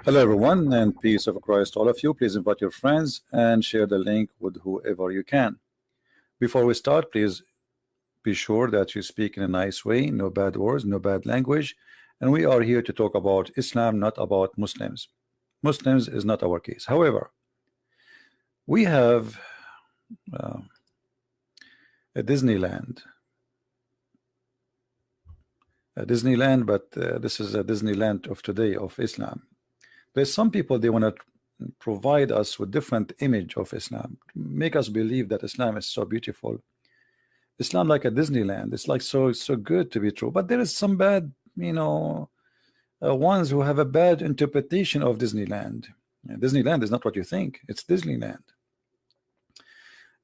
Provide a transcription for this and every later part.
Hello everyone, and peace of Christ to all of you. Please invite your friends and share the link with whoever you can. Before we start, please be sure that you speak in a nice way, no bad words, no bad language, and we are here to talk about Islam, not about Muslims. Muslims is not our case. However, we have a Disneyland, but this is a Disneyland of today of Islam. There's some people, they want to provide us with different image of Islam, make us believe that Islam is so beautiful. Islam like a Disneyland. It's like so good to be true. But there is some bad, ones who have a bad interpretation of Disneyland. Disneyland is not what you think. It's Disneyland.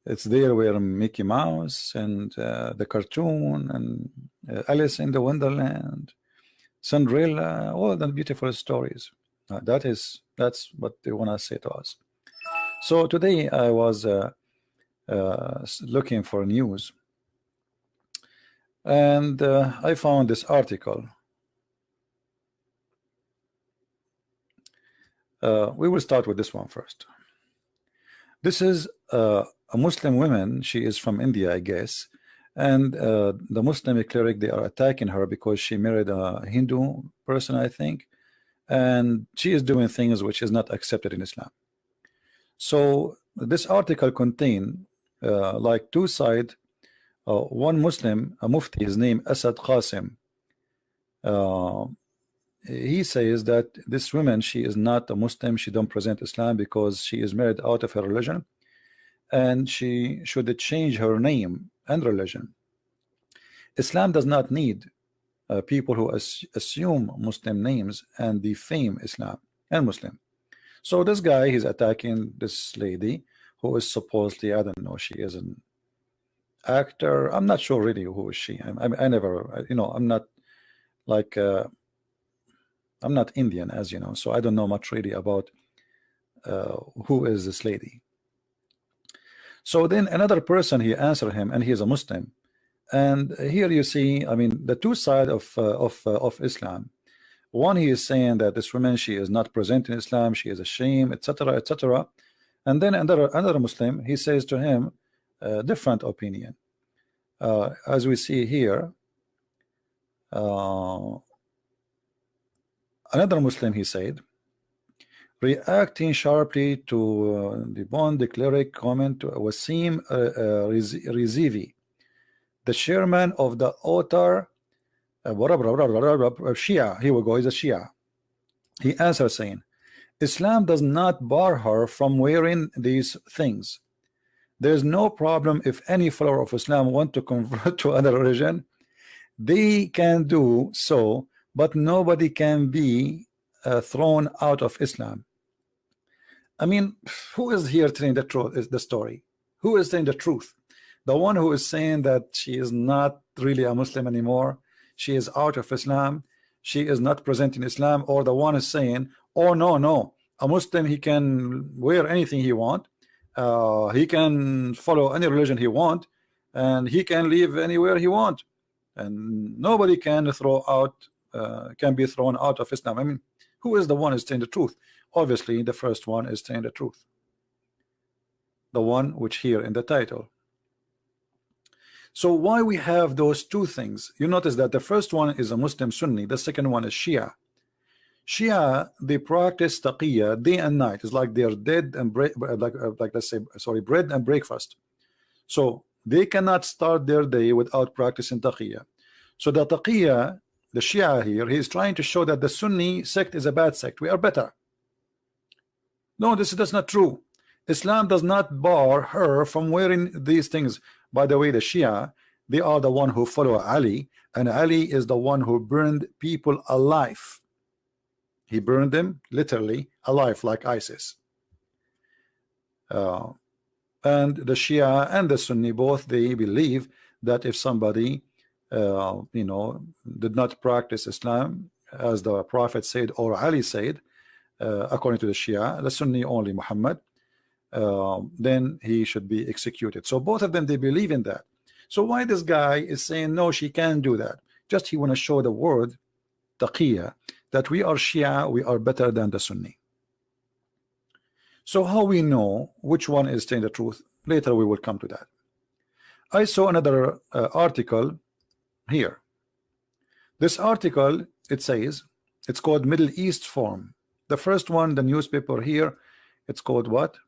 It's there where Mickey Mouse and the cartoon and Alice in the Wonderland, Cinderella, all the beautiful stories. That's what they want to say to us. So today I was looking for news, and I found this article. We will start with this one first. This is a Muslim woman. She is from India, I guess, and the Muslim cleric, they are attacking her because she married a Hindu person, I think. And she is doing things which is not accepted in Islam. So this article contain like two sides. One Muslim, a mufti, his name Asad Qasim. He says that this woman, she is not a Muslim. She don't present Islam because she is married out of her religion, and she should change her name and religion. Islam does not need people who assume Muslim names and defame Islam and Muslim. So this guy, he's attacking this lady who is supposedly, I don't know, she is an actor. I'm not sure really who is she. I never, I'm not like I'm not Indian, as you know, so I don't know much really about who is this lady. So then another person, he answered him, and he is a Muslim. And here you see, I mean, the two sides of Islam. One, he is saying that this woman, she is not present in Islam, she is a shame, etc., etc. And then another Muslim, he says to him a different opinion. As we see here, another Muslim, he said, reacting sharply to the Bond cleric comment to Wasim Rizivi, the chairman of the author Shia. Here we go, he's a Shia. He answered saying, Islam does not bar her from wearing these things. There's no problem if any follower of Islam want to convert to another religion. They can do so, but nobody can be thrown out of Islam. I mean, who is here telling the truth? Is the story? Who is saying the truth? The one who is saying that she is not really a Muslim anymore, she is out of Islam, she is not present in Islam, or the one is saying, oh no, a Muslim, he can wear anything he want, he can follow any religion he want, and he can live anywhere he want, and nobody can be thrown out of Islam. I mean, who is the one who is saying the truth? Obviously, the first one is saying the truth, the one which here in the title. So why we have those two things? You notice that the first one is a Muslim Sunni, the second one is Shia. Shia, they practice taqiyya day and night. It's like they're dead and like let's say, sorry, bread and breakfast. So they cannot start their day without practicing taqiyya. So the taqiyya, the Shia here, he is trying to show that the Sunni sect is a bad sect. We are better. No, that's not true. Islam does not bar her from wearing these things. By the way, the Shia, they are the one who follow Ali, and Ali is the one who burned people alive. He burned them literally alive, like ISIS. And the Shia and the Sunni, both, they believe that if somebody did not practice Islam as the Prophet said or Ali said, according to the Shia, the Sunni only Muhammad, then he should be executed. So both of them, they believe in that. So why this guy is saying no, she can't do that? Just he want to show the word taqiyya, that we are Shia, we are better than the Sunni. So how we know which one is telling the truth? Later we will come to that. I saw another article here. This article, it says, it's called Middle East Forum. The first one, the newspaper here, it's called what?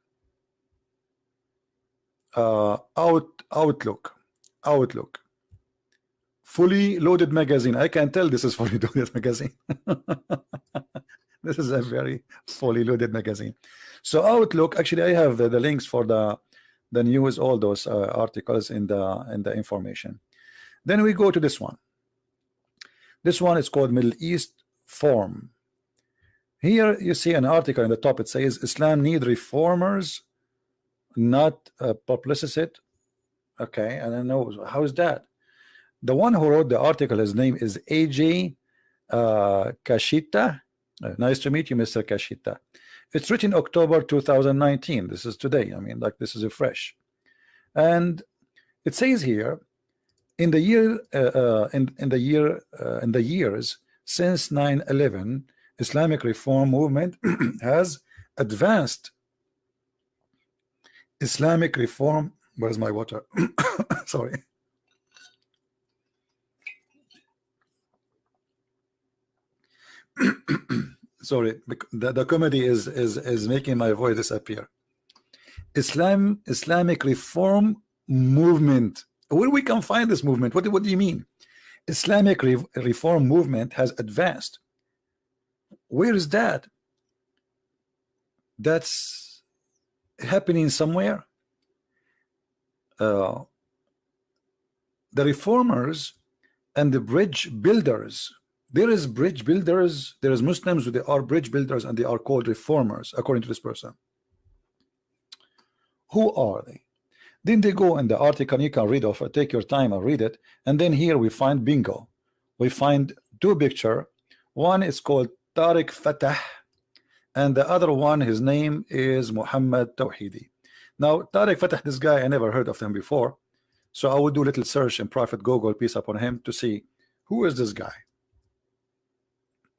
Outlook. Fully loaded magazine. I can tell this is fully loaded magazine. This is a very fully loaded magazine. So Outlook, actually I have the links for the news, all those articles in the information. Then we go to this one. This one is called Middle East Forum. Here you see an article in the top. It says Islam need reformers, not publicists. Okay, and I know how is that? The one who wrote the article, his name is AJ Kashita. Nice to meet you, Mr. Kashita. It's written October 2019. This is today. I mean, like, this is a fresh. And it says here, in the years since 9/11, Islamic reform movement has advanced. Islamic reform. Where's my water? Sorry. Sorry, the comedy is making my voice disappear. Islamic reform movement. Where we can find this movement? What do you mean? Islamic reform movement has advanced. Where is that? That's happening somewhere. The reformers and the bridge builders. There is bridge builders. There is Muslims who they are bridge builders, and they are called reformers, according to this person. Who are they? Then they go in the article. You can read off. Take your time and read it. And then here we find bingo. We find two pictures. One is called Tariq Fatah, and the other one, his name is Muhammad Tawhidi. Now Tariq Fatah, this guy, I never heard of him before, so I would do a little search in private Google, peace upon him, to see who is this guy.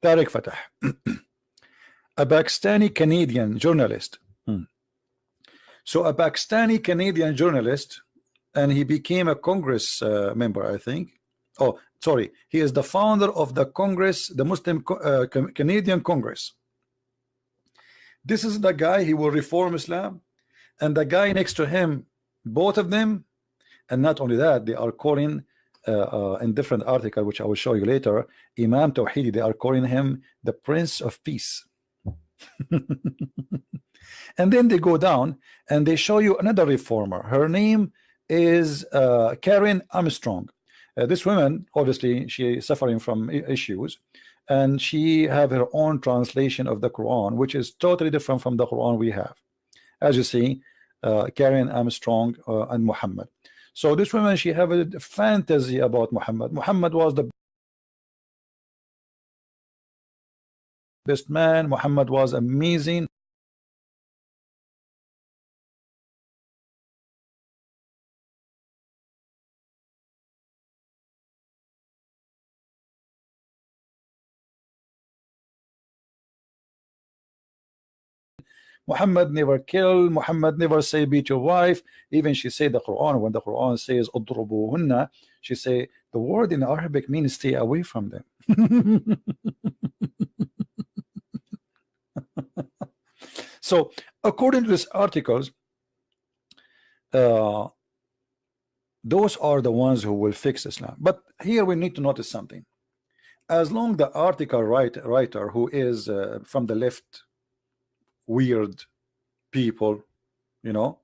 Tariq Fatah, a Pakistani Canadian journalist. So a Pakistani Canadian journalist, and he became a Congress member, I think. Oh, sorry, he is the founder of the Congress, the Muslim Canadian Congress. This is the guy. He will reform Islam, and the guy next to him, both of them, and not only that, they are calling in different article, which I will show you later, Imam Tawhidi, they are calling him the Prince of Peace. And then they go down and they show you another reformer. Her name is Karen Armstrong. This woman, obviously, she is suffering from issues, and she have her own translation of the Quran, which is totally different from the Quran we have. As you see, Karen Armstrong and Muhammad. So this woman, she have a fantasy about Muhammad. Muhammad was the best man. Muhammad was amazing. Muhammad never kill. Muhammad never say beat your wife. Even she say the Quran, when the Quran says udrubuhunna, she say the word in Arabic means stay away from them. So according to these articles, those are the ones who will fix Islam. But here we need to notice something. As long the article writer who is from the left, weird people, you know,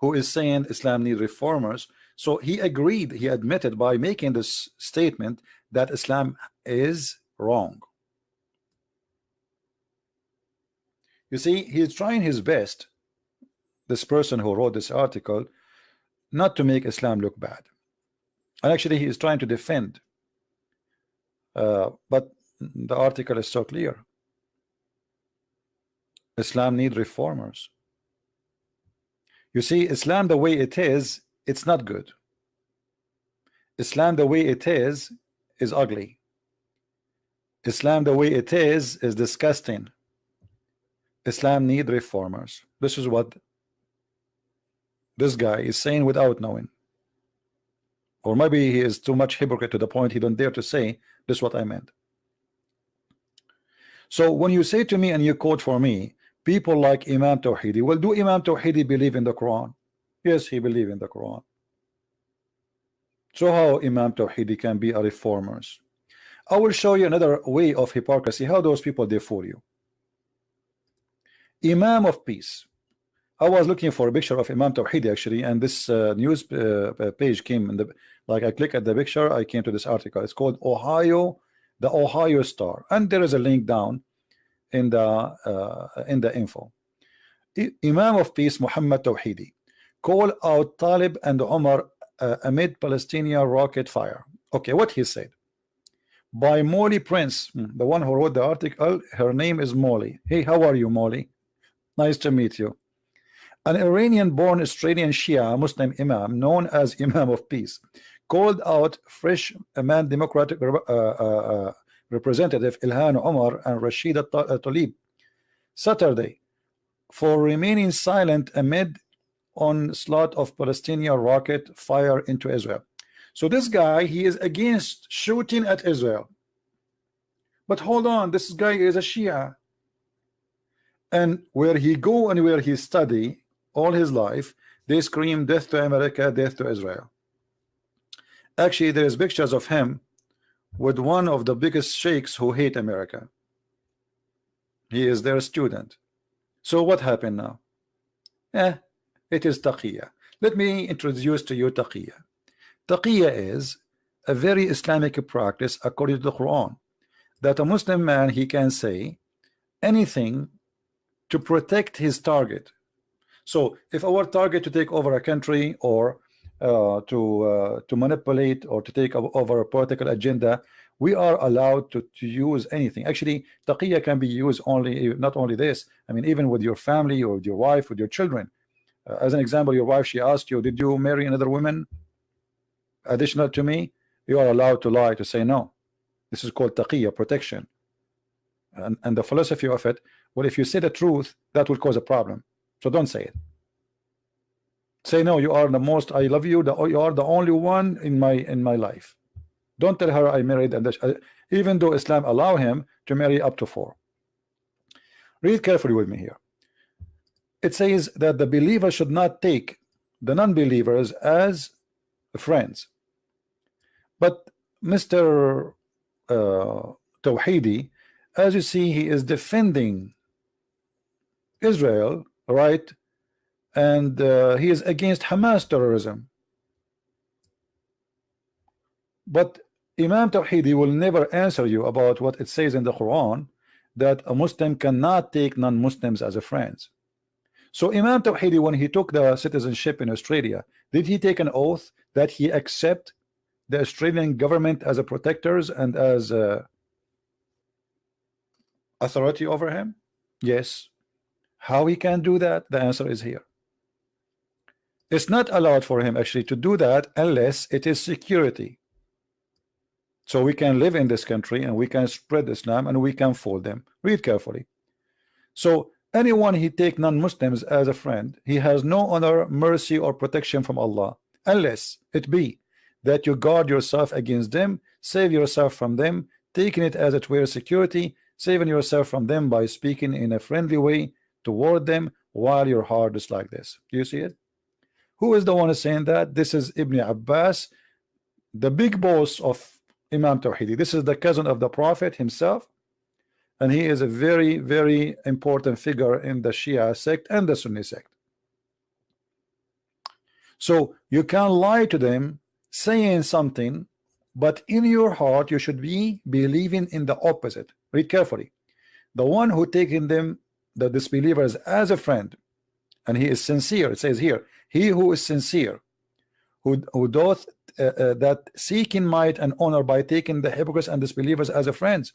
who is saying Islam need reformers, so he agreed, he admitted by making this statement that Islam is wrong. You see, he's trying his best, this person who wrote this article, not to make Islam look bad, and actually he is trying to defend, but the article is so clear. Islam need reformers. You see, Islam the way it is, it's not good. Islam the way it is ugly. Islam the way it is disgusting. Islam need reformers. This is what this guy is saying without knowing. Or maybe he is too much hypocrite to the point he don't dare to say this is what I meant. So when you say to me and you quote for me people like Imam Tawhidi, well, do Imam Tawhidi believe in the Quran? Yes, he believe in the Quran. So how Imam Tawhidi can be a reformers? I will show you another way of hypocrisy, how those people they fool you. Imam of Peace. I was looking for a picture of Imam Tawhidi actually, and this news page came in the, like I click at the picture, I came to this article. It's called Ohio, the Ohio Star, and there is a link down in the info. Imam of Peace Muhammad Tawhidi call out Talib and Omar amid Palestinian rocket fire. Okay, what he said by Molly Prince, the one who wrote the article. Her name is Molly. Hey, how are you, Molly? Nice to meet you. An Iranian-born Australian Shia Muslim Imam known as Imam of Peace called out fresh man Democratic Representative Ilhan Omar and Rashida Tlaib Saturday for remaining silent amid onslaught of Palestinian rocket fire into Israel. So this guy, he is against shooting at Israel. But hold on, this guy is a Shia. And where he go and where he study all his life, they scream death to America, death to Israel. Actually, there is pictures of him with one of the biggest sheikhs who hate America. He is their student. So what happened now? It is taqiyya. Let me introduce to you taqiyya. Taqiyya is a very Islamic practice according to the Quran, that a Muslim man, he can say anything to protect his target. So if our target to take over a country or to manipulate or to take over a political agenda, we are allowed to use anything. Actually, taqiyya can be used only, not only this, I mean even with your family or with your wife, with your children. As an example, your wife, she asked you, did you marry another woman additional to me? You are allowed to lie, to say no. This is called taqiyya, protection. And the philosophy of it, well, if you say the truth, that will cause a problem. So don't say it. Say no, you are the most, I love you, you are the only one in my life. Don't tell her I married, and even though Islam allow him to marry up to 4. Read carefully with me here. It says that the believer should not take the non-believers as friends. But Mr. Tawhidi, as you see, he is defending Israel, right? And he is against Hamas terrorism. But Imam Tawhidi will never answer you about what it says in the Quran, that a Muslim cannot take non-Muslims as a friends. So Imam Tawhidi, when he took the citizenship in Australia, did he take an oath that he accept the Australian government as a protectors and as authority over him? Yes. How he can do that? The answer is here. It's not allowed for him actually to do that unless it is security. So we can live in this country and we can spread Islam and we can fool them. Read carefully. So anyone he take non-Muslims as a friend, he has no honor, mercy, or protection from Allah, unless it be that you guard yourself against them, save yourself from them, taking it as it were security, saving yourself from them by speaking in a friendly way toward them while your heart is like this. Do you see it? Who is the one saying that? This is Ibn Abbas, the big boss of Imam Tawhidi. This is the cousin of the Prophet himself, and he is a very, very important figure in the Shia sect and the Sunni sect. So you can lie to them saying something, but in your heart you should be believing in the opposite. Read carefully. The one who taking them, the disbelievers, as a friend, and he is sincere, it says here, he who is sincere, who doth that seeking might and honor by taking the hypocrites and disbelievers as a friends,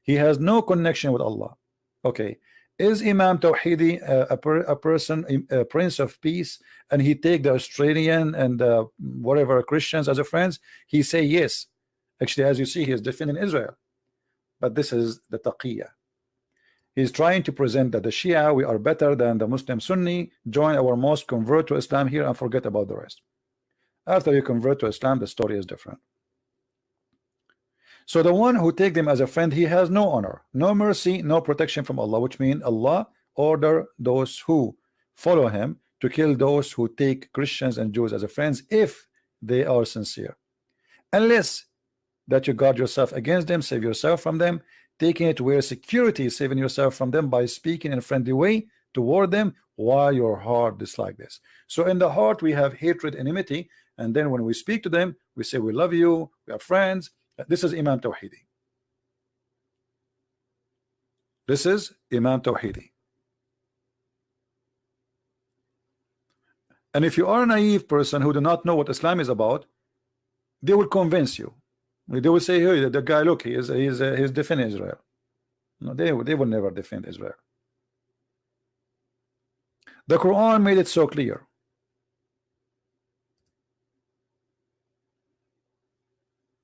he has no connection with Allah. Okay, is Imam Tawhidi a person, a Prince of Peace, and he take the Australian and whatever Christians as a friends? He say yes. Actually, as you see, he is defending Israel. but this is the taqiyya. He's trying to present that the Shia, we are better than the Muslim Sunni. Join our mosque, convert to Islam here, and forget about the rest. After you convert to Islam, the story is different. So the one who take them as a friend, he has no honor, no mercy, no protection from Allah, which means Allah order those who follow him to kill those who take Christians and Jews as a friends if they are sincere. Unless that you guard yourself against them, save yourself from them, taking it where security is saving yourself from them by speaking in a friendly way toward them while your heart dislike this. So in the heart we have hatred, enmity, and then when we speak to them we say we love you, we are friends. This is Imam Tawhidi. This is Imam Tawhidi. And if you are a naive person who do not know what Islam is about, they will convince you. They will say, hey, the guy, look, he's defending Israel. No, they will never defend Israel. The Quran made it so clear.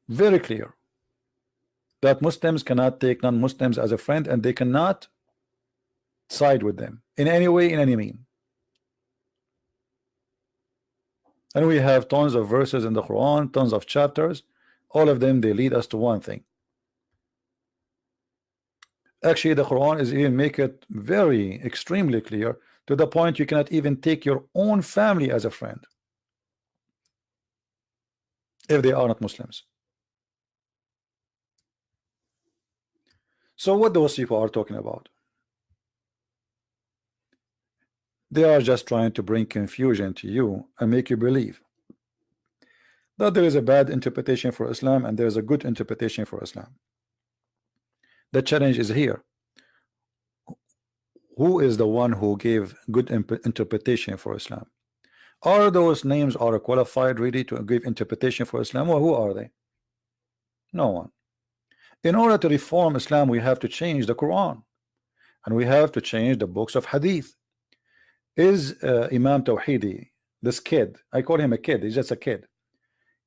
Very clear. That Muslims cannot take non-Muslims as a friend, and they cannot side with them in any way, in any mean. And we have tons of verses in the Quran, tons of chapters. All of them, they lead us to one thing. Actually, the Quran is even make it very extremely clear to the point you cannot even take your own family as a friend if they are not Muslims. So what those people are talking about? They are just trying to bring confusion to you and make you believe that there is a bad interpretation for Islam and there is a good interpretation for Islam. The challenge is here. Who is the one who gave good interpretation for Islam? Are those names are qualified really to give interpretation for Islam, or who are they? No one. In order to reform Islam, we have to change the Quran, and we have to change the books of Hadith. Is Imam Tawhidi, this kid, I call him a kid, he's just a kid,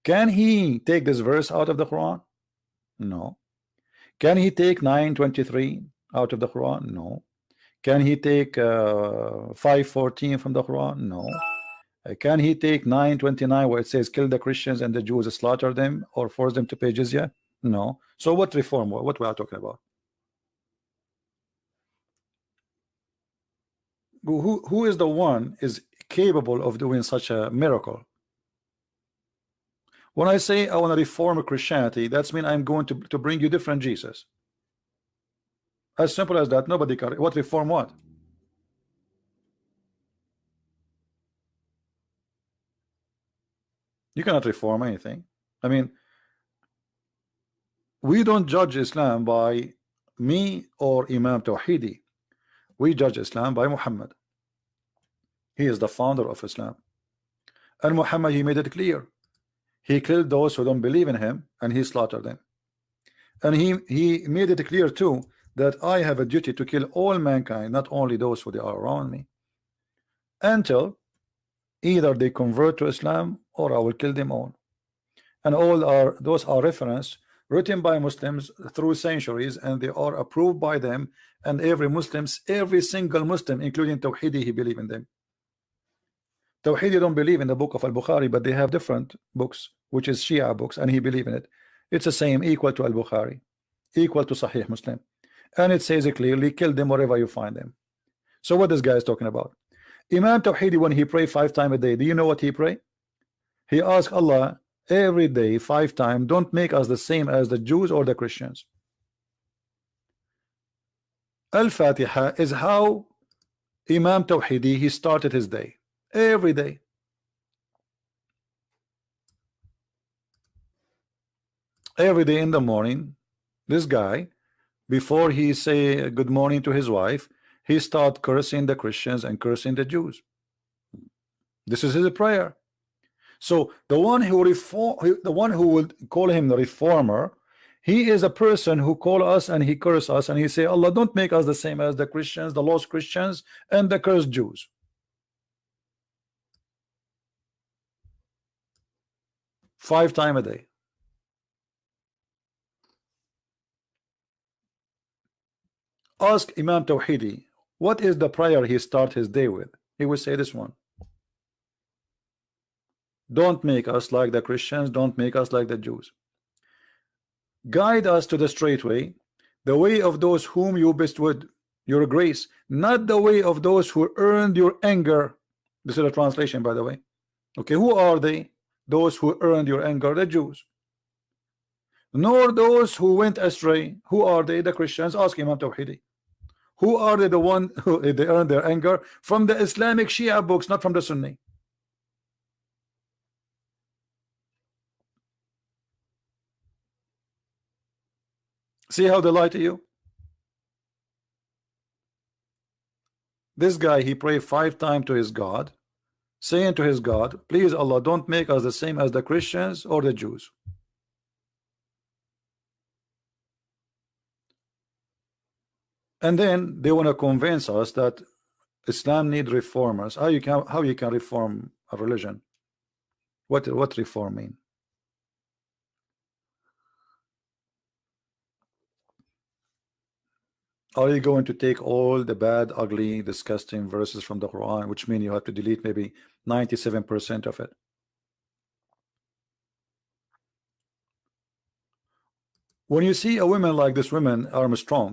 can he take this verse out of the Quran? No. Can he take 9:23 out of the Quran? No. Can he take 5:14 from the Quran? No. Can he take 9:29 where it says kill the Christians and the Jews, slaughter them or force them to pay jizya? No. So what reform? What we are talking about? Who is the one is capable of doing such a miracle? When I say I want to reform Christianity, that's mean I'm going to bring you different Jesus. As simple as that. Nobody can. What reform? What? You cannot reform anything. I mean, we don't judge Islam by me or Imam Tawhidi. We judge Islam by Muhammad. He is the founder of Islam, and Muhammad, he made it clear. He killed those who don't believe in him and he slaughtered them. And he made it clear too that I have a duty to kill all mankind, not only those who they are around me, until either they convert to Islam or I will kill them all. And those are reference written by Muslims through centuries, and they are approved by them, and every single Muslim, including Tawhidi, he believe in them. Tawhidi don't believe in the book of Al-Bukhari, but they have different books, which is Shia books, and he believe in it. It's the same, equal to Al-Bukhari, equal to Sahih Muslim, and it says it clearly, kill them wherever you find them. So what this guy is talking about? Imam Tawhidi, when he pray 5 times a day, do you know what he pray? He asks Allah every day 5 times, don't make us the same as the Jews or the Christians. Al-Fatiha is how Imam Tawhidi he started his day. Every day. Every day in the morning, this guy, before he say good morning to his wife, he start cursing the Christians and cursing the Jews. This is his prayer. So the one who would call him the reformer, he is a person who call us and he curse us and he say, Allah, don't make us the same as the Christians, the lost Christians and the cursed Jews. 5 times a day. Ask Imam Tawhidi, what is the prayer he start his day with? He will say this one. Don't make us like the Christians, don't make us like the Jews. Guide us to the straight way, the way of those whom you bestowed your grace, not the way of those who earned your anger. This is a translation, by the way. Okay, who are they? Those who earned your anger, the Jews. Nor those who went astray. Who are they? The Christians. Ask Imam Tawhidi. Who are they? The one who they earned their anger from the Islamic Shia books, not from the Sunni. See how they lie to you? This guy, he prayed 5 times to his God, saying to his God, please Allah, don't make us the same as the Christians or the Jews. And then they want to convince us that Islam need reformers. How you can reform a religion? What reform mean? Are you going to take all the bad, ugly, disgusting verses from the Quran, which mean you have to delete maybe 97% of it? When you see a woman like this woman, Armstrong,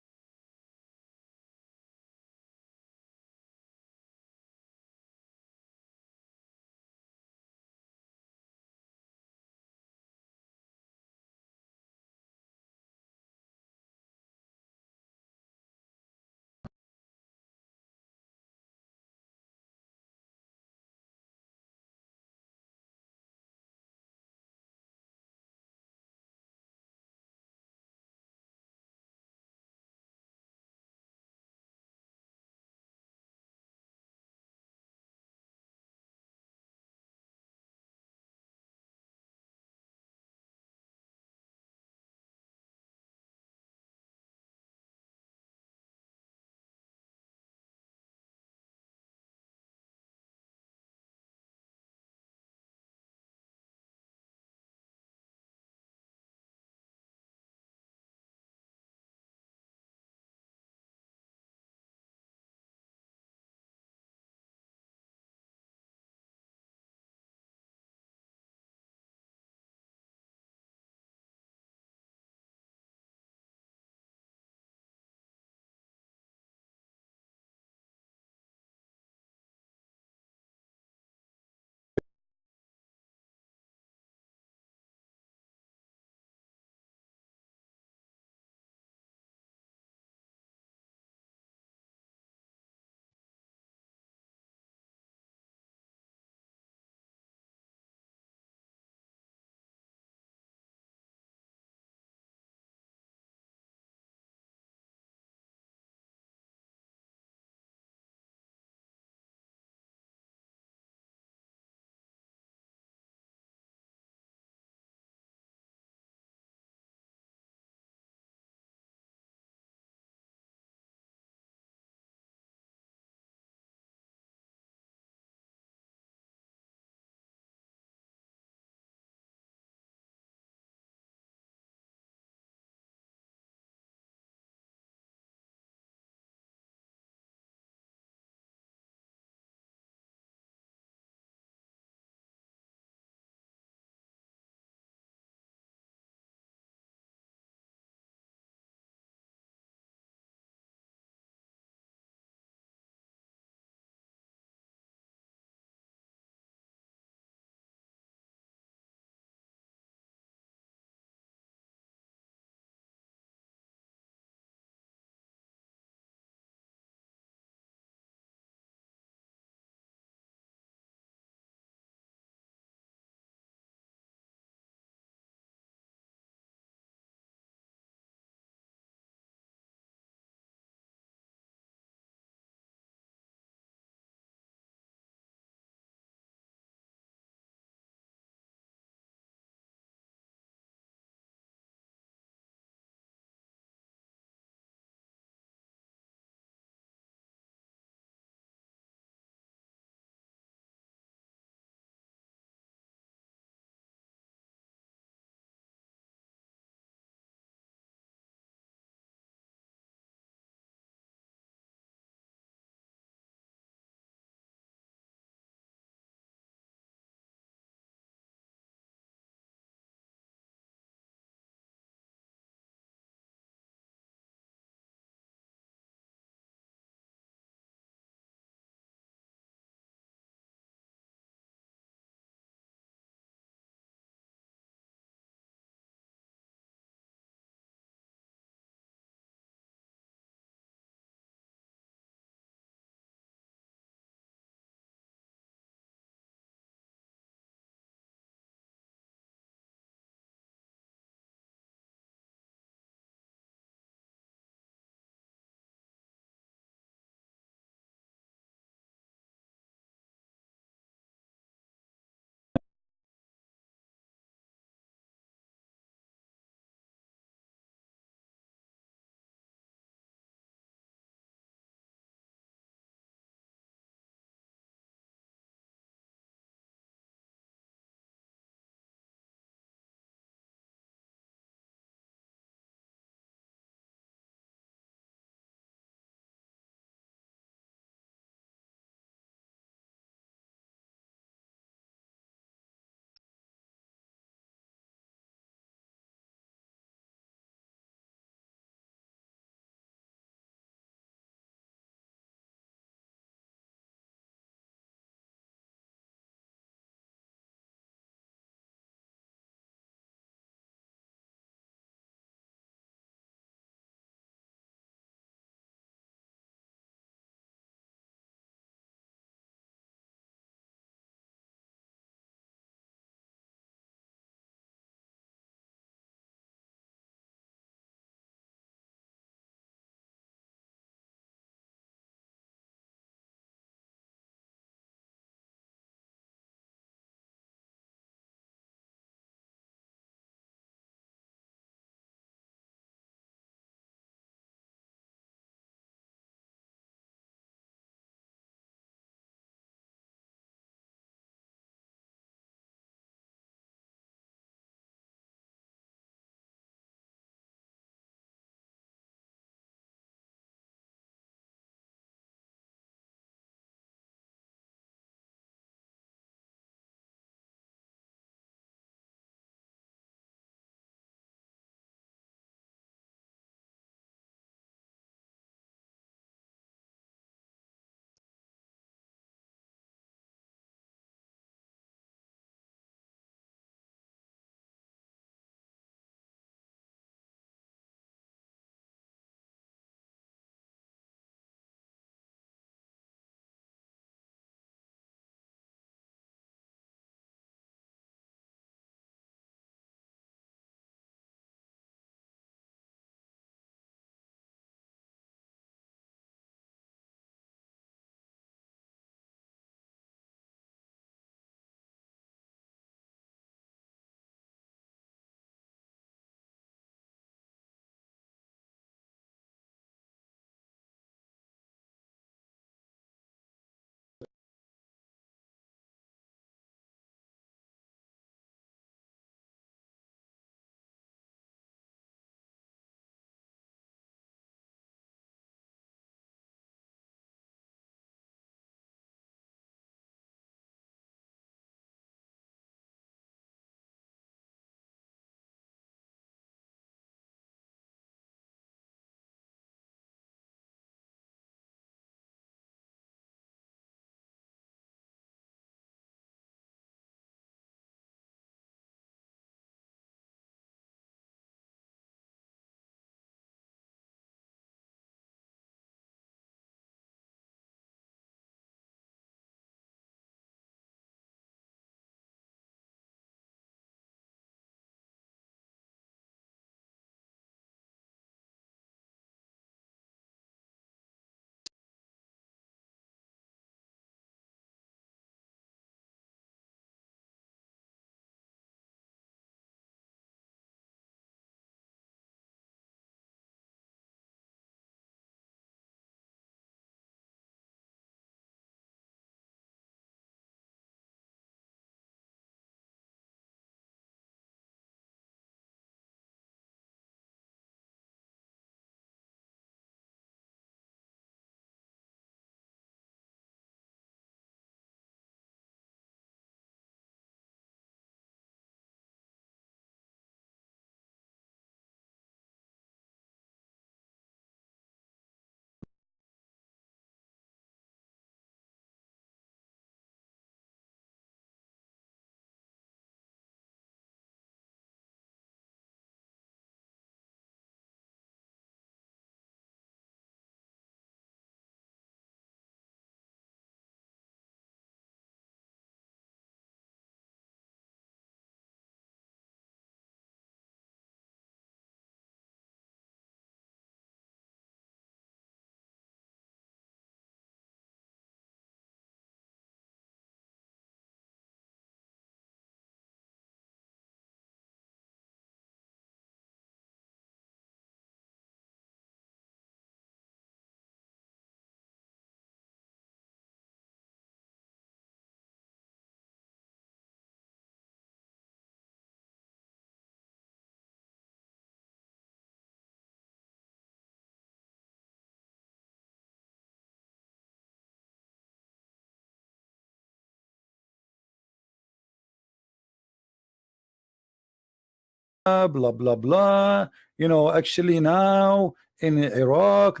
blah blah blah. You know, actually now in Iraq,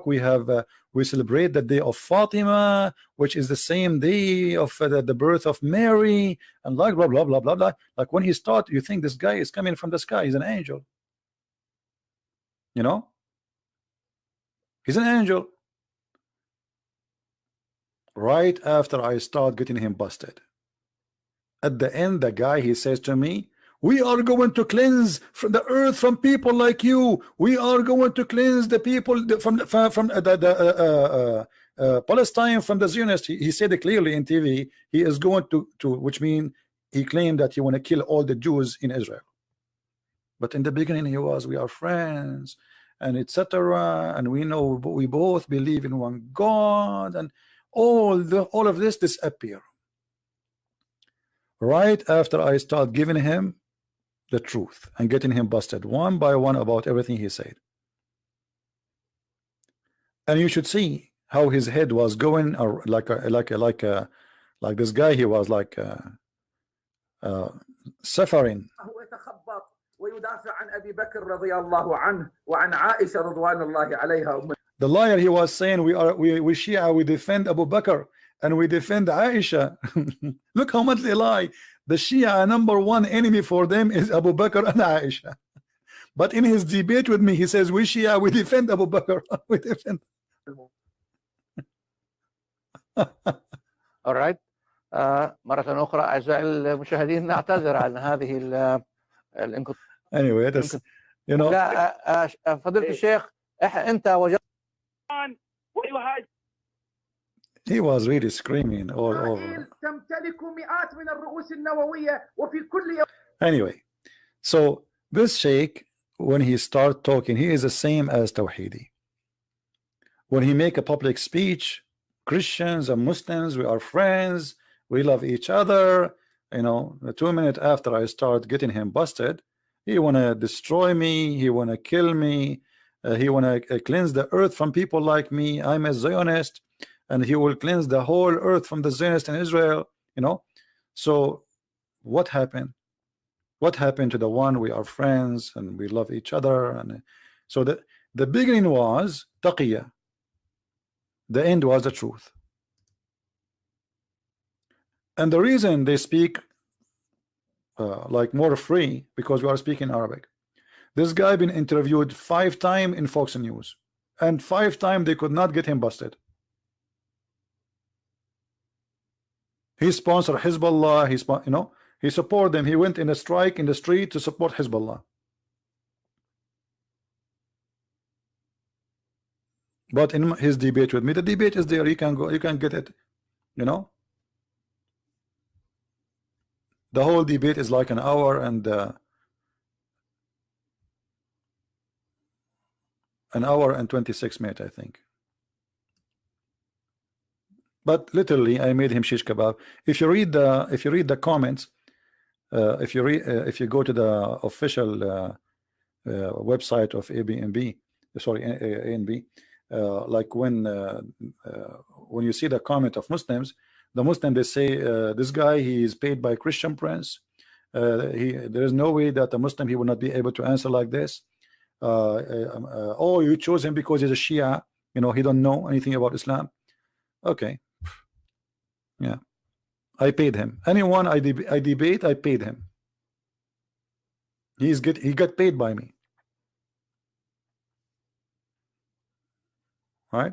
we have we celebrate the day of Fatima, which is the same day of the birth of Mary, and like blah blah blah blah blah. Like when he start, you think this guy is coming from the sky. He's an angel. You know, he's an angel. Right after I start getting him busted, at the end, the guy, he says to me, we are going to cleanse from the earth from people like you. We are going to cleanse the people from Palestine from the Zionists. He said it clearly in TV. He is going to which means he claimed that he want to kill all the Jews in Israel. But in the beginning, he was, we are friends, and etc. And we know we both believe in one God, and all of this disappear. Right after I start giving him the truth and getting him busted one by one about everything he said. And you should see how his head was going, or like this guy, he was like suffering. The liar, he was saying, we Shia, we defend Abu Bakr and we defend Aisha. Look how much they lie. The Shia number one enemy for them is Abu Bakr and Aisha. But in his debate with me, he says, we Shia, we defend Abu Bakr. We defend. All right. مرة أخرى أعزائي المشاهدين نعتذر عن هذه الانقطاع. Anyway, that's, you know. لا فضيلة الشيخ أنت وجدت He was really screaming all over. Anyway, so this sheikh, when he start talking, he is the same as Tawhidi. When he make a public speech, Christians and Muslims, we are friends, we love each other. You know, 2 minutes after I start getting him busted, he wanna destroy me, he wanna kill me, he wanna cleanse the earth from people like me. I'm a Zionist, and he will cleanse the whole earth from the Zionists in Israel. You know, so what happened? What happened to the one? We are friends and we love each other. And so the beginning was taqiyya, the end was the truth. And the reason they speak like more free, because we are speaking Arabic. This guy been interviewed 5 times in Fox News, and 5 times they could not get him busted. He sponsored Hezbollah. You know, he support them. He went in a strike in the street to support Hezbollah. But in his debate with me, the debate is there. You can go. You can get it. You know, the whole debate is like an hour and an hour and 26 minutes, I think. But literally, I made him shish kebab. If you read the comments, if you go to the official website of ABNB, sorry, ANB, like when you see the comment of Muslims, the Muslim, they say this guy, he is paid by ChristianPrince. There is no way that a Muslim, he will not be able to answer like this. Oh, you chose him because he's a Shia. You know, he don't know anything about Islam. Okay. Yeah, I paid him. Anyone I debate, I paid him. He got paid by me. Right?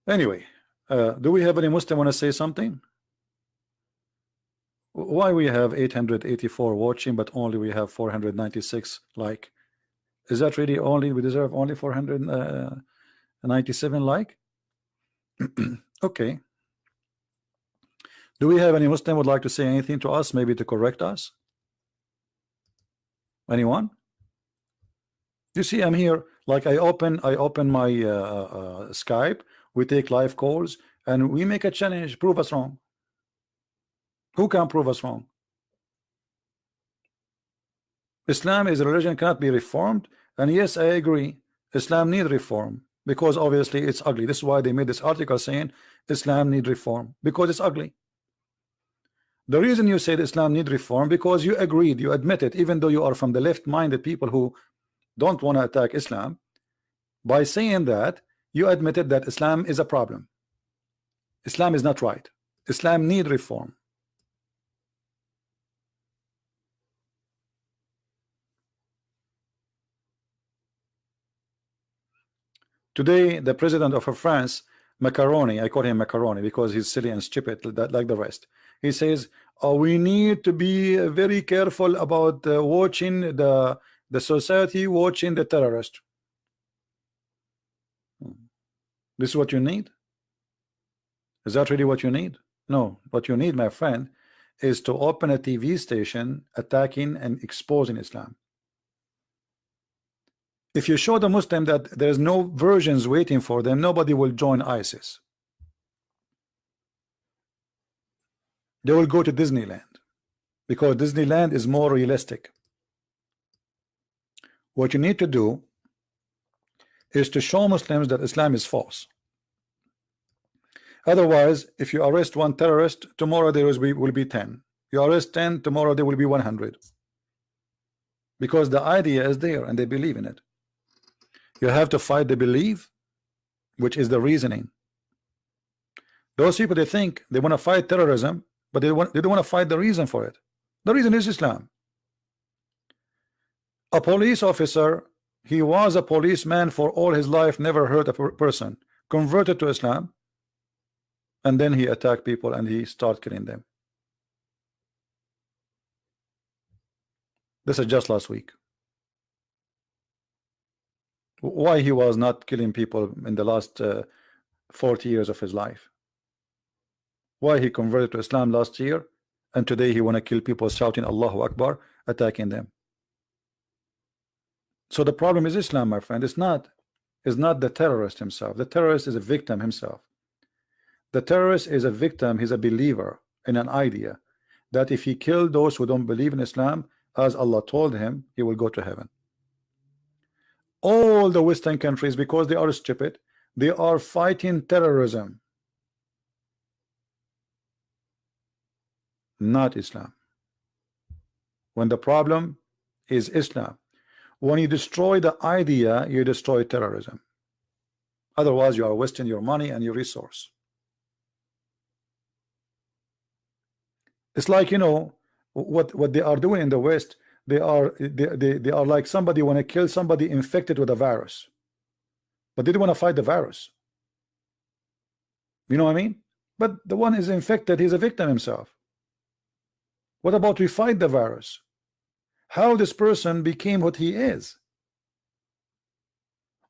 Anyway, do we have any Muslim want to say something? Why we have 884 watching, but only we have 496 like? Is that really only we deserve only 497 like? Okay. Do we have any Muslim would like to say anything to us, maybe to correct us? Anyone? You see, I'm here. Like I open my Skype. We take live calls and we make a challenge. Prove us wrong. Who can prove us wrong? Islam is a religion, cannot be reformed. And yes, I agree. Islam needs reform. because obviously it's ugly. This is why they made this article saying Islam need reform, because it's ugly. The reason you said Islam need reform, because you agreed, you admit it, even though you are from the left-minded people who don't want to attack Islam. By saying that, you admitted that Islam is a problem. Islam is not right. Islam need reform. Today, the president of France, Macaroni, I call him Macaroni because he's silly and stupid like the rest. He says, oh, we need to be very careful about watching the society watching the terrorist. This is what you need? Is that really what you need? No, what you need, my friend, is to open a TV station attacking and exposing Islam. If you show the Muslim that there's no versions waiting for them, nobody will join ISIS. They will go to Disneyland because Disneyland is more realistic. What you need to do is to show Muslims that Islam is false. Otherwise, if you arrest one terrorist, tomorrow there will be 10. You arrest 10, tomorrow there will be 100. Because the idea is there and they believe in it. You have to fight the belief, which is the reasoning. Those people, they think they want to fight terrorism, but they don't want to fight the reason for it. The reason is Islam. A police officer, he was a policeman for all his life, never hurt a person, converted to Islam, and then he attacked people and he started killing them. This is just last week. Why he was not killing people in the last 40 years of his life? Why he converted to Islam last year and today he want to kill people shouting Allahu Akbar, attacking them? So the problem is Islam, my friend. It's not the terrorist himself. The terrorist is a victim himself. The terrorist is a victim. He's a believer in an idea that if he killed those who don't believe in Islam, as Allah told him, he will go to heaven. All the Western countries, because they are stupid, they are fighting terrorism, not Islam. When the problem is Islam, when you destroy the idea, you destroy terrorism. Otherwise, you are wasting your money and your resource. It's like, you know, what they are doing in the West. They are like somebody want to kill somebody infected with a virus, but they don't want to fight the virus. You know what I mean? But the one is infected, he's a victim himself. What about we fight the virus? How this person became what he is?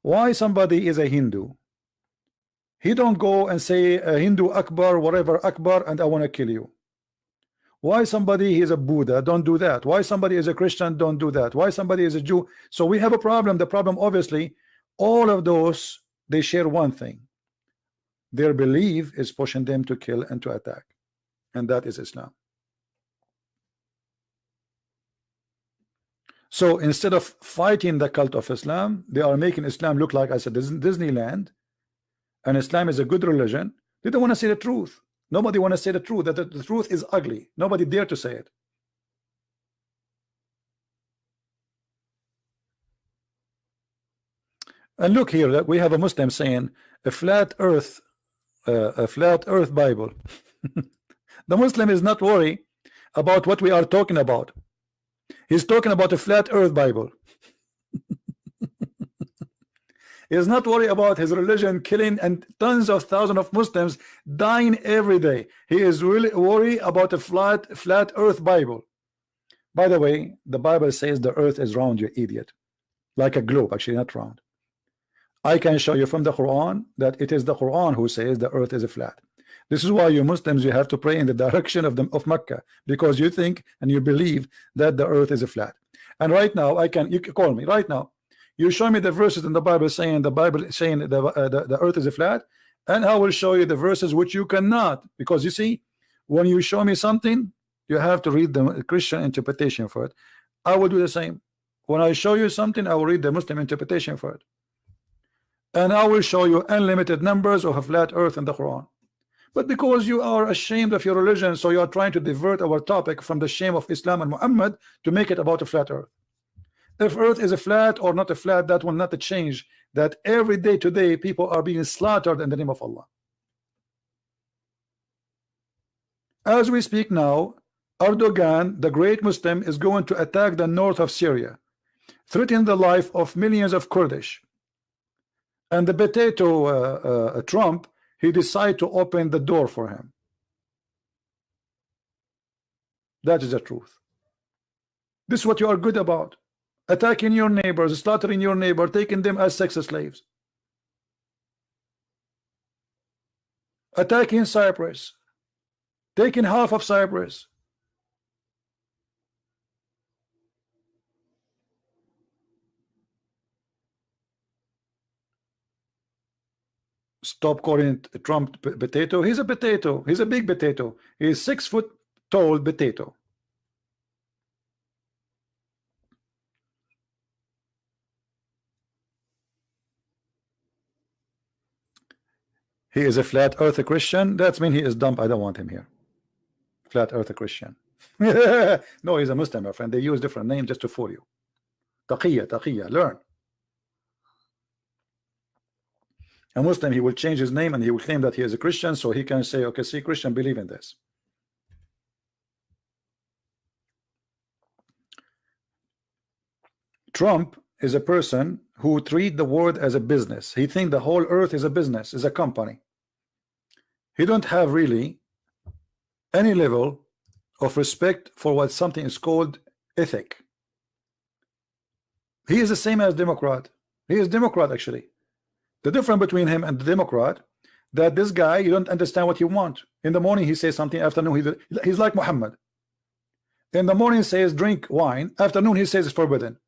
Why somebody is a Hindu? He don't go and say a Hindu Akbar, whatever Akbar, and I want to kill you. Why somebody is a Buddha? Don't do that. Why somebody is a Christian? Don't do that. Why somebody is a Jew? So we have a problem. The problem, obviously, all of those, they share one thing. Their belief is pushing them to kill and to attack, and that is Islam. So instead of fighting the cult of Islam, they are making Islam look like, I said, Disneyland, and Islam is a good religion. They don't want to say the truth. Nobody want to say the truth, that the truth is ugly. Nobody dare to say it. And look here, we have a Muslim saying a flat earth Bible. The Muslim is not worried about what we are talking about. He's talking about a flat earth Bible. He is not worried about his religion killing and tons of thousands of Muslims dying every day. He is really worried about a flat earth Bible. By the way, the Bible says the earth is round, you idiot. Like a globe, actually not round. I can show you from the Quran that it is the Quran who says the earth is a flat. This is why you Muslims, you have to pray in the direction of Mecca, because you think and you believe that the earth is a flat. And right now, you can call me right now. You show me the verses in the Bible saying the earth is a flat, and I will show you the verses which you cannot, because you see, when you show me something, you have to read the Christian interpretation for it. I will do the same. When I show you something, I will read the Muslim interpretation for it. and I will show you unlimited numbers of a flat earth in the Quran. But because you are ashamed of your religion, so you are trying to divert our topic from the shame of Islam and Muhammad to make it about a flat earth. If earth is a flat or not a flat, that will not change that every day today people are being slaughtered in the name of Allah. As we speak now, Erdogan, the great Muslim, is going to attack the north of Syria, threatening the life of millions of Kurdish. And the potato Trump, he decided to open the door for him. That is the truth. This is what you are good about. Attacking your neighbors, slaughtering your neighbor, taking them as sex slaves. Attacking Cyprus, taking half of Cyprus. Stop calling Trump potato. He's a potato. He's a big potato. He's 6 foot tall potato. He is a flat earth Christian. That means he is dumb. I don't want him here. Flat earth Christian. No, he's a Muslim, my friend. They use different names just to fool you. Taqiyya, taqiyya. Learn. A Muslim, he will change his name and he will claim that he is a Christian, so he can say, okay, see, Christian believe in this. Trump is a person who treat the world as a business. He think the whole earth is a business, is a company. He don't have really any level of respect for what something is called ethic. He is the same as Democrat. He is Democrat actually. The difference between him and the Democrat, that this guy, you don't understand what he want. In the morning he says something, afternoon he's like Muhammad. In the morning he says drink wine, afternoon he says it's forbidden.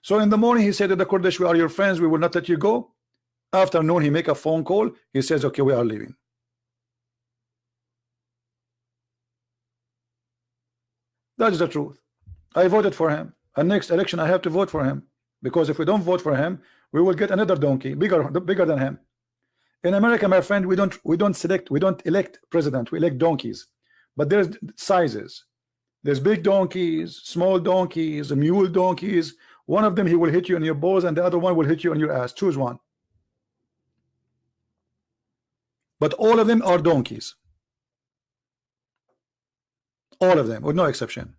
So in the morning he said to the Kurdish, we are your friends, we will not let you go. Afternoon he make a phone call, he says okay, we are leaving. That's the truth. I voted for him, and next election I have to vote for him, because if we don't vote for him, we will get another donkey bigger than him. In America, my friend, we don't elect president, we elect donkeys. But there's sizes. There's big donkeys, small donkeys, mule donkeys. One of them he will hit you in your balls, and the other one will hit you on your ass. Choose one. But all of them are donkeys. All of them, with no exception.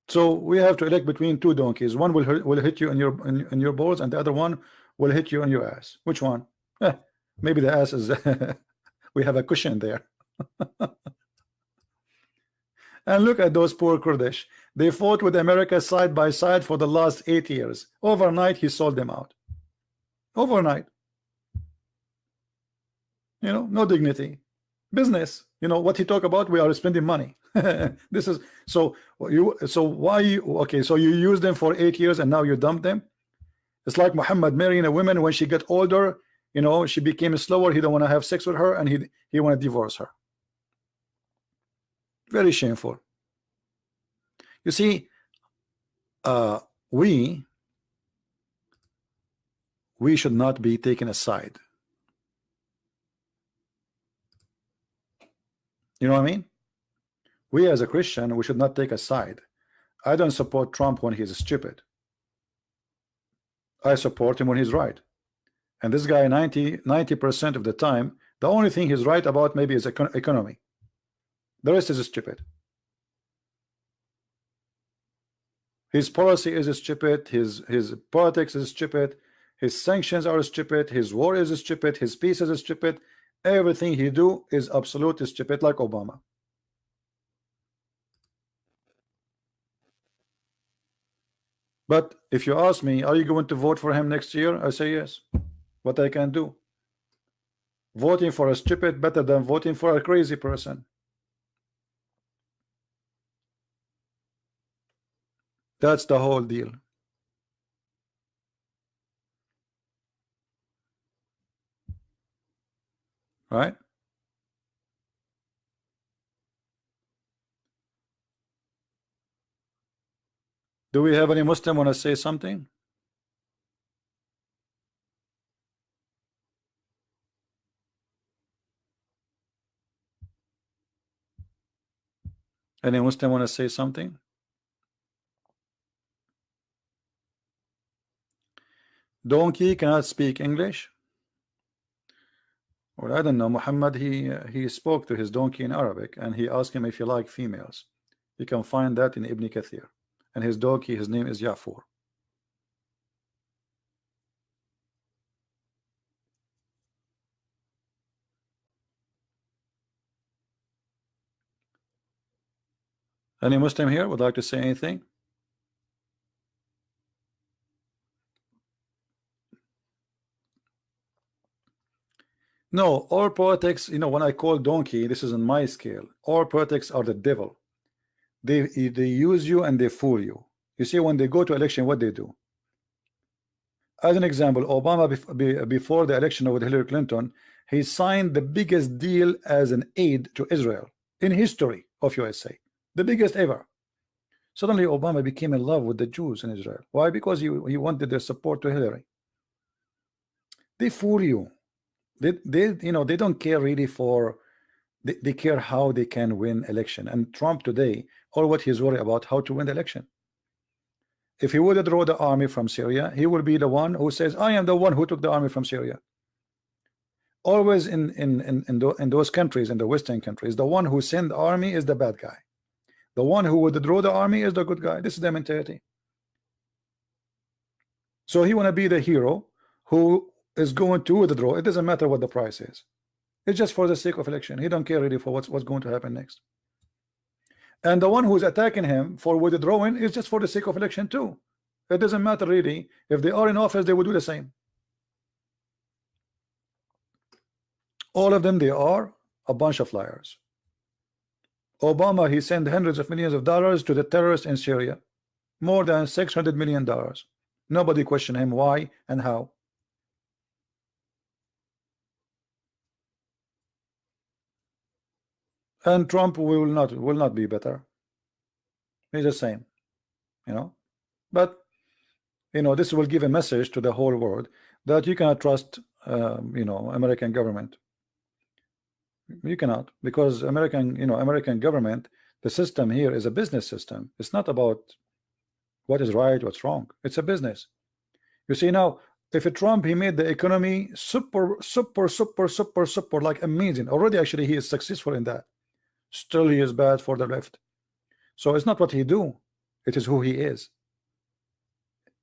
So we have to elect between two donkeys. One will hit you in your balls, and the other one will hit you on your ass. Which one? Maybe the ass is we have a cushion there. And look at those poor Kurdish. They fought with America side by side for the last 8 years. Overnight he sold them out. Overnight. You know, no dignity. Business. You know what he talk about? We are spending money. This is so why you okay, so you use them for 8 years and now you dump them. It's like Muhammad marrying a woman. When she get older, you know, she became slower, he don't want to have sex with her, and he want to divorce her. Very shameful. You see, we should not be taken aside. You know what I mean? We as a Christian, we should not take a side. I don't support Trump when he's stupid. I support him when he's right. And this guy 90% of the time, the only thing he's right about maybe is economy. The rest is stupid. His policy is stupid, his politics is stupid, his sanctions are stupid, his war is stupid, his peace is stupid. Everything he do is absolutely stupid, like Obama. But if you ask me, are you going to vote for him next year? I say yes. What I can do? Voting for a stupid better than voting for a crazy person. That's the whole deal. Right? Do we have any Muslim want to say something? Any Muslim want to say something? Donkey cannot speak English. Well, I don't know. Muhammad, he spoke to his donkey in Arabic, and he asked him if he liked females. You can find that in Ibn Kathir. And his donkey, his name is Ya'fur. Any Muslim here would like to say anything? No, all politics, you know, when I call donkey, this is on my scale. All politics are the devil. They use you and they fool you. You see, when they go to election, what they do? As an example, Obama before the election with Hillary Clinton, he signed the biggest deal as an aid to Israel in history of USA, the biggest ever. Suddenly, Obama became in love with the Jews in Israel. Why? Because he wanted their support to Hillary. They fool you. They you know, they don't care really for. They care how they can win election. And Trump today, all what he's worried about how to win the election. If he would withdraw the army from Syria, he will be the one who says, I am the one who took the army from Syria. Always in those countries, in the Western countries, the one who sent the army is the bad guy. The one who would withdraw the army is the good guy. This is the mentality. So he want to be the hero who is going to withdraw. It doesn't matter what the price is. It's just for the sake of election. He don't care really for what's going to happen next. And the one who's attacking him for withdrawing is just for the sake of election too. It doesn't matter really. If they are in office, they will do the same. All of them, they are a bunch of liars. Obama, he sent hundreds of millions of dollars to the terrorists in Syria. More than $600 million. Nobody questioned him why and how. And Trump will not be better. He's the same, you know. But you know, this will give a message to the whole world that you cannot trust, you know, American government. You cannot, because American government, the system here is a business system. It's not about what is right, what's wrong. It's a business. You see now, if Trump, he made the economy super like amazing. Already, actually, he is successful in that. Still, he is bad for the left. So it's not what he do; it is who he is.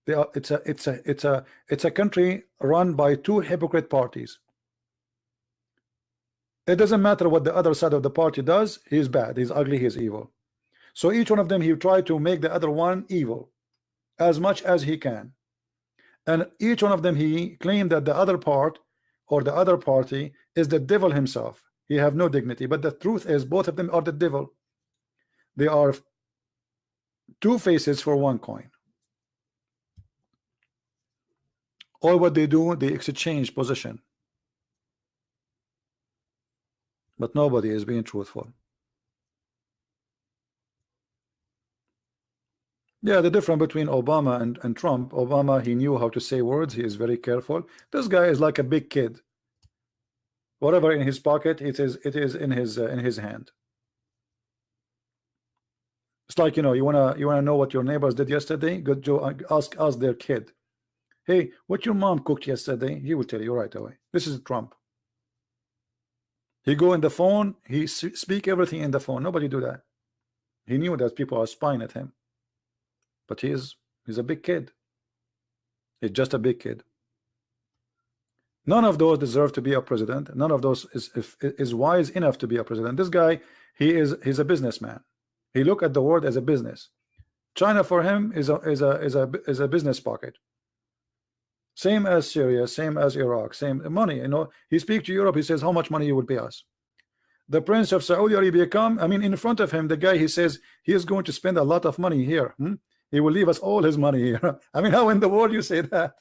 It's a country run by two hypocrite parties. It doesn't matter what the other side of the party does. He's bad. He's ugly. He's evil. So each one of them, he tried to make the other one evil as much as he can. And each one of them, he claimed that the other part or the other party is the devil himself. He have no dignity. But the truth is, both of them are the devil. They are two faces for one coin. All what they do, they exchange position. But nobody is being truthful. Yeah, the difference between Obama and Trump, Obama, he knew how to say words. He is very careful. This guy is like a big kid. Whatever in his pocket, it is in his hand. It's like, you know, you wanna know what your neighbors did yesterday? Good Joe, ask their kid. Hey, what your mom cooked yesterday? He will tell you right away. This is Trump. He go in the phone, he speak everything in the phone. Nobody do that. He knew that people are spying at him. But he's a big kid. He's just a big kid. None of those deserve to be a president. None of those is wise enough to be a president. This guy, he's a businessman. He look at the world as a business. China for him is a business pocket. Same as Syria, same as Iraq, same money. You know, he speaks to Europe. He says, how much money you will pay us? The Prince of Saudi Arabia come. I mean, in front of him, the guy, he says he is going to spend a lot of money here. He will leave us all his money here. I mean, how in the world you say that?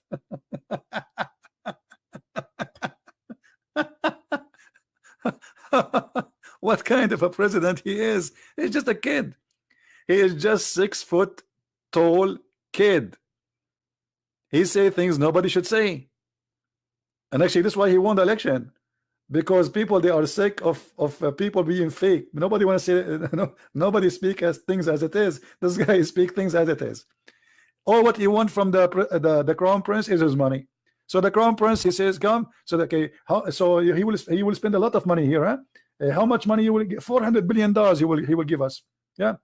What kind of a president he is? He's just a kid. He is just 6 foot tall kid. He say things nobody should say. And actually, this is why he won the election. Because people, they are sick of people being fake. Nobody want to say, nobody speak as things as it is. This guy speak things as it is. All what he want from the crown prince is his money. So the crown prince, he says, come. So okay, so he will spend a lot of money here. Huh? How much money you will get? $400 billion he will give us. Yeah,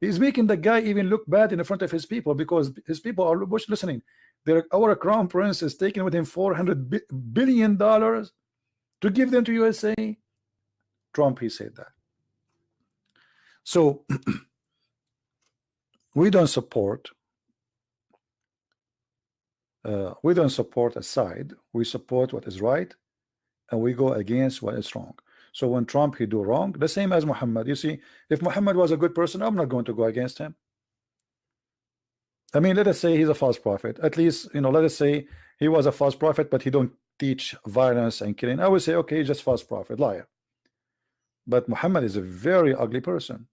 he's making the guy even look bad in front of his people, because his people are listening. Our crown prince is taking with him $400 billion to give them to USA. Trump, he said that. So we don't support a side. We support what is right, and we go against what is wrong. So when Trump, he do wrong, the same as Muhammad. You see, if Muhammad was a good person, I'm not going to go against him. I mean, let us say he's a false prophet. At least, let us say he was a false prophet, but he don't teach violence and killing. I would say, okay, just false prophet, liar. But Muhammad is a very ugly person,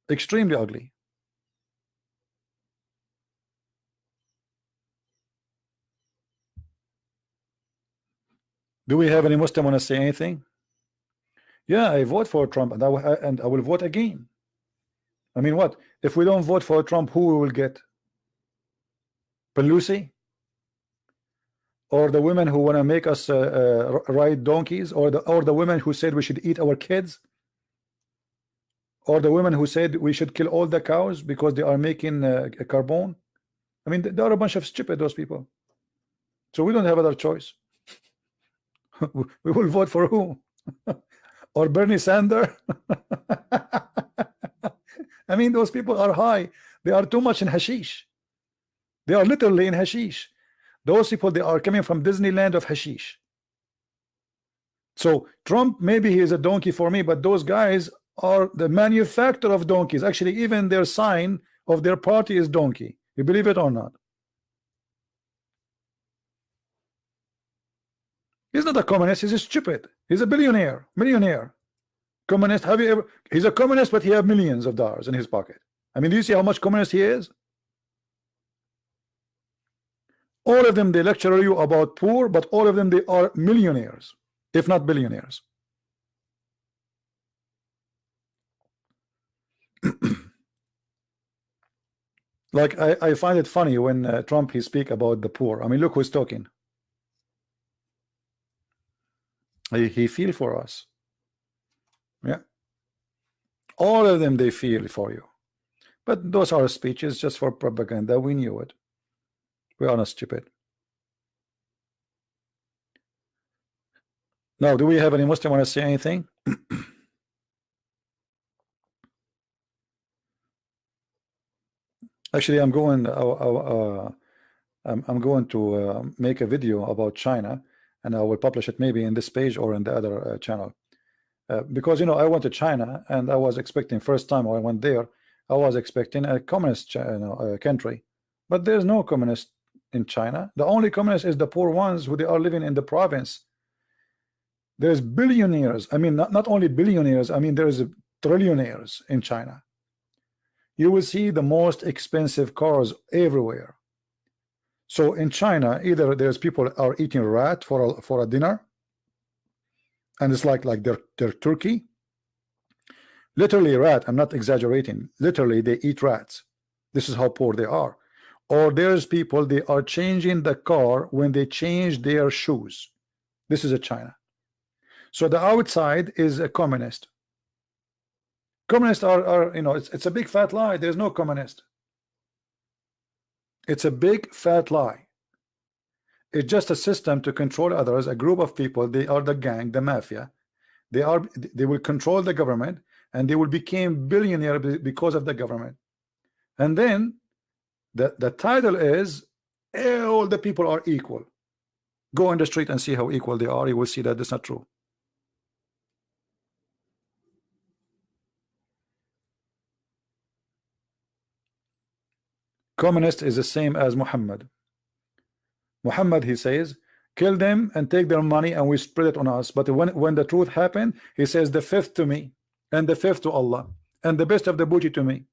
extremely ugly. Do we have any Muslim want to say anything? Yeah, I vote for Trump, and I will vote again. I mean, what if we don't vote for Trump? Who we will get? Pelosi, or the women who want to make us ride donkeys, or the women who said we should eat our kids, or the women who said we should kill all the cows because they are making carbon. I mean, they are a bunch of stupid, those people. So we don't have other choice. We will vote for who? Or Bernie Sanders? I mean, those people are high. They are too much in hashish. They are literally in hashish. Those people, they are coming from Disneyland of hashish. So Trump, maybe he is a donkey for me, but those guys are the manufacturer of donkeys. Actually, even their sign of their party is donkey. You believe it or not? He's not a communist. He's stupid. He's a millionaire. Communist. Have you ever? He's a communist, but he has millions of dollars in his pocket. I mean, do you see how much communist he is? All of them, they lecture you about poor, but all of them, they are millionaires, if not billionaires. Like, I find it funny when Trump, he speak about the poor. I mean, look who's talking. He feel for us. Yeah. All of them, they feel for you. But those are speeches just for propaganda. We knew it. We are not stupid. Now, do we have any Muslim want to say anything? Actually, I'm going to make a video about China, and I will publish it maybe in this page or in the other channel. Because I went to China, and I was expecting, first time I went there, I was expecting a communist country, but there's no communist in China. The only communist is the poor ones who they are living in the province. There's billionaires. I mean, not only billionaires. I mean, there's trillionaires in China. You will see the most expensive cars everywhere. So in China, either there's people are eating rat for a dinner, and it's like their turkey. Literally rat. I'm not exaggerating. Literally, they eat rats. This is how poor they are. Or there's people, they are changing the car when they change their shoes. This is a China. So the outside is a communist. Communists are it's a big fat lie. There's no communist. It's a big fat lie. It's just a system to control others, a group of people. They are the gang, the mafia. They will control the government, and they will become billionaire because of the government. And then the title is all the people are equal. Go on the street and see how equal they are. You will see that that's not true. Communist is the same as Muhammad. Muhammad, he says, kill them and take their money and we spread it on us. But when the truth happened, he says the fifth to me and the fifth to Allah and the best of the booty to me.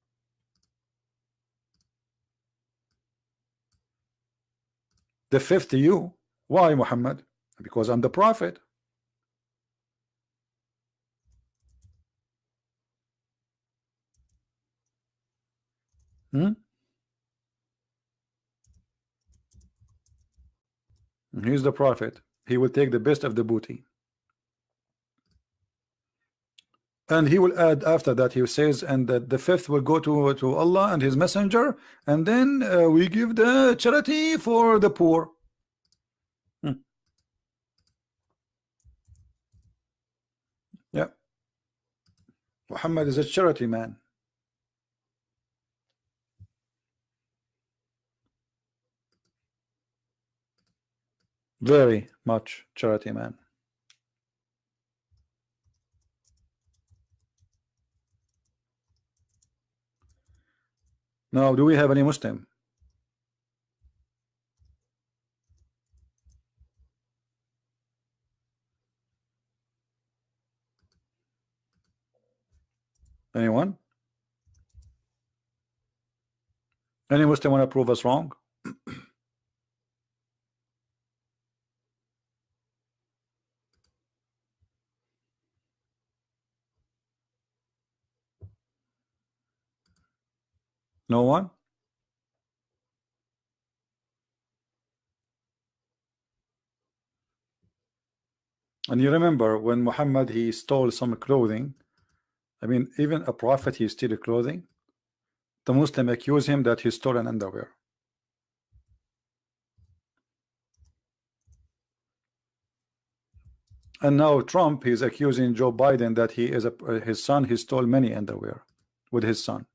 The fifth you. Why, Muhammad? Because I'm the prophet. He's the prophet. He will take the best of the booty. And he will add after that, he says, and that the fifth will go to Allah and his messenger, and then we give the charity for the poor. Yeah, Muhammad is a charity man. Very much charity man. Now, do we have any Muslim? Anyone? Any Muslim want to prove us wrong? No one? And you remember when Muhammad, he stole some clothing. I mean, even a prophet, he steal clothing. The Muslim accuse him that he stole an underwear. And now Trump, he's accusing Joe Biden that he is his son, he stole many underwear with his son.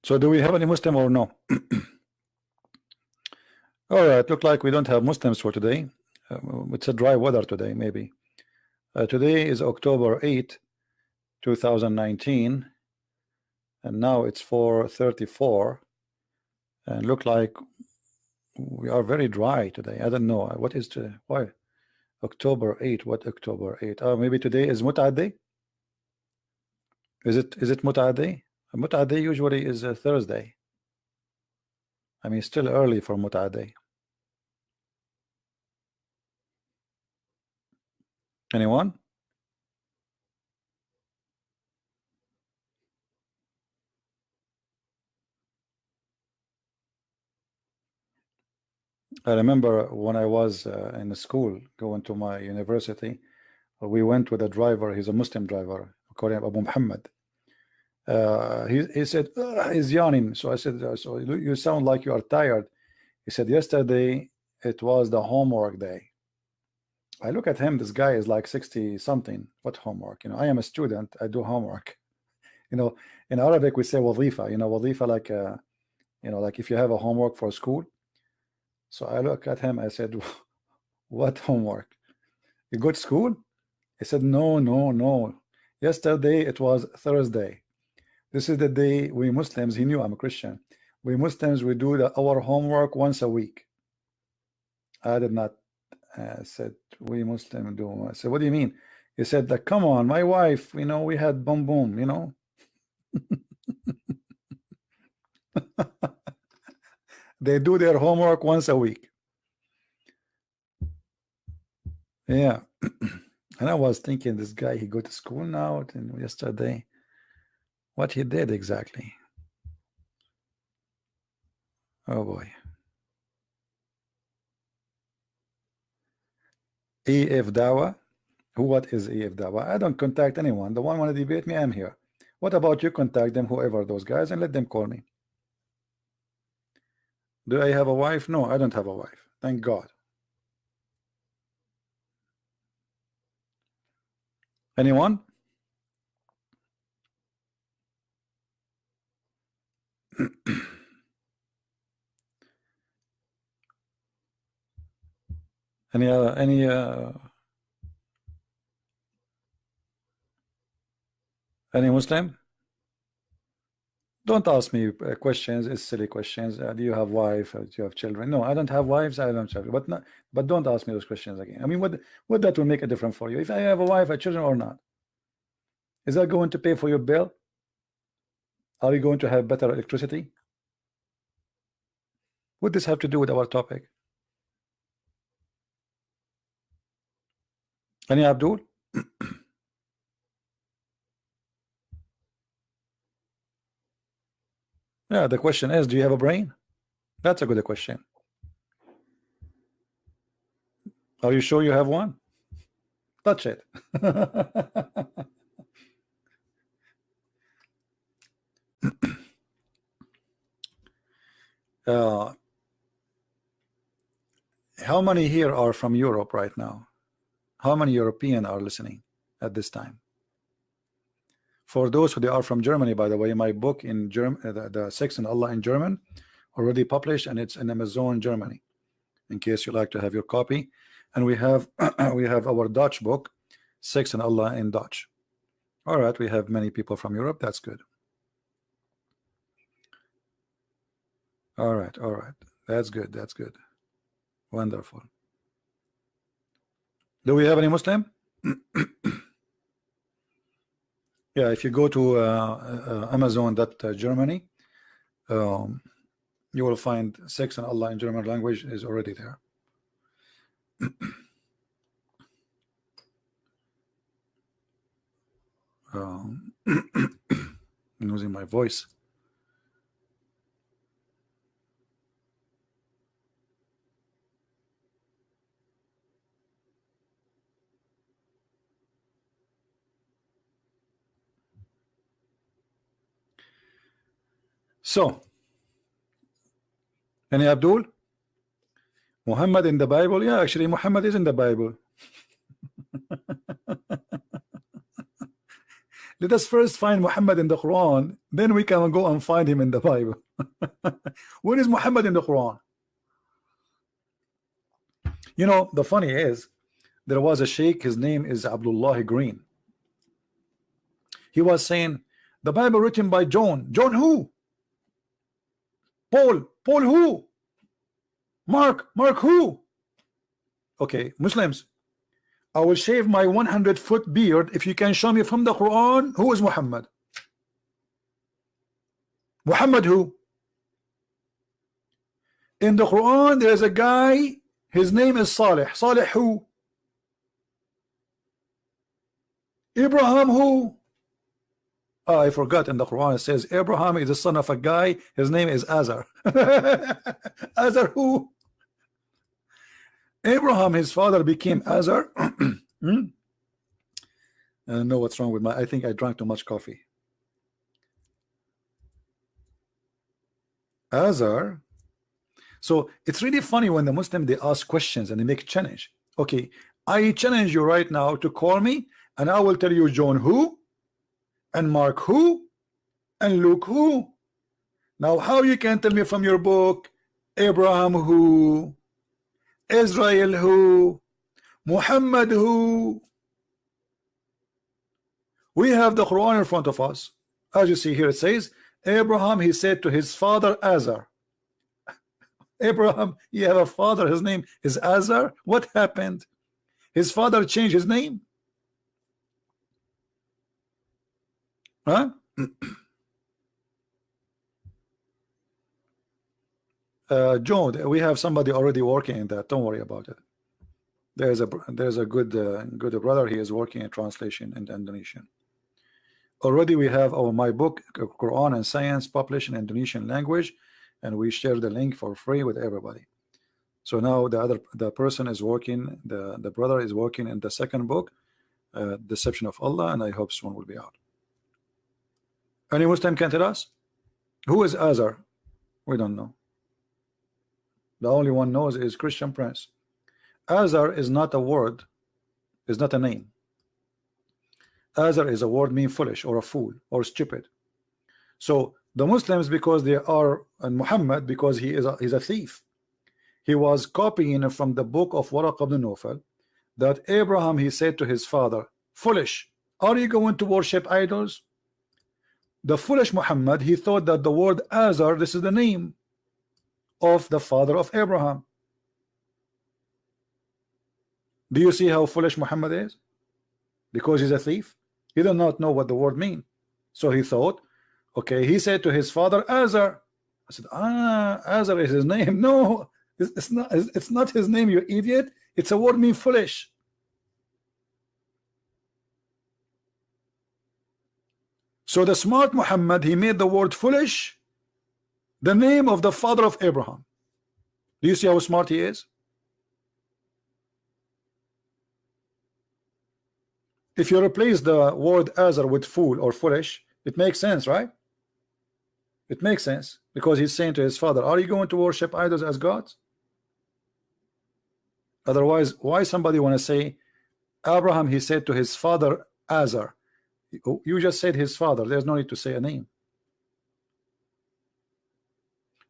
So do we have any Muslim or no? All right, look like we don't have Muslims for today. It's a dry weather today, maybe. Today is October 8, 2019, and now it's 4:34, and look like we are very dry today. I don't know what is why October 8. What October 8? Oh, maybe today is Mut'ad Day. Is it Mut'ad Day? Mut'ad Day usually is a Thursday. I mean, still early for Mut'ad Day. Anyone? I remember when I was in school going to my university, we went with a driver. He's a Muslim driver, according to Abu Muhammad. He said he's yawning. So I said, so you sound like you are tired. He said, yesterday it was the homework day. I look at him, this guy is like 60 something. What homework? You know, I am a student, I do homework. You know, in Arabic we say wazifa, you know, wazifa, like you know, like if you have a homework for school. So I look at him, I said, what homework? You go to school? He said, no. Yesterday it was Thursday. This is the day we Muslims, he knew I'm a Christian. We Muslims, we do our homework once a week. I did not. Said, we Muslim do. I said, what do you mean? He said, like, come on, my wife, you know, we had boom boom, you know. They do their homework once a week. Yeah. And I was thinking, this guy, he go to school now, and yesterday, what he did exactly. Oh boy. EF Dawa. What is EF Dawa? I don't contact anyone. The one want to debate me, I'm here. What about you? Contact them, whoever those guys, and let them call me. Do I have a wife? No, I don't have a wife. Thank God. Anyone? Any Muslim? Don't ask me questions. It's silly questions. Do you have wife? Do you have children? No, I don't have wives. I don't have children. But don't ask me those questions again. I mean, what that will make a difference for you? If I have a wife, a children, or not? Is that going to pay for your bill? Are you going to have better electricity? What does this have to do with our topic? Any Abdul? Yeah, the question is, do you have a brain? That's a good question. Are you sure you have one? Touch it. How many here are from Europe right now? How many European are listening at this time? For those who are from Germany, by the way, my book in German, the Sex and Allah in German, already published, and it's in Amazon Germany, in case you like to have your copy. And we have we have our Dutch book, Sex and Allah in Dutch. All right, we have many people from Europe. That's good. All right, that's good. That's good. Wonderful. Do we have any Muslim? Yeah, if you go to Amazon.Germany, you will find Sex and Allah in German language is already there. I'm losing my voice. So, any Abdul? Muhammad in the Bible? Yeah, actually, Muhammad is in the Bible. Let us first find Muhammad in the Quran, then we can go and find him in the Bible. Where is Muhammad in the Quran? You know, the funny is, there was a sheikh, his name is Abdullah Green. He was saying, the Bible written by John. John who? Paul who? Mark who? Okay, Muslims, I will shave my 100-foot beard if you can show me from the Quran who is Muhammad. Muhammad who? In the Quran there is a guy, his name is Salih. Salih who? Abraham who? Oh, I forgot, in the Quran it says Abraham is the son of a guy, his name is Azar. Azar who? Abraham, his father became Azar. I don't know what's wrong with my, I think I drank too much coffee. Azar. So it's really funny when the Muslim, they ask questions and they make challenge. Okay, I challenge you right now to call me and I will tell you John who, and Mark who, and Luke who. Now how you can tell me from your book Abraham who, Israel who, Muhammad who? We have the Quran in front of us. As you see here, it says Abraham, he said to his father Azar. Abraham, you have a father, his name is Azar. What happened? His father changed his name? Huh? John, we have somebody already working in that. Don't worry about it. There's a good brother. He is working in translation in Indonesian. Already we have my book Quran and Science published in Indonesian language, and we share the link for free with everybody. So now the person is working, the brother is working in the second book, Deception of Allah, and I hope soon will be out. Any Muslim can tell us who is Azar? We don't know. The only one knows is ChristianPrince. Azar is not a word, is not a name. Azar is a word mean foolish or a fool or stupid. So the Muslims, because they are, and Muhammad, because he's a thief. He was copying from the book of Waraq ibn Nawfal that Abraham, he said to his father, foolish, are you going to worship idols? the foolish Muhammad, he thought that the word Azar, this is the name of the father of Abraham. Do you see how foolish Muhammad is? Because he's a thief. He did not know what the word mean. So he thought, okay, he said to his father Azar. I said, Azar is his name. No, it's not his name, you idiot. It's a word mean foolish. So the smart Muhammad, he made the word foolish the name of the father of Abraham. Do you see how smart he is? If you replace the word Azar with fool or foolish, it makes sense, right? It makes sense, because he's saying to his father, are you going to worship idols as gods? Otherwise, why somebody want to say Abraham, he said to his father Azar? You just said his father. There's no need to say a name.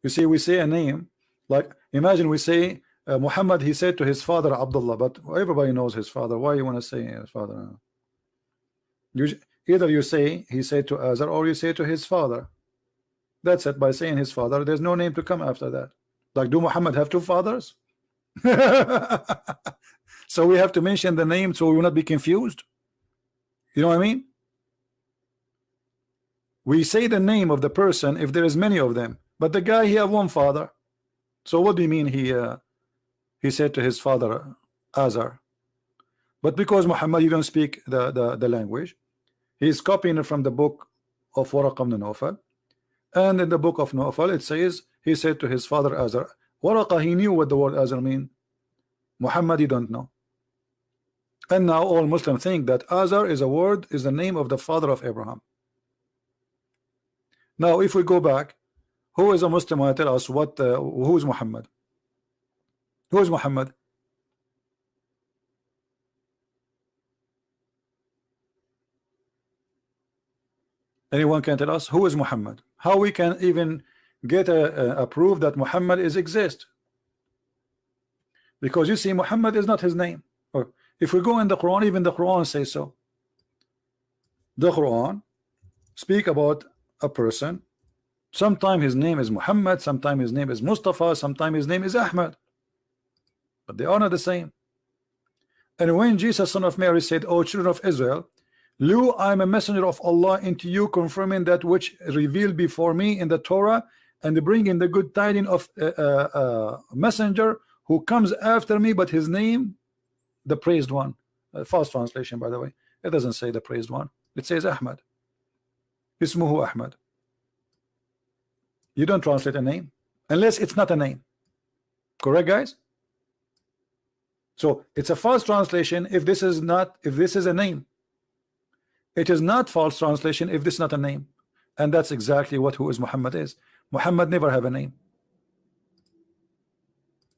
You see, we say a name, like imagine we say Muhammad, he said to his father Abdullah, but everybody knows his father. Why you want to say his father? Either you say he said to Azar, or you say to his father. That's it. By saying his father, there's no name to come after that. Like, do Muhammad have two fathers? So we have to mention the name so we will not be confused. You know what I mean? We say the name of the person if there is many of them, but the guy, he have one father. So what do you mean he said to his father Azar? But because Muhammad, you don't speak the language, he's copying it from the book of Waraq ibn Nawfal. And in the book of Nawfal, it says he said to his father Azar. Waraq, he knew what the word Azar mean. Muhammad, he don't know. And now all Muslims think that Azar is a word, is the name of the father of Abraham. Now if we go back, who is a Muslim who tell us what who is Muhammad? Who is Muhammad? Anyone can tell us who is Muhammad? How we can even get a proof that Muhammad is exist? Because you see, Muhammad is not his name. Or if we go in the Quran, even the Quran says so. The Quran speak about a person. Sometimes his name is Muhammad, sometimes his name is Mustafa, sometimes his name is Ahmad, but they are not the same. And when Jesus, son of Mary, said, O children of Israel, lo, I am a messenger of Allah into you, confirming that which revealed before me in the Torah, and bringing the good tidings of a messenger who comes after me, but his name, the praised one. False translation, by the way. It doesn't say the praised one. It says Ahmad. Ismuhu Ahmad. You don't translate a name unless it's not a name. Correct, guys? So it's a false translation if this is not, if this is a name. It is not false translation if this is not a name. And that's exactly what who is Muhammad is. Muhammad never have a name.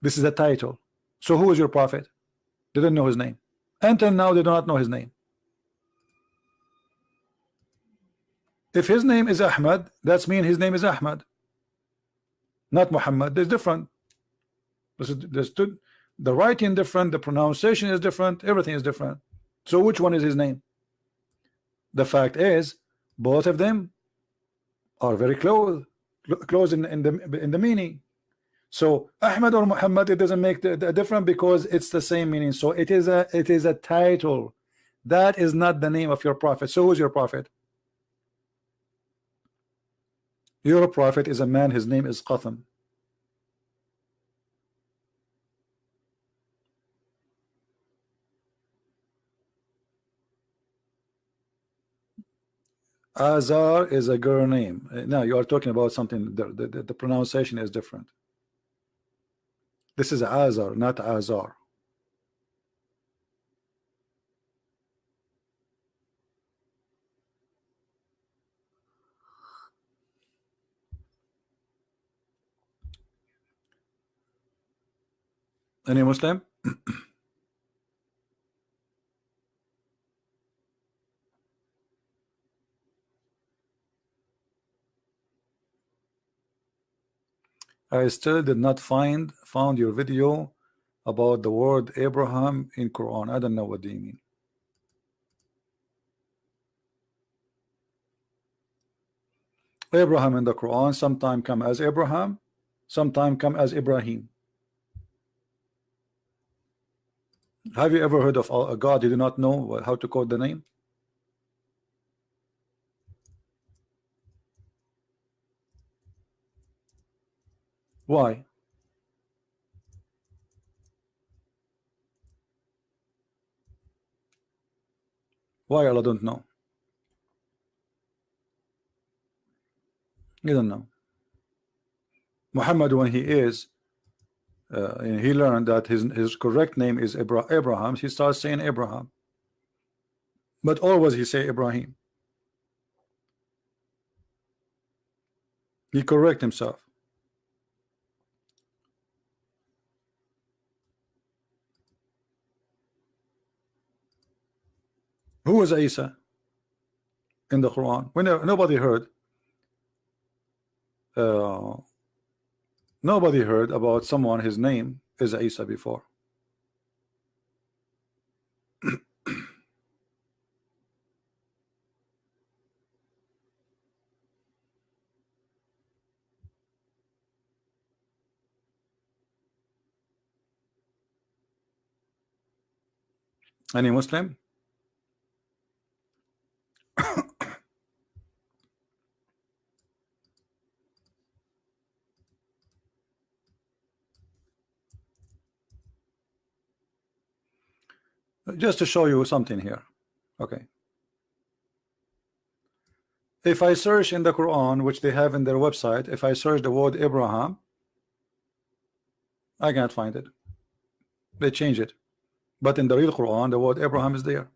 This is a title. So who is your prophet? They didn't know his name. Until now they do not know his name. If his name is Ahmad, that's mean his name is Ahmad, not Muhammad. There's different. The writing different, the pronunciation is different, everything is different. So which one is his name? The fact is, both of them are very close in the meaning. So Ahmad or Muhammad, it doesn't make the difference because it's the same meaning. So it is a title. That is not the name of your prophet. So who's your prophet? Your prophet is a man, his name is Qatham. Azar is a girl name. Now you are talking about something, the pronunciation is different. This is Azar, not Azar. Any Muslim? I still did not found your video about the word Abraham in Quran. I don't know what do you mean. Abraham in the Quran sometime come as Abraham, sometime come as Ibrahim. Have you ever heard of a God you do not know how to code the name? Why? Why Allah don't know? You don't know. Muhammad, when he he learned that his correct name is Abraham, he starts saying Abraham, but always he say Ibrahim. He correct himself. Who was Isa in the Quran? Nobody heard. Nobody heard about someone his name is Isa before. Any Muslim? Just to show you something here. Okay. If I search in the Quran, which they have in their website, if I search the word Abraham, I can't find it. They change it. But in the real Quran, the word Abraham is there.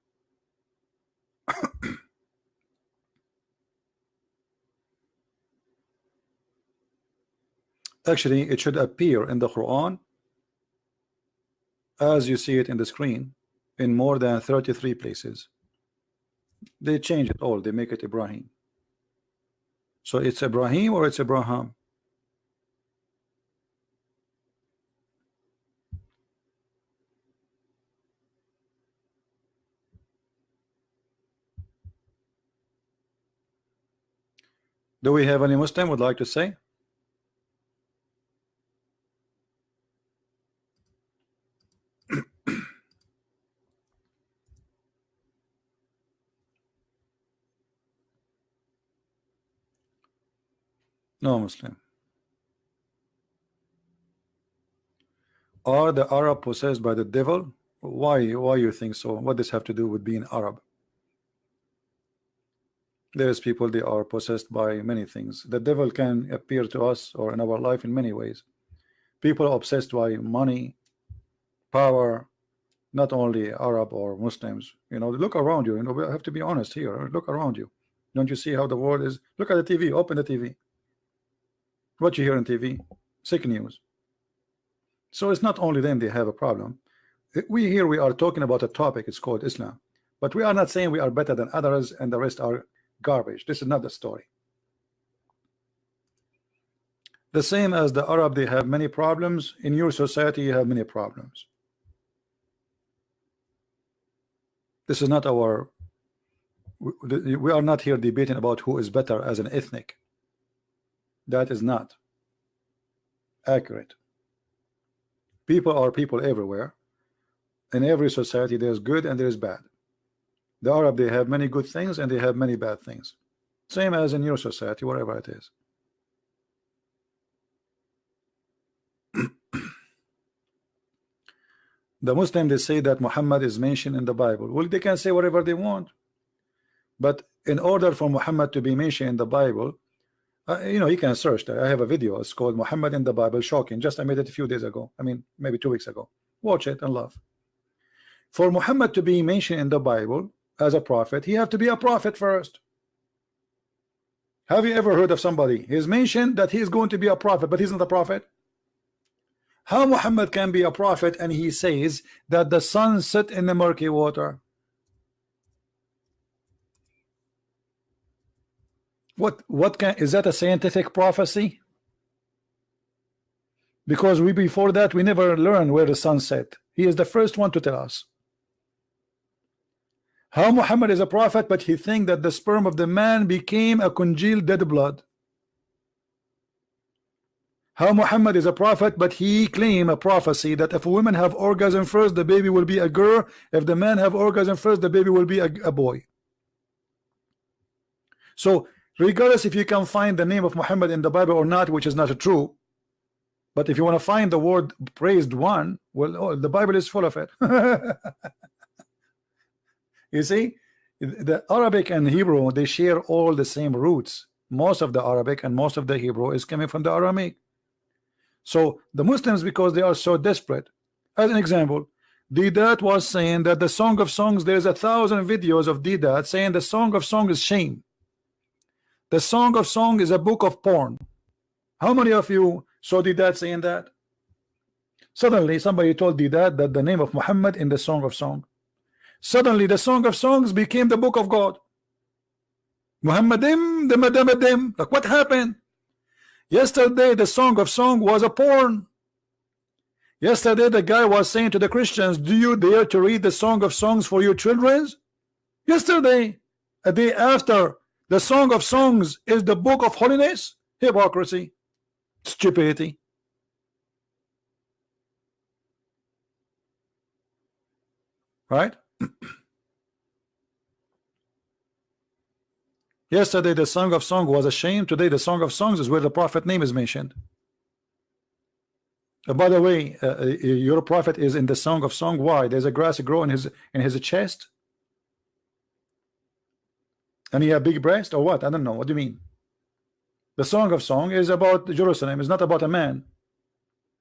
Actually, it should appear in the Quran as you see it in the screen in more than 33 places. They change it all. They make it Ibrahim. So it's Ibrahim or it's Abraham. Do we have any Muslim would like to say? No Muslim. Are the Arab possessed by the devil? Why you think so? What does have to do with being Arab? There's people, they are possessed by many things. The devil can appear to us or in our life in many ways. People are obsessed by money, power, not only Arab or Muslims. You know, look around you. You know, we have to be honest here. Look around you. Don't you see how the world is? Look at the TV. Open the TV. What you hear on TV? Sick news. So it's not only them they have a problem. We are talking about a topic. It's called Islam, but we are not saying we are better than others and the rest are garbage. This is not the story. The same as the Arab, they have many problems. In your society, you have many problems. This is not our. We are not here debating about who is better as an ethnic. That is not accurate. People are people everywhere. In every society, there's good and there's bad. The Arab, they have many good things and they have many bad things. Same as in your society, wherever it is. The Muslim, they say that Muhammad is mentioned in the Bible. Well, they can say whatever they want, but in order for Muhammad to be mentioned in the Bible, you know, you can search that. I have a video. It's called Muhammad in the Bible. Shocking. Just I made it a few days ago. I mean, maybe 2 weeks ago. Watch it and love. For Muhammad to be mentioned in the Bible as a prophet, he have to be a prophet first. Have you ever heard of somebody? He's mentioned that he's going to be a prophet, but he's not a prophet. How Muhammad can be a prophet and he says that the sun set in the murky water? Is that a scientific prophecy? Because before that we never learned where the sun set. He is the first one to tell us. How Muhammad is a prophet, but he thinks that the sperm of the man became a congealed dead blood. how Muhammad is a prophet, but he claimed a prophecy that if women have orgasm first, the baby will be a girl. If the man have orgasm first, the baby will be a boy. So regardless if you can find the name of Muhammad in the Bible or not, which is not true, but if you want to find the word praised one, well, oh, the Bible is full of it. You see, the Arabic and Hebrew, they share all the same roots. Most of the Arabic and most of the Hebrew is coming from the Aramaic. So the Muslims, because they are so desperate, as an example, Didat was saying that the Song of Songs, there's 1,000 videos of Didat saying the Song of Songs is shame. The Song of Song is a book of porn. How many of you saw Didat saying that? Suddenly somebody told Didat that the name of Muhammad in the Song of Song. Suddenly the Song of Songs became the book of God. Muhammadim, the Madamadim. Like, what happened? Yesterday the Song of Song was a porn. Yesterday the guy was saying to the Christians, do you dare to read the Song of Songs for your children? Yesterday, a day after, the Song of Songs is the book of holiness. Hypocrisy, stupidity. Right? Yesterday the Song of Song was a shame. Today the Song of Songs is where the prophet name is mentioned. By the way, your prophet is in the Song of Song. Why? There's a grass grow in his chest, and he have big breast or what? I don't know. What do you mean? The Song of Song is about Jerusalem. It's not about a man.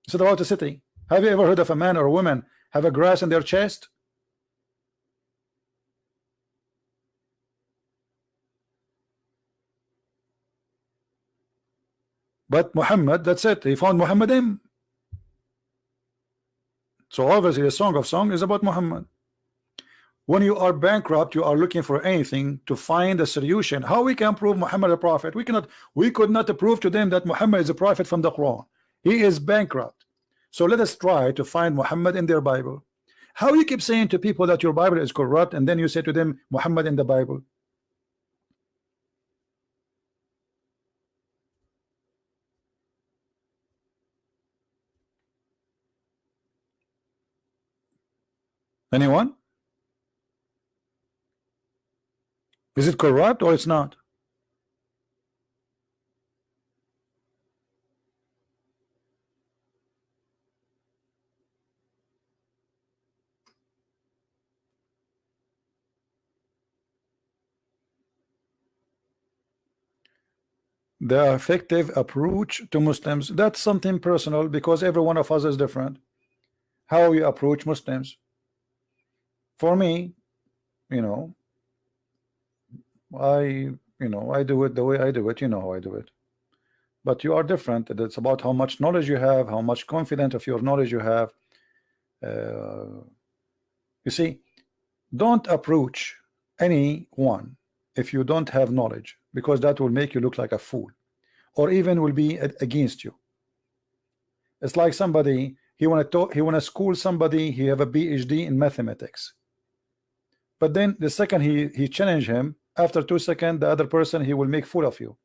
It's about a city. Have you ever heard of a man or a woman have a grass in their chest? But Muhammad, that's it. He found Muhammadim. So obviously the Song of Song is about Muhammad. When you are bankrupt, you are looking for anything to find a solution. How we can prove Muhammad a prophet? We could not prove to them that Muhammad is a prophet from the Quran. He is bankrupt. So let us try to find Muhammad in their Bible. How you keep saying to people that your Bible is corrupt, and then you say to them Muhammad in the Bible? Anyone? Is it corrupt or it's not? The effective approach to Muslims, that's something personal, because every one of us is different. How you approach Muslims. For me, I do it the way I do it. You know how I do it. But you are different. It's about how much knowledge you have, how much confident of your knowledge you have. You see, don't approach anyone if you don't have knowledge, because that will make you look like a fool, or even will be against you. It's like somebody, he want to school somebody, he have a PhD in mathematics, but then the second he challenge him, after 2 seconds the other person, he will make fool of you.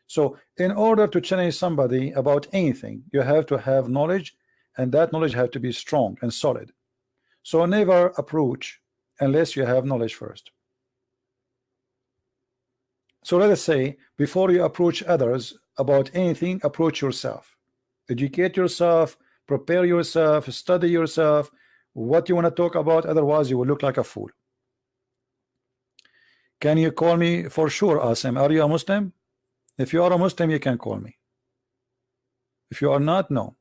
So in order to challenge somebody about anything, you have to have knowledge, and that knowledge have to be strong and solid. So never approach unless you have knowledge first. So let us say, before you approach others about anything, approach yourself. Educate yourself, prepare yourself, study yourself, what you want to talk about, otherwise you will look like a fool. Can you call me? For sure, Asim. Are you a Muslim? If you are a Muslim, you can call me. If you are not, no.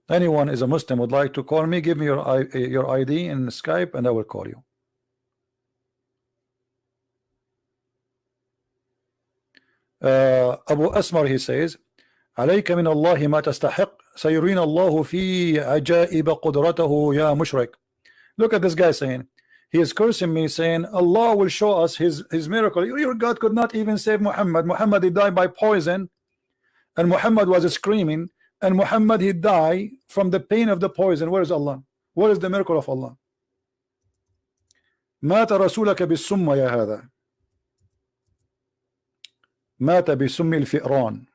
Anyone is a Muslim would like to call me, give me your ID in Skype and I will call you. Abu Asmar, he says, عليك من الله ما تستحق سيرين الله في عجائب قدرته يا مشرك. Look at this guy saying, he is cursing me, saying Allah will show us his miracle. Your God could not even save Muhammad. Muhammad, he died by poison, and Muhammad was screaming, and Muhammad, he died from the pain of the poison. Where is Allah? Where is the miracle of Allah? مات رسولك بالسم يا هذا. مات بسم الفئران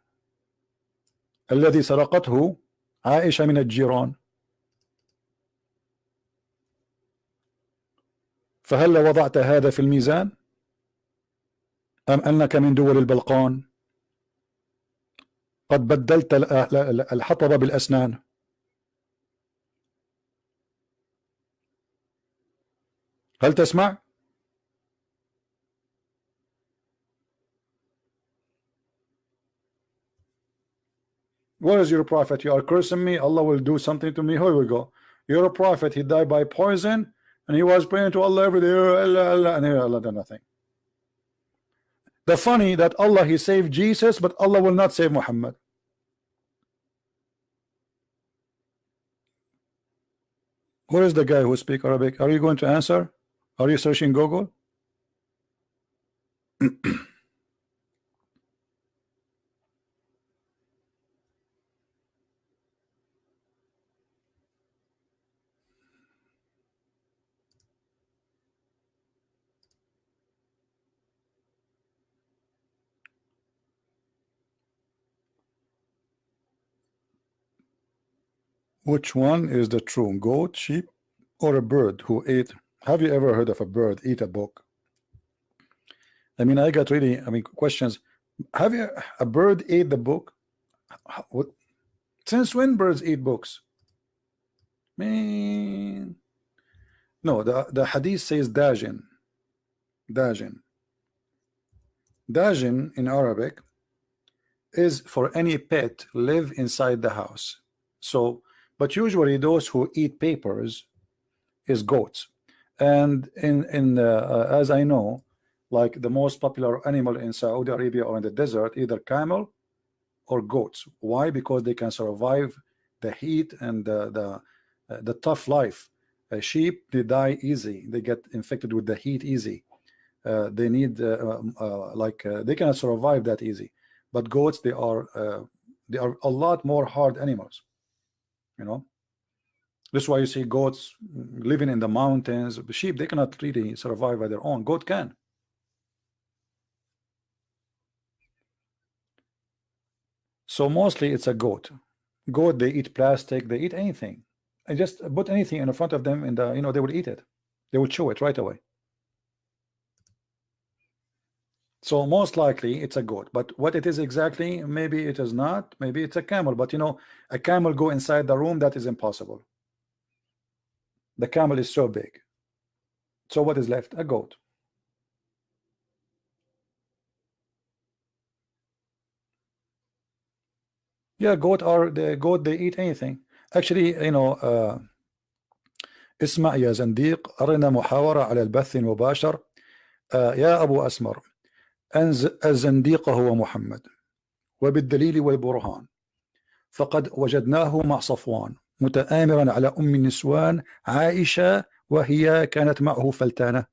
الذي سرقته عائشة من الجيران. فهل وضعت هذا في الميزان أم أنك من دول البلقان قد بدلت الحطب بالأسنان؟ هل تسمع؟ Where is your prophet? You are cursing me. Allah will do something to me. Here we go. You're a prophet. He died by poison and he was praying to Allah every day. Allah, and Allah did nothing. The funny that Allah, he saved Jesus, but Allah will not save Muhammad. Where is the guy who speaks Arabic? Are you going to answer? Are you searching Google? Which one is the true goat, sheep, or a bird who ate? Have you ever heard of a bird eat a book? I mean, I got really, questions. Have you a bird ate the book? What? Since when birds eat books? Man, no. The hadith says dajin. Dajin. Dajin in Arabic is for any pet live inside the house. So, but usually those who eat papers is goats. And as I know, like the most popular animal in Saudi Arabia or in the desert, either camel or goats. Why? Because they can survive the heat and the tough life. Sheep, they die easy. They get infected with the heat easy. They need they cannot survive that easy. But goats, they are a lot more hard animals. You know, this is why you see goats living in the mountains. Sheep, they cannot really survive by their own. Goat can. So mostly it's a goat. Goat, they eat plastic, they eat anything. And just put anything in front of them and they will eat it. They will chew it right away. So most likely it's a goat, but what it is exactly, maybe it is not, maybe it's a camel. But a camel go inside the room, that is impossible. The camel is so big. So what is left? A goat. Yeah, goat, they eat anything. Actually, اسمع يا زنديق، أرنا محاورة على البث المباشر. يا أبو أسمر، الزنديق هو محمد، وبالدليل والبرهان، فقد وجدناه مع صفوان متآمرا على أم النسوان عائشة وهي كانت معه فلتانة.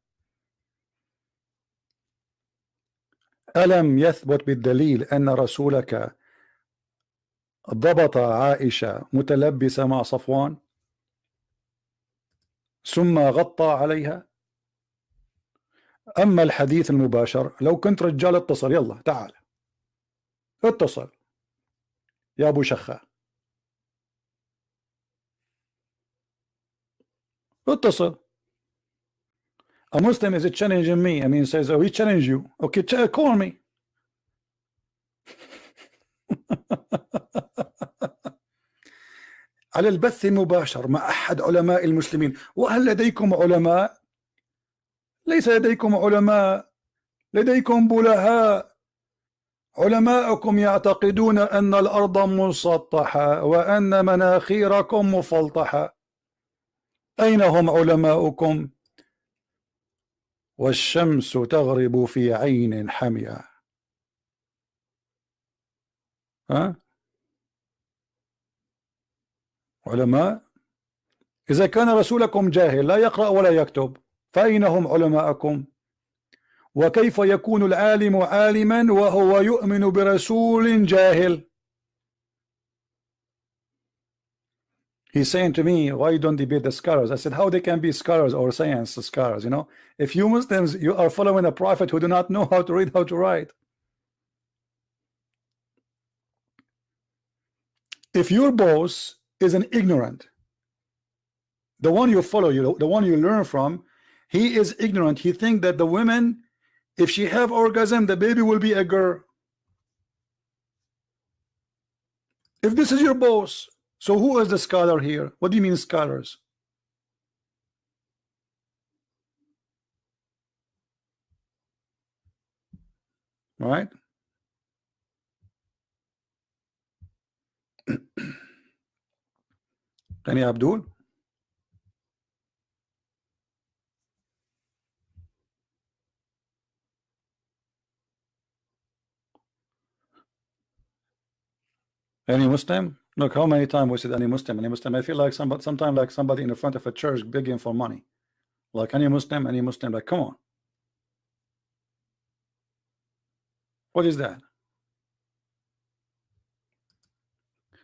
ألم يثبت بالدليل أن رسولك ضبط عائشة متلبسة مع صفوان ثم غطى عليها؟ أما الحديث المباشر، لو كنت رجال اتصل، يلا تعال اتصل يا أبو شخة، اتصل. A Muslim is challenging me. I mean, says, oh, we challenge you. Okay, call me. على البث المباشر مع أحد علماء المسلمين. وهل لديكم علماء؟ ليس لديكم علماء، لديكم بلهاء. علماءكم يعتقدون أن الأرض مسطحة وأن مناخيركم مفلطحة. أين هم علماؤكم؟ والشمس تغرب في عين حمية. ها؟ علماء؟ إذا كان رسولكم جاهل لا يقرأ ولا يكتب، فأين هم علماءكم؟ وكيف يكون العالم عالما وهو يؤمن برسول جاهل؟ He's saying to me, why don't they be the scholars? I said, how they can be scholars or science scholars? If you Muslims, you are following a prophet who do not know how to read, how to write. If your boss is an ignorant, the one you follow, the one you learn from, he is ignorant. He think that the women, if she have orgasm, the baby will be a girl. If this is your boss, so who is the scholar here? What do you mean scholars? Right? Any Abdul? Any Muslim? Look, how many times we said any Muslim, any Muslim. I feel like sometimes like somebody in the front of a church begging for money. Like any Muslim, like come on. What is that?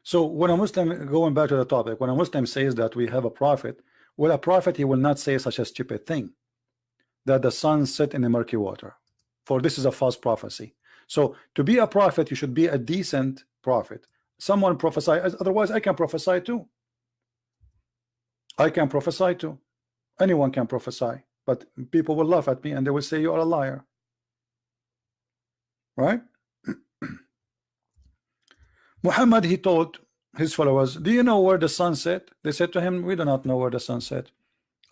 So when a Muslim, going back to the topic, when a Muslim says that we have a prophet, well, a prophet, he will not say such a stupid thing, that the sun set in the murky water, for this is a false prophecy. So to be a prophet, you should be a decent prophet. Someone prophesy, otherwise I can prophesy too. I can prophesy too. Anyone can prophesy, but people will laugh at me and they will say you are a liar. Right? Muhammad, he told his followers, do you know where the sun set? They said to him, we do not know where the sun set.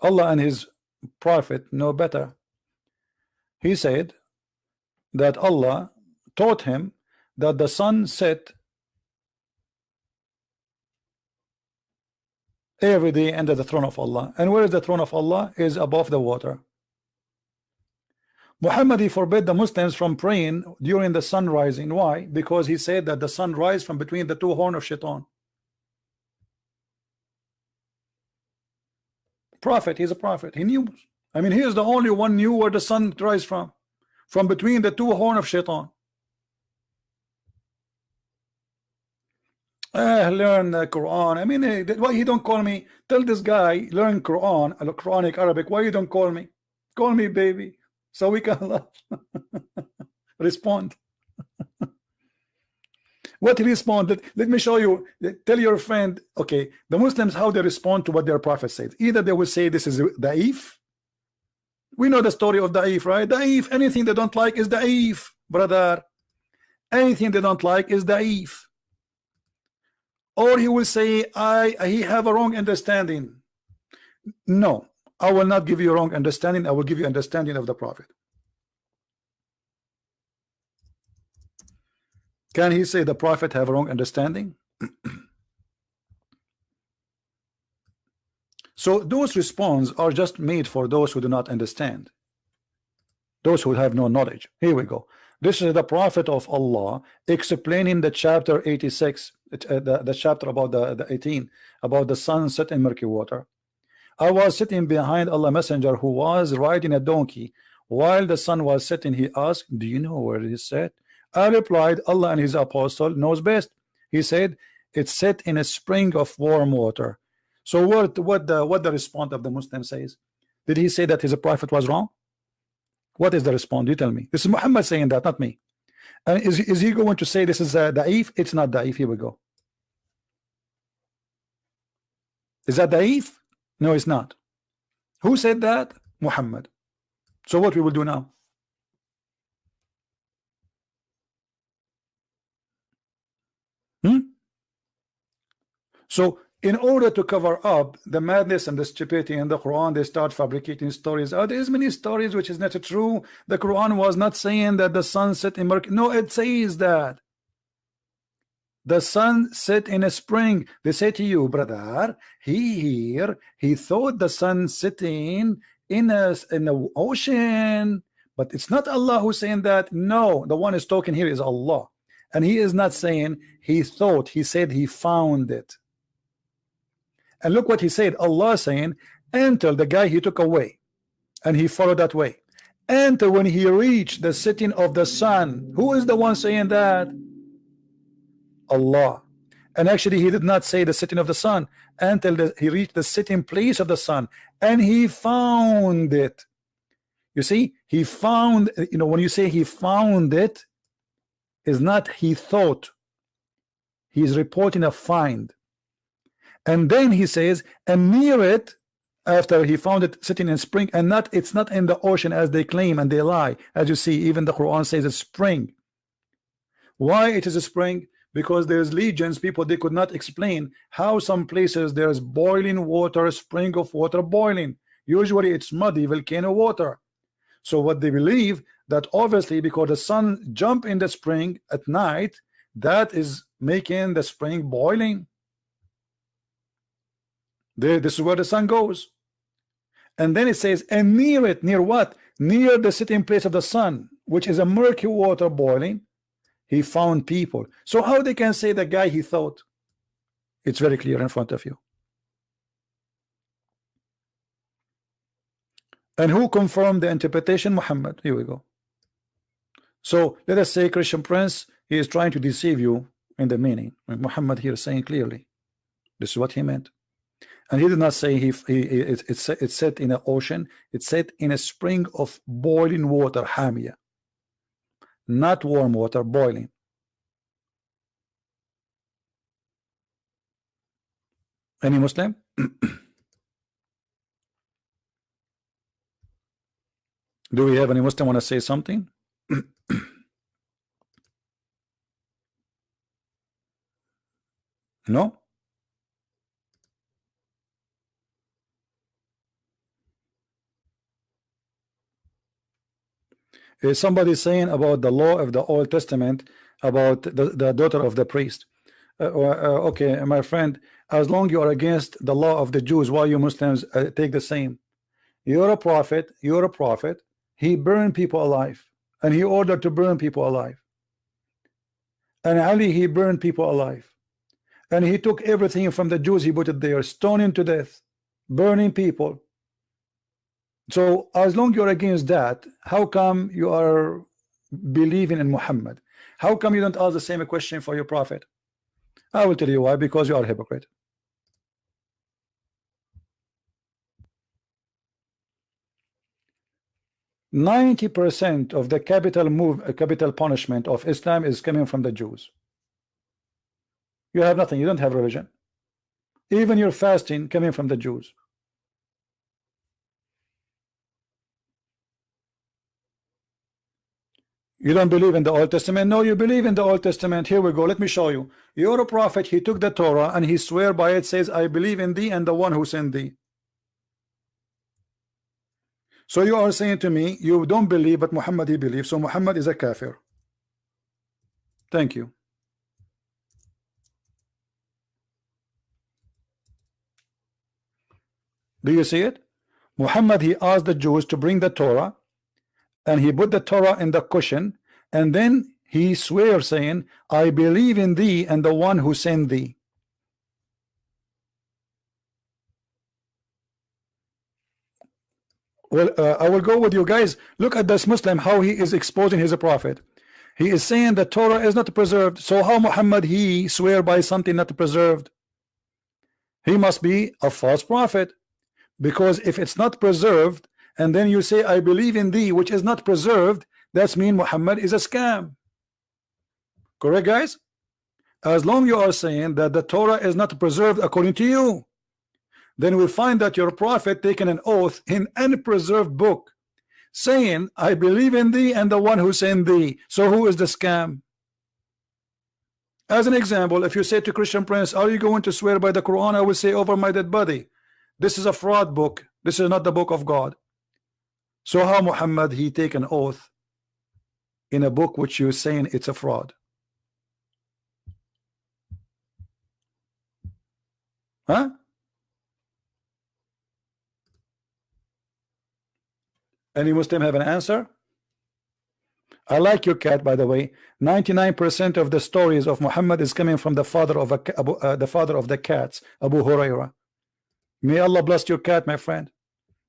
Allah and his prophet know better. He said that Allah taught him that the sun set every day under the throne of Allah. And where is the throne of Allah? Is above the water. Muhammad, he forbade the Muslims from praying during the sun rising. Why? Because he said that the sun rises from between the two horns of Shaitan. Prophet, he's a prophet. He knew. I mean, he is the only one knew where the sun rises from between the two horns of Shaitan. Learn the Quran. I mean, why he don't call me? Tell this guy, learn Quran, Quranic Arabic. Why you don't call me? Call me baby, so we can respond. What he responded? Let me show you. Tell your friend, okay, the Muslims, how they respond to what their prophet says. Either they will say this is da'if. We know the story of da'if, right? Da'if, anything they don't like is da'if, brother. Anything they don't like is da'if. Or he will say, he have a wrong understanding. No, I will not give you a wrong understanding. I will give you understanding of the prophet. Can he say the prophet have a wrong understanding? So those responses are just made for those who do not understand, those who have no knowledge. Here we go. This is the prophet of Allah explaining the chapter 86, the chapter about the 18, about the sun set in murky water. I was sitting behind Allah Messenger, who was riding a donkey while the sun was setting. He asked, do you know where it is set? I replied, Allah and his apostle knows best. He said, it's set in a spring of warm water. So what the response of the Muslim says? Did he say that his prophet was wrong? What is the response? You tell me. This is Muhammad saying that, not me. And is he going to say this is da'if? It's not da'if. Here we go. Is that da'if? No, it's not. Who said that? Muhammad. So what we will do now? So in order to cover up the madness and the stupidity in the Quran, they start fabricating stories. There is many stories which is not true. The Quran was not saying that the sun set in murky. No, it says that the sun set in a spring. They say to you, brother, he thought the sun sitting in the ocean, but it's not Allah who's saying that. No, the one is talking here is Allah, and he is not saying he thought. He said he found it. And look what he said. Allah saying, until the guy he took away and he followed that way, until when he reached the setting of the sun. Who is the one saying that? Allah. And actually he did not say the setting of the sun until he reached the sitting place of the sun, and he found it. You see, he found, when you say he found it, is not he thought. He's reporting a find. And then he says, and near it, after he found it sitting in spring, and it's not in the ocean as they claim and they lie. As you see, even the Quran says it's spring. Why it is a spring? Because there's legions, people, they could not explain how some places there's boiling water, spring of water boiling. Usually it's muddy volcano water. So what they believe, that obviously because the sun jump in the spring at night, that is making the spring boiling. This is where the sun goes. And then it says, and near it, near what? Near the sitting place of the sun, which is a murky water boiling, he found people. So how they can say the guy he thought? It's very clear in front of you. And who confirmed the interpretation? Muhammad. Here we go. So let us say Christian Prince, he is trying to deceive you in the meaning. Muhammad here is saying clearly, this is what he meant. And he did not say it's set in an ocean. It's set in a spring of boiling water, hamia, not warm water, boiling. Any Muslim? Do we have any Muslim want to say something? No? Is somebody saying about the law of the Old Testament about the daughter of the priest? Okay, my friend, as long you are against the law of the Jews, why you Muslims take the same? You're a prophet, he burned people alive, and he ordered to burn people alive. And Ali, he burned people alive, and he took everything from the Jews, he put it there, stoning to death, burning people. So as long you're against that, how come you are believing in Muhammad? How come you don't ask the same question for your prophet? I will tell you why, because you are a hypocrite. %90 of the capital punishment of Islam is coming from the Jews. You have nothing, you don't have religion. Even your fasting coming from the Jews. You don't believe in the Old Testament? No, you believe in the Old Testament. Here we go, let me show you. You're a prophet, he took the Torah and he swear by it, says, I believe in thee and the one who sent thee. So you are saying to me, you don't believe, but Muhammad he believes, so Muhammad is a kafir. Thank you. Do you see it? Muhammad, he asked the Jews to bring the Torah, and he put the Torah in the cushion, and then he swears saying, I believe in thee and the one who sent thee. Well, I will go with you guys. Look at this Muslim, how he is exposing his prophet. He is saying the Torah is not preserved. So how Muhammad he swear by something not preserved? He must be a false prophet, because if it's not preserved, and then you say I believe in thee, which is not preserved, that's mean Muhammad is a scam. Correct, guys? As long you are saying that the Torah is not preserved according to you, then we find that your prophet taken an oath in unpreserved book saying I believe in thee and the one who sent thee. So who is the scam? As an example, if you say to Christian Prince, are you going to swear by the Quran? I will say, over my dead body, this is a fraud book, this is not the book of God. So how Muhammad he take an oath in a book which you're saying it's a fraud? Huh? Any Muslim have an answer? I like your cat, by the way. 99% of the stories of Muhammad is coming from the father of the father of the cats, Abu Huraira. May Allah bless your cat, my friend.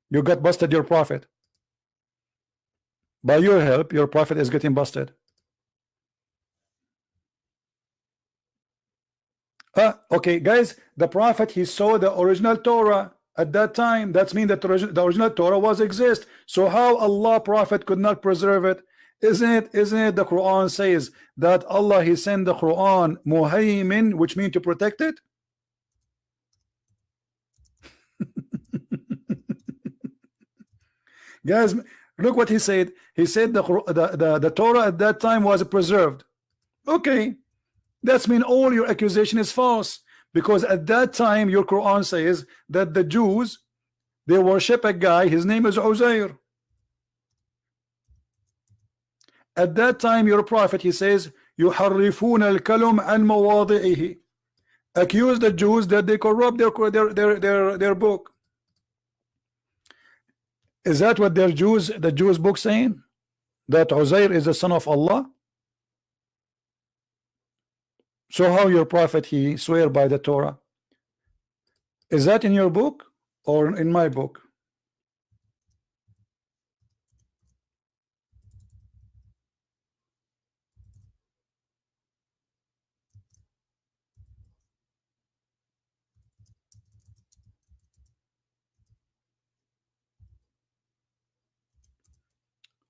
You got busted your prophet. By your help, your prophet is getting busted. Okay, guys, the prophet he saw the original Torah at that time. That's mean that the original Torah was exist. So how Allah prophet could not preserve it? Isn't it the Quran says that Allah he sent the Quran muhaymin, which means to protect it? Guys, look what he said. He said the Torah at that time was preserved. Okay, that's mean all your accusation is false, because at that time your Quran says that the Jews, they worship a guy, his name is Uzair. At that time your prophet, he says يحرفون الكلم عن مواضعه, accuse the Jews that they corrupt their book. Is that what the Jews book saying, that Uzair is the son of Allah? So how your prophet he swear by the Torah? Is that in your book or in my book?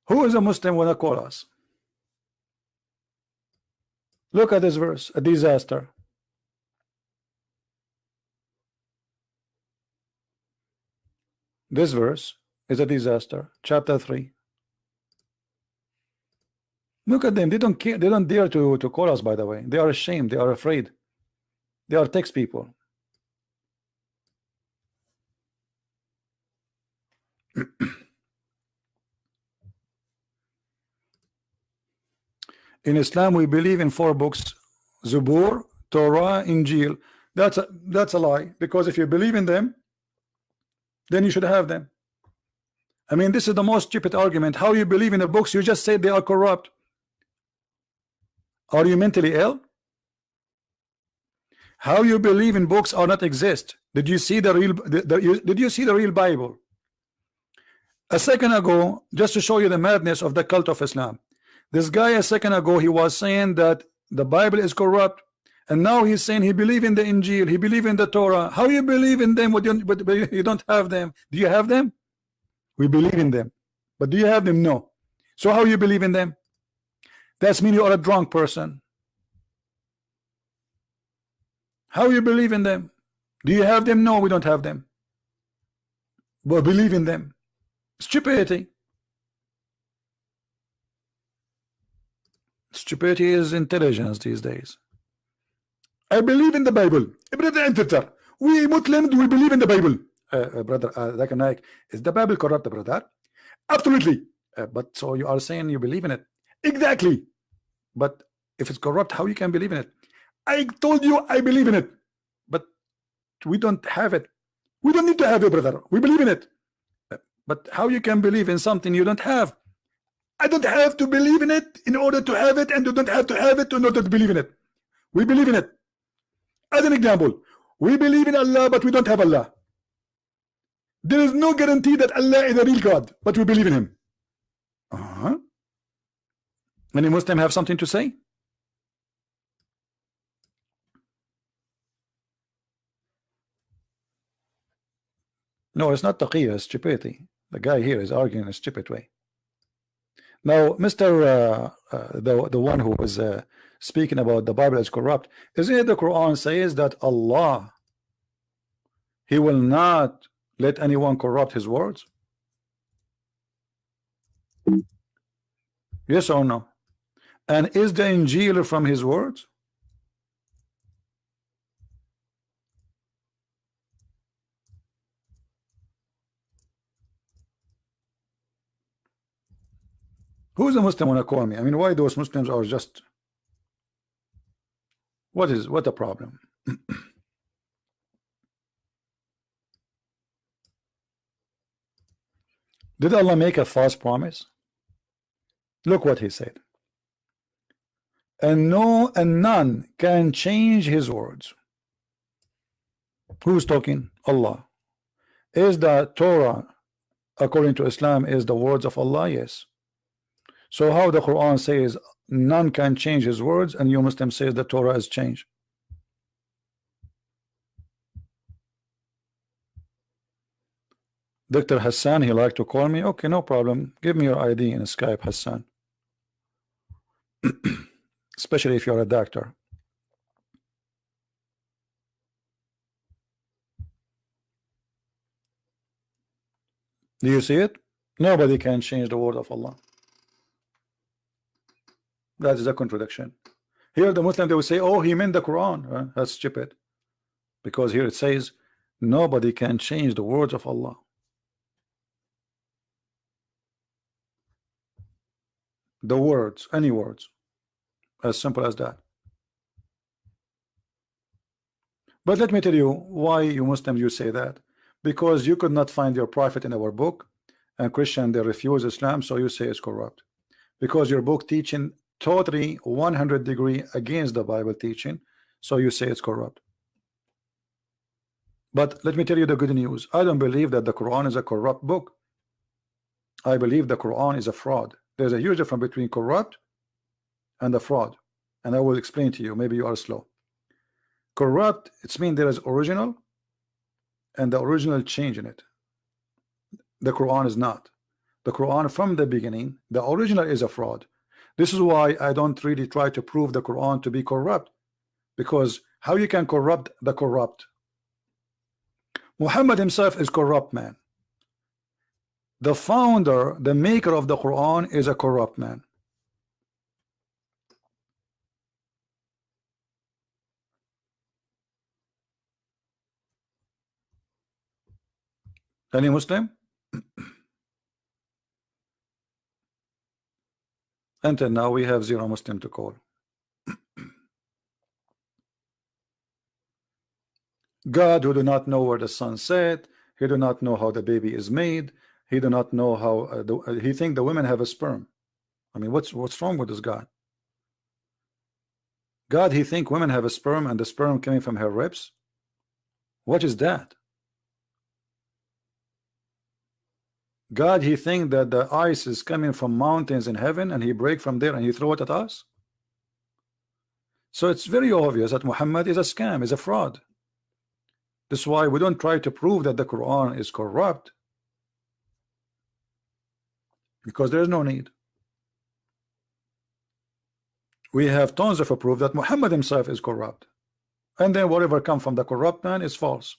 Who is a Muslim wanna call us? Look at this verse, a disaster. This verse is a disaster. Chapter 3. Look at them. They don't care. They don't dare to call us, by the way. They are ashamed. They are afraid. They are text people. In Islam, we believe in 4 books: Zabur, Torah, Injil. That's a lie, because if you believe in them, then you should have them. I mean, this is the most stupid argument. How you believe in the books? You just say they are corrupt. Are you mentally ill? How you believe in books are not exist? Did you see the real? Did you see the real Bible? A second ago, just to show you the madness of the cult of Islam, this guy a second ago he was saying that the Bible is corrupt, and now he's saying he believe in the Injil, he believe in the Torah. How you believe in them but you don't have them? Do you have them? We believe in them, but do you have them? No. So how you believe in them? That's mean you are a drunk person. How you believe in them? Do you have them? No, we don't have them, but believe in them. Stupidity. Stupidity is intelligence these days. I believe in the Bible. Brother and sister, we Muslims, we believe in the Bible. Brother Zakir Naik, is the Bible corrupt, brother? Absolutely. But so you are saying you believe in it? Exactly. But if it's corrupt, how you can believe in it? I told you I believe in it, but we don't have it. We don't need to have it, brother. We believe in it. But how you can believe in something you don't have? I don't have to believe in it in order to have it, and you don't have to have it in order to believe in it. We believe in it. As an example, we believe in Allah, but we don't have Allah. There is no guarantee that Allah is a real God, but we believe in him. Many Muslims have something to say? No, it's not taqiyya, it's stupidity. The guy here is arguing in a stupid way. Now, Mr. The one who was speaking about the Bible is corrupt, isn't it the Quran says that Allah, he will not let anyone corrupt his words? Yes or no? And is the Injil from his words? Who's a Muslim wanna call me? I mean, why those Muslims are just, what the problem? Did Allah make a false promise? Look what he said. And none can change his words. Who's talking? Allah. Is the Torah, according to Islam, is the words of Allah? Yes. So how the Quran says none can change his words, and you Muslim says the Torah is changed? Dr. Hassan, he like to call me. Okay, no problem. Give me your ID in Skype, Hassan. especially if you're a doctor. Do you see it? Nobody can change the word of Allah. That is a contradiction. Here the Muslim, they will say, oh, he meant the Quran. That's stupid, because here it says nobody can change the words of Allah. The words, any words, as simple as that. But let me tell you why you Muslims you say that, because you could not find your prophet in our book, and Christian they refuse Islam, so you say it's corrupt, because your book teaching totally 100-degree against the Bible teaching, so you say it's corrupt. But let me tell you the good news. I don't believe that the Quran is a corrupt book. I believe the Quran is a fraud. There's a huge difference between corrupt and a fraud, and I will explain to you. Maybe you are slow. Corrupt, it means there is original and the original change in it. The Quran is not. The Quran from the beginning, the original is a fraud. This is why I don't really try to prove the Quran to be corrupt, because how you can corrupt the corrupt? Muhammad himself is corrupt man. The founder, the maker of the Quran is a corrupt man. Any Muslim? Until now we have 0 Muslim to call. God, who do not know where the sun set, he do not know how the baby is made, he do not know how he think the women have a sperm. I mean, what's wrong with this God? God, he think women have a sperm and the sperm coming from her ribs? What is that? God, he think that the ice is coming from mountains in heaven and he break from there and he throw it at us? So it's very obvious that Muhammad is a scam, is a fraud. This is why we don't try to prove that the Quran is corrupt, because there is no need. We have tons of proof that Muhammad himself is corrupt, and then whatever come from the corrupt man is false.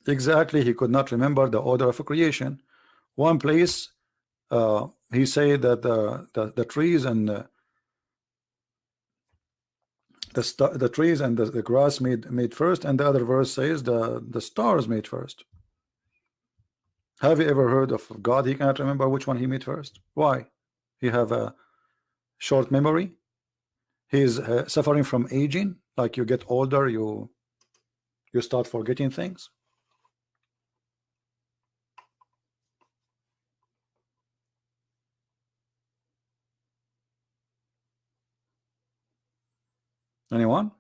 Exactly, he could not remember the order of creation. One place he said that the trees and the trees and the grass made first, and the other verse says the stars made first. Have you ever heard of God? He cannot remember which one he made first. Why? He have a short memory. He is suffering from aging. Like you get older, you start forgetting things. Anyone?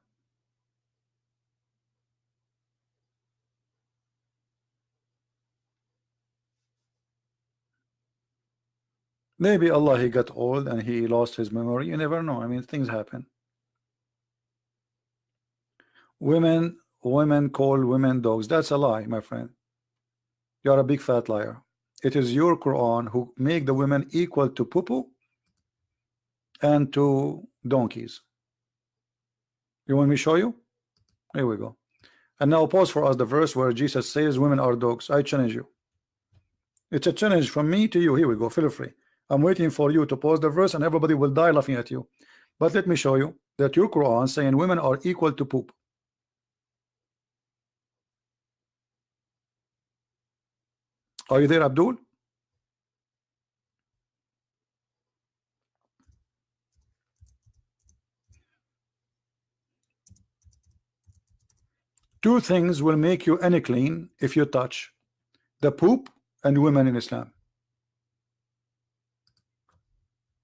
Maybe Allah, he got old and he lost his memory. You never know. I mean, things happen. Women call women dogs. That's a lie, my friend. You are a big fat liar. It is your Quran who make the women equal to poo-poo and to donkeys. You want me to show you? Here we go. And now pause for us the verse where Jesus says women are dogs. I challenge you. It's a challenge from me to you. Here we go. Feel free. I'm waiting for you to pause the verse and everybody will die laughing at you. But let me show you that your Quran saying women are equal to poop. Are you there, Abdul? Two things will make you unclean if you touch: the poop and women in Islam.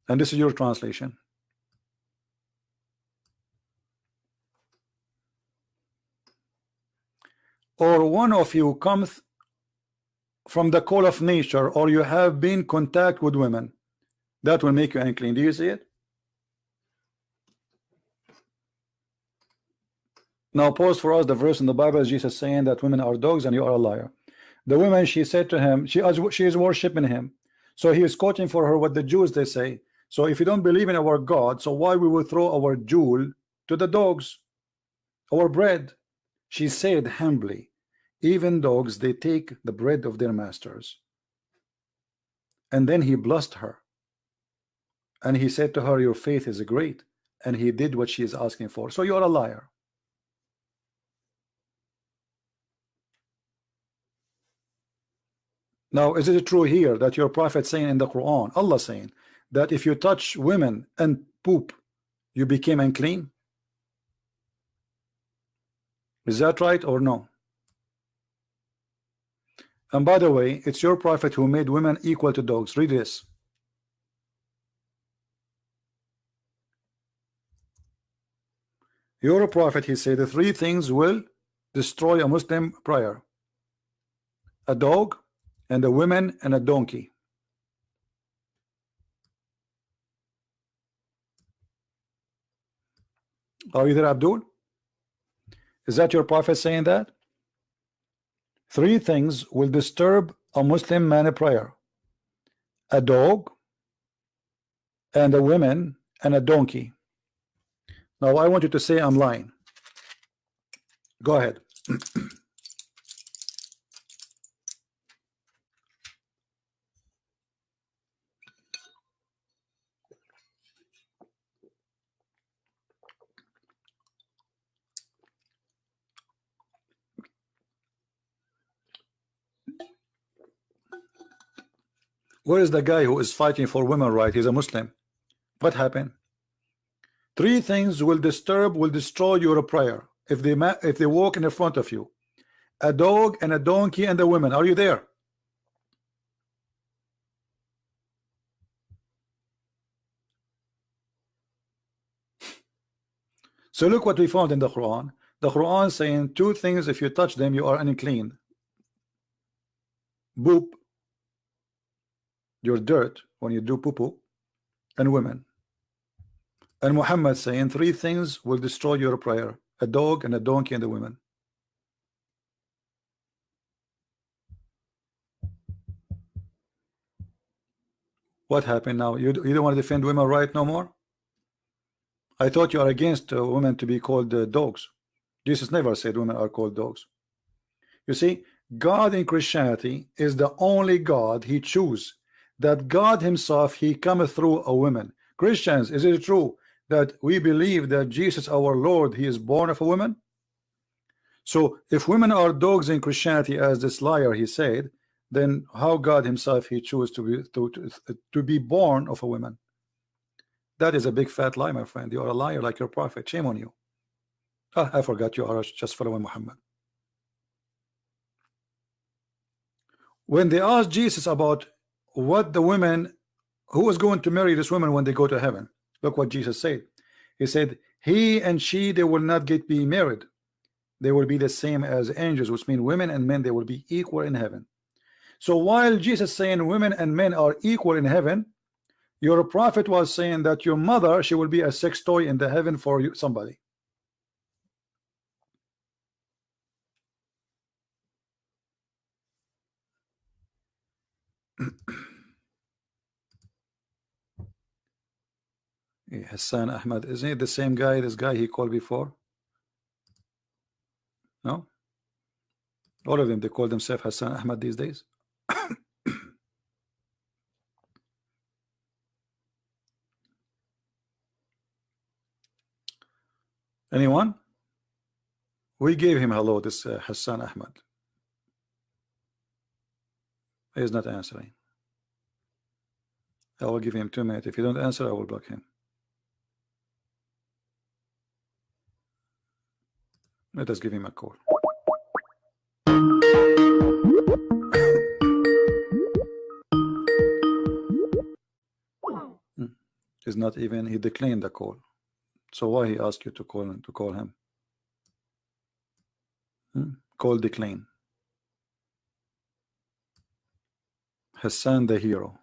And this is your translation. Or one of you comes from the call of nature, or you have been in contact with women, that will make you unclean. Do you see it? Now pause for us the verse in the Bible, Jesus saying that women are dogs and you are a liar. The woman, she said to him, she is worshiping him. So he is quoting for her what the Jews they say. So if you don't believe in our God, so why we will throw our jewel to the dogs, our bread? She said humbly, even dogs, they take the bread of their masters. And then he blessed her. And he said to her, your faith is great. And he did what she is asking for. So you are a liar. Now, is it true here that your prophet saying in the Quran, Allah saying that if you touch women and poop, you became unclean? Is that right or no? And by the way, it's your prophet who made women equal to dogs. Read this. Your prophet, he said, the three things will destroy a Muslim prayer: a dog, and a woman, and a donkey. Are you there, Abdul? Is that your prophet saying that? Three things will disturb a Muslim man prayer: a dog, and a woman, and a donkey. Now I want you to say I'm lying. Go ahead. Where is the guy who is fighting for women rights? He's a Muslim. What happened? Three things will destroy your prayer if they walk in the front of you: a dog, and a donkey, and a woman. Are you there? So look what we found in the Quran. The Quran saying two things: if you touch them, you are unclean. Boop, your dirt when you do poo-poo, and women. And Muhammad saying three things will destroy your prayer: a dog, and a donkey, and a woman. What happened now? You don't want to defend women right no more? I thought you are against women to be called dogs. Jesus never said women are called dogs. You see, God in Christianity is the only God he choose. That God himself, he cometh through a woman. Christians, is it true that we believe that Jesus our Lord, he is born of a woman? So if women are dogs in Christianity, as this liar he said, then how God himself he chose to be born of a woman? That is a big fat lie, my friend. You are a liar like your prophet. Shame on you. Ah, I forgot you are just following Muhammad. When they asked Jesus about what the women, who was going to marry this woman when they go to heaven, look what Jesus said. He said, he and she, they will not be married. They will be the same as angels, which means women and men, they will be equal in heaven. So while Jesus saying women and men are equal in heaven, your prophet was saying that your mother, she will be a sex toy in the heaven for you, somebody. Hassan Ahmad, isn't it the same guy, this guy he called before? No? All of them, they call themselves Hassan Ahmad these days. Anyone? We gave him hello, this Hassan Ahmad. He is not answering. I will give him 2 minutes. If you don't answer, I will block him. Let us give him a call. He's not even, he declined the call. So why he asked you to call him? Call decline. Hassan the hero.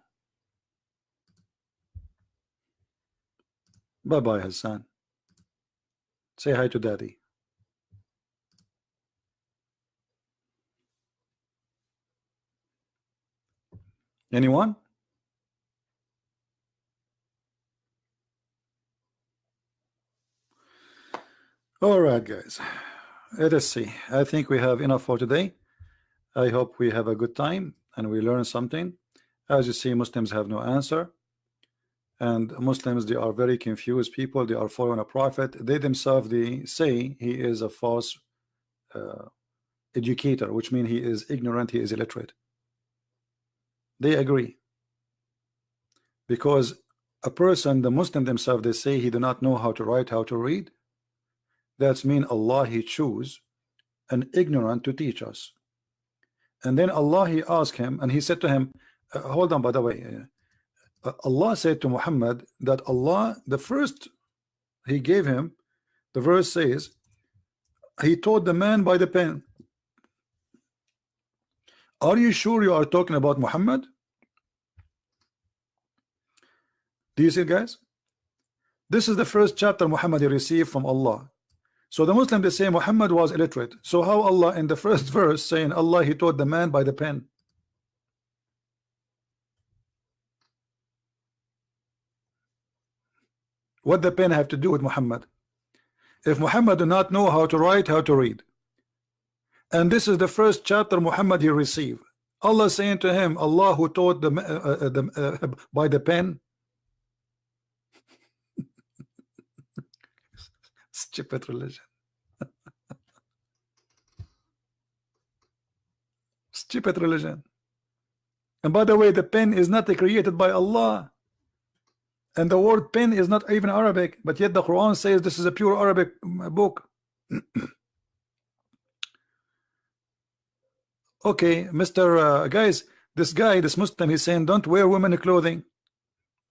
Bye-bye, Hassan. Say hi to daddy. Anyone? All right, guys. Let us see. I think we have enough for today. I hope we have a good time and we learn something. As you see, Muslims have no answer. And Muslims, they are very confused people. They are following a prophet. They themselves, they say he is a false educator, which means he is ignorant, he is illiterate. They agree. Because a person, the Muslim themselves, they say he do not know how to write, how to read. That's mean Allah, he choose an ignorant to teach us. And then Allah, he asked him, and he said to him, hold on, by the way, Allah said to Muhammad that Allah, the first he gave him, the verse says, he taught the man by the pen. Are you sure you are talking about Muhammad? Do you see, guys? This is the first chapter Muhammad received from Allah. So the Muslim, they say Muhammad was illiterate. So how Allah in the first verse saying Allah, he taught the man by the pen? What the pen have to do with Muhammad? If Muhammad do not know how to write, how to read, and this is the first chapter Muhammad he received, Allah saying to him, Allah who taught by the pen. Stupid religion. Stupid religion. And by the way, the pen is not created by Allah. And the word pen is not even Arabic, but yet the Quran says this is a pure Arabic book. Okay, Mr. Guys, this guy, this Muslim, he's saying don't wear women clothing.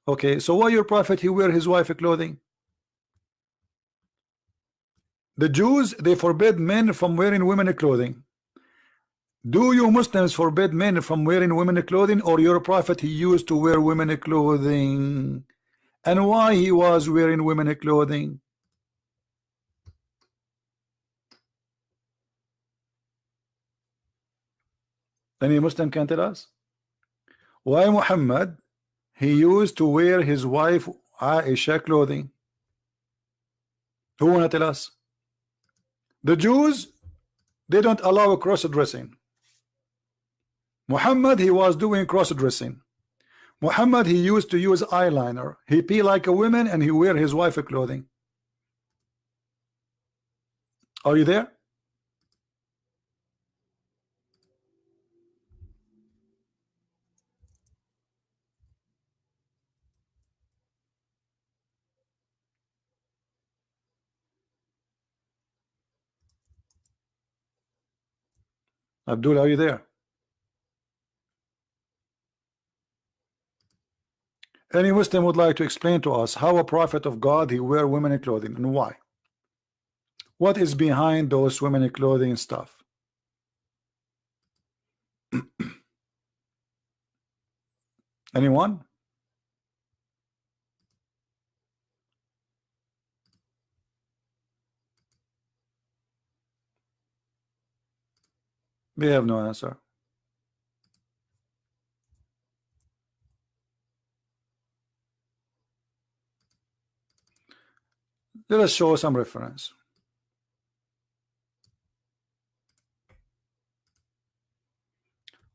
Okay, so why your prophet he wear his wife clothing? The Jews, they forbid men from wearing women clothing. Do you Muslims forbid men from wearing women clothing, or your prophet he used to wear women clothing? And why he was wearing women clothing? Any Muslim can tell us? Why Muhammad he used to wear his wife Aisha clothing? Who wanna tell us? The Jews, they don't allow cross-dressing. Muhammad he was doing cross-dressing. Muhammad he used to use eyeliner. He pee like a woman and he wear his wife clothing. Are you there? Abdul, are you there? Any Muslim would like to explain to us how a prophet of God he wear women clothing and why? What is behind those women clothing stuff? Anyone? We have no answer. Let us show some reference.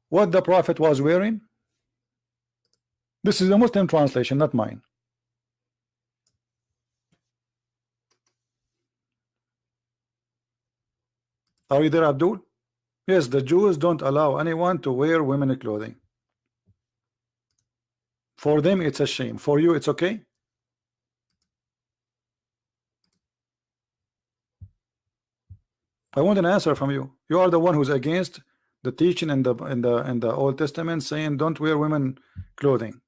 What the prophet was wearing? This is a Muslim translation, not mine. Are you there, Abdul? Yes, the Jews don't allow anyone to wear women clothing. For them it's a shame. For you it's okay? I want an answer from you. You are the one who's against the teaching in the Old Testament saying don't wear women clothing.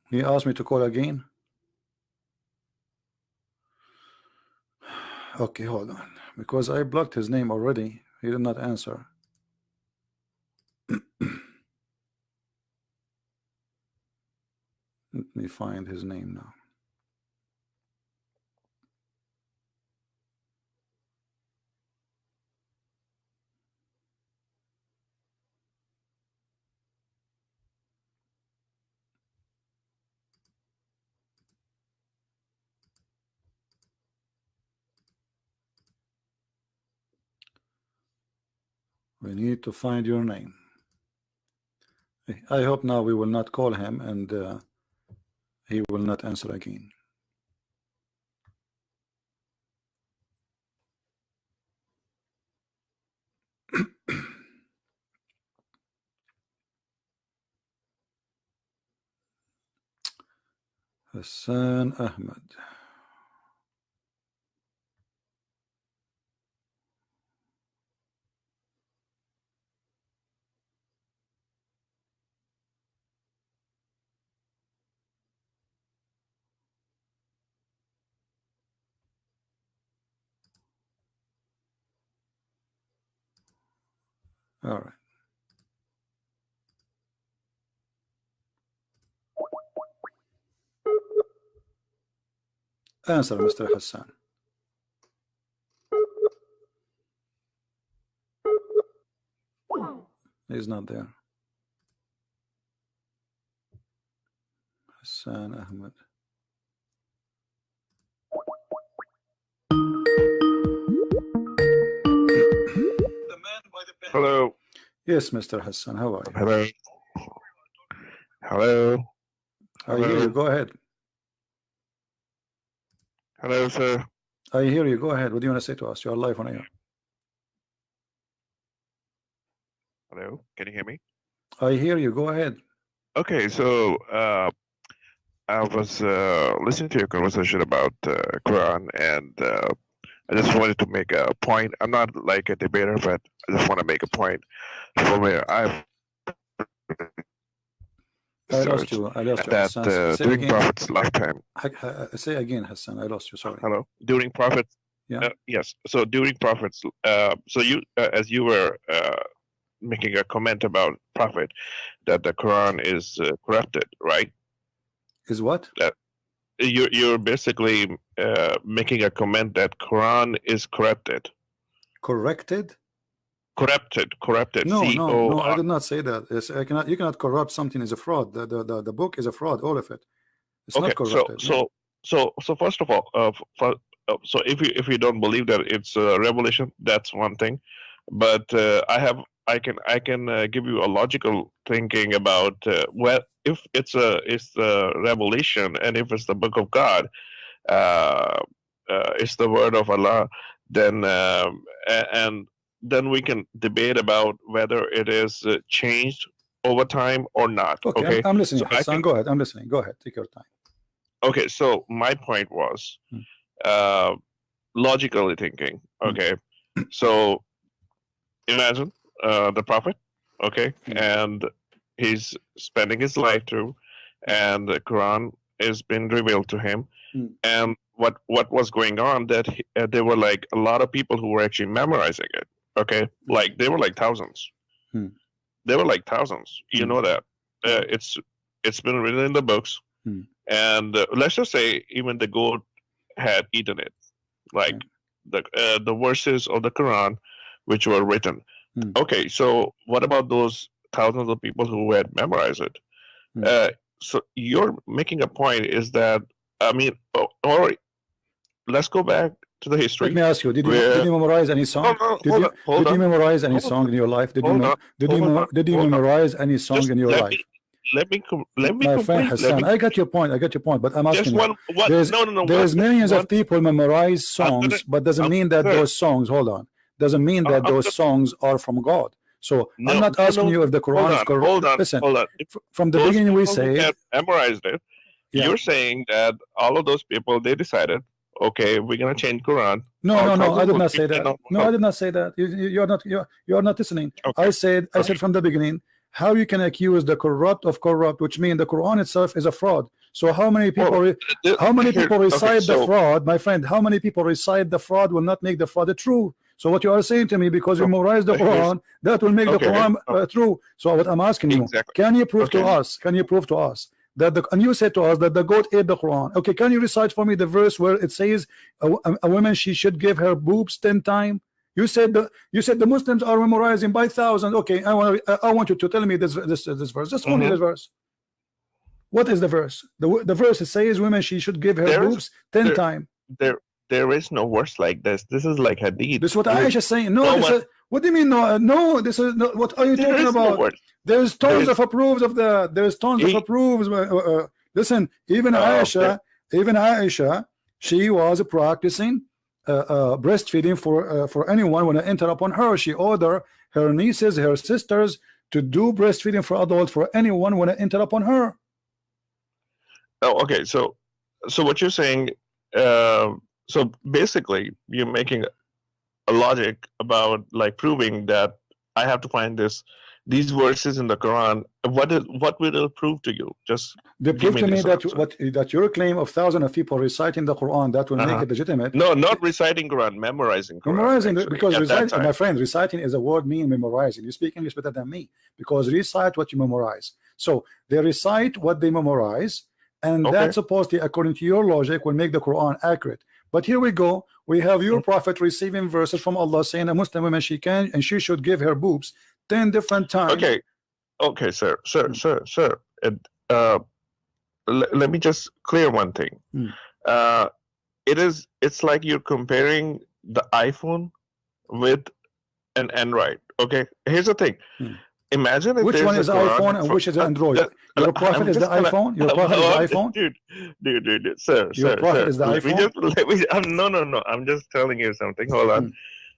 He asked me to call again. Okay, hold on. Because I blocked his name already. He did not answer. Let me find his name now. We need to find your name. I hope now we will not call him and he will not answer again. Hassan Ahmed. All right. Answer, Mr. Hassan. He's not there. Hassan Ahmed. Hello. Yes, Mr. Hassan. How are you? Hello. Hello. I hear you. Go ahead. Hello, sir. I hear you. Go ahead. What do you want to say to us? You're live on air. Hello. Can you hear me? I hear you. Go ahead. Okay, so I was listening to your conversation about Quran, and I just wanted to make a point. I'm not like a debater, but I just want to make a point from where I've I lost you. that during Prophet's lifetime. Say again, Hassan. I lost you. Sorry. Hello. During Prophet's. Yeah. Yes. So during Prophet's. So you, as you were making a comment about Prophet, that the Quran is corrupted, right? Is what? You're basically making a comment that Quran is corrupted. Corrected? Corrupted. No, I did not say that. Yes, you cannot corrupt something is a fraud. The book is a fraud, all of it. It's not corrupted. So first of all, so if you don't believe that it's a revelation, that's one thing. But I can give you a logical thinking about if it's the revelation, and if it's the book of God, it's the word of Allah, then and then we can debate about whether it is changed over time or not. Okay, I'm listening. So Hassan, go ahead. I'm listening. Go ahead. Take your time. Okay, so my point was logically thinking. Okay, so imagine the Prophet, okay, and he's spending his life through, and the Quran is being revealed to him, and what was going on, that there were like a lot of people who were actually memorizing it. Okay, like they were like thousands. They were like thousands. You know that it's been written in the books, and let's just say even the goat had eaten it, like the verses of the Quran which were written. Okay, so what about those thousands of people who had memorized it? So you're making a point is that, I mean, or let's go back to the history. Let me ask you, did you memorize any song? Did you memorize any song in your life? Did you memorize any song in your life? Let me my friend Hassan, I got your point, but I'm asking you, there's millions of people memorize songs, but doesn't mean that those songs, doesn't mean that those songs are from God. So I'm not asking you if the Quran is correct. Listen, from the beginning we say memorized it. You're saying that all of those people, they decided, okay, we're gonna change Quran. No, I did not say that. No, I did not say that. You're not listening. Okay. I said from the beginning, how you can accuse the corrupt of corrupt, which means the Quran itself is a fraud. So how many people recite the fraud, my friend? How many people recite the fraud will not make the fraud true? So what you are saying to me, because you memorize the Quran, that will make the Quran true. So what I'm asking you, can you prove to us? Can you prove to us that and you said to us that the goat ate the Quran? Okay, can you recite for me the verse where it says a woman, she should give her boobs 10 times? You said the Muslims are memorizing by thousands. Okay, I want you to tell me this verse. Just only this verse. What is the verse? The verse it says women, she should give her boobs 10 times. There is no verse like this. This is like hadith. This is what Aisha is saying. No, What do you mean no? No, this is no, what are you talking about? There's tons of approves of that. There's tons of approves. Listen, even Aisha, she was practicing breastfeeding for anyone when I enter upon her. She ordered her nieces, her sisters to do breastfeeding for adults for anyone when I enter upon her. Oh, okay. So what you're saying? So basically, you're making a logic about like proving that I have to find these verses in the Quran. What will it prove to you? Just they prove to me that your claim of thousands of people reciting the Quran, that will make it legitimate. No, not reciting Quran, memorizing Quran. Memorizing, because reciting, my friend, reciting is a word mean memorizing. You speak English better than me, because recite what you memorize. So they recite what they memorize, and that's supposedly, according to your logic, will make the Quran accurate. But here we go. We have your prophet receiving verses from Allah saying a Muslim woman she should give her boobs 10 different times. Okay, sir. Let me just clear one thing. It's like you're comparing the iPhone with an Android. Okay, here's the thing. Imagine if which one is iPhone and which is Android. Your prophet is the iPhone. Your prophet is the iPhone. Dude, sir. Your prophet is the iPhone. No. I'm just telling you something. Hold on.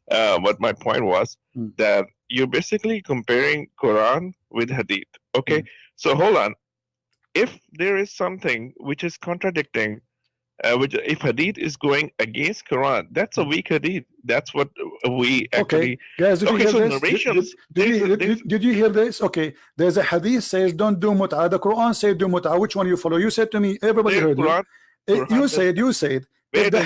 But my point was that you're basically comparing Quran with Hadith. Okay, so hold on. If there is something which is contradicting, if Hadith is going against Quran, that's a weak Hadith. That's what we actually. Guys, did you hear this? Did you hear this? Okay, there's a Hadith says don't do mut'ah. The Quran says do mut'ah. Which one you follow? You said to me, everybody heard you. You said. If the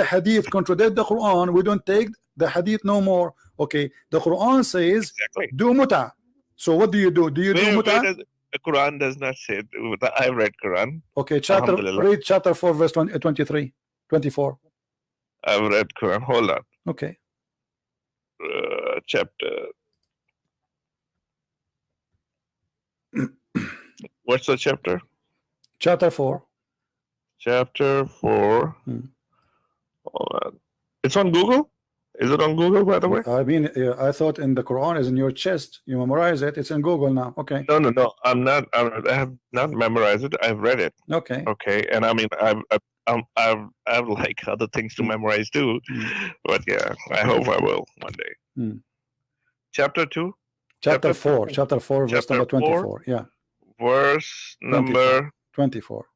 Hadith contradict the Quran, we don't take the Hadith no more. Okay, the Quran says do mut'ah. So what do you do? Do you do mut'ah? The Quran does not say that. I read Quran. Okay, read chapter 4 verse 23 24. I've read Quran. Hold on. Okay. Chapter. What's the chapter? Chapter 4. Chapter 4. Hold on. It's on Google? Is it on Google, by the way? I mean, I thought in the Quran is in your chest. You memorize it. It's in Google now. Okay. No. I'm not. I have not memorized it. I've read it. Okay. Okay. And I mean, I've like other things to memorize too. But yeah, I hope I will one day. Chapter 2. Chapter 4. Chapter 4, verse number 24. Yeah. Verse number 24.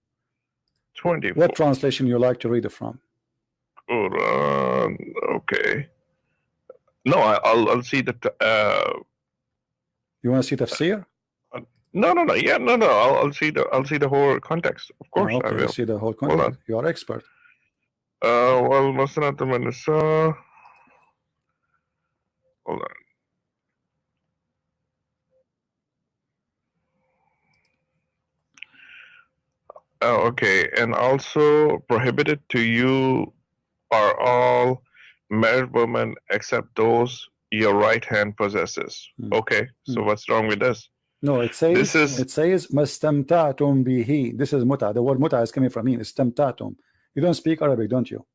24. What translation you like to read it from? Quran. Okay. No, I'll see that. You want to see tafsir? No. Yeah, no. I'll see the whole context. Of course, okay, I will. See the whole context. You are expert. Well, Musnad al-Nisa. Hold on. Oh, okay. And also prohibited to you are all married women except those your right hand possesses. Okay, so what's wrong with this? No, it says mastamta'tum bihi. This is muta. The word muta is coming from me. Istamta'tum. You don't speak Arabic, don't you?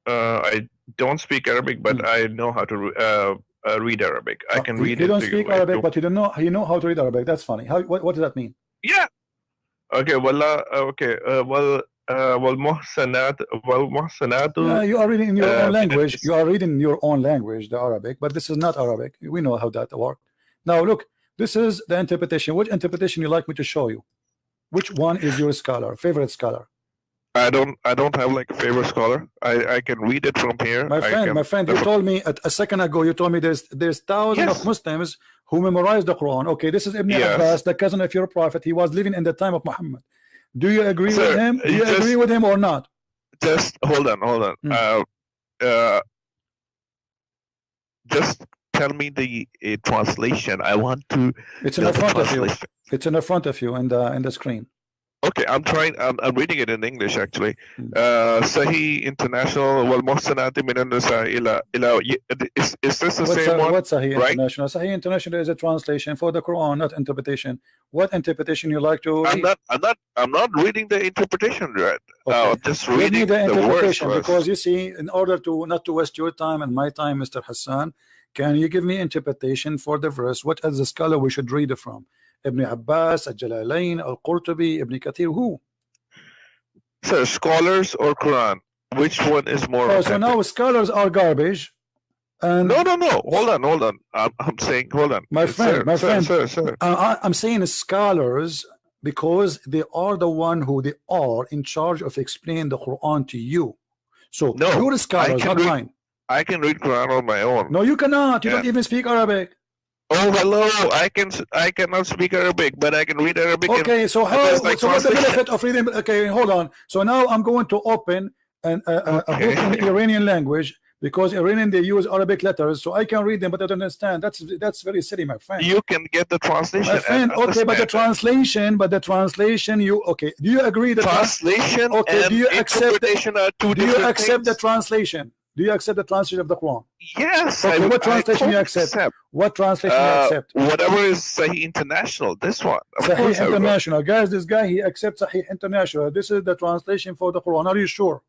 I don't speak Arabic, but I know how to read Arabic. I can read it. You don't speak Arabic, but you don't know. You know how to read Arabic. That's funny. What does that mean? Yeah. Okay. Well. Muhsanat. You are reading in your own language. You are reading in your own language, the Arabic, but this is not Arabic. We know how that works. Now look, this is the interpretation. Which interpretation you like me to show you? Which one is your favorite scholar? I don't have like a favorite scholar. I can read it from here. My friend, you told me a second ago. You told me there's thousands of Muslims who memorize the Quran. Okay, this is Ibn Abbas, the cousin of your prophet. He was living in the time of Muhammad. Do you agree with him? Do you agree with him or not? Just hold on. Just tell me the translation. I want to. It's in the front of you. It's in the front of you in the screen. Okay, I'm trying. I'm reading it in English actually. Sahih International. Wal Muhsanati Minan Nisa ila. Is this the same one? What's Sahih International? Sahih International is a translation for the Quran, not interpretation. What interpretation you like to read? I'm not reading the interpretation, right? Okay. Just reading the interpretation words because you see, in order to not to waste your time and my time, Mr. Hassan, Can you give me interpretation for the verse? What is the scholar we should read it from? Ibn Abbas, Al-Jalalain, Al-Qurtubi, Ibn Kathir, who? Sir, scholars or Quran? Which one is more Oh, so now scholars are garbage. And no. Hold on. I'm saying, hold on. My friend, Sir. I'm saying scholars because they are the one who they are in charge of explaining the Quran to you. So No, you're the scholars, not mine. I can read Quran on my own. No, you cannot. You don't even speak Arabic. Oh, hello. I cannot speak Arabic, but I can read Arabic. Okay, so how? So what's the benefit of reading? Okay, hold on. So now I'm going to open a book in Iranian language, because Iranian they use Arabic letters, so I can read them, but I don't understand. That's very silly, my friend. You can get the translation. My friend, okay, but the translation, you okay? Do you agree that translation? Okay, and do you accept? Do you accept the translation? Do you accept the translation of the Quran? Yes. Okay, what translation you accept? What translation you accept? Whatever is Sahih International. This one. Sahih International, guys. This guy he accepts Sahih International. This is the translation for the Quran. Are you sure?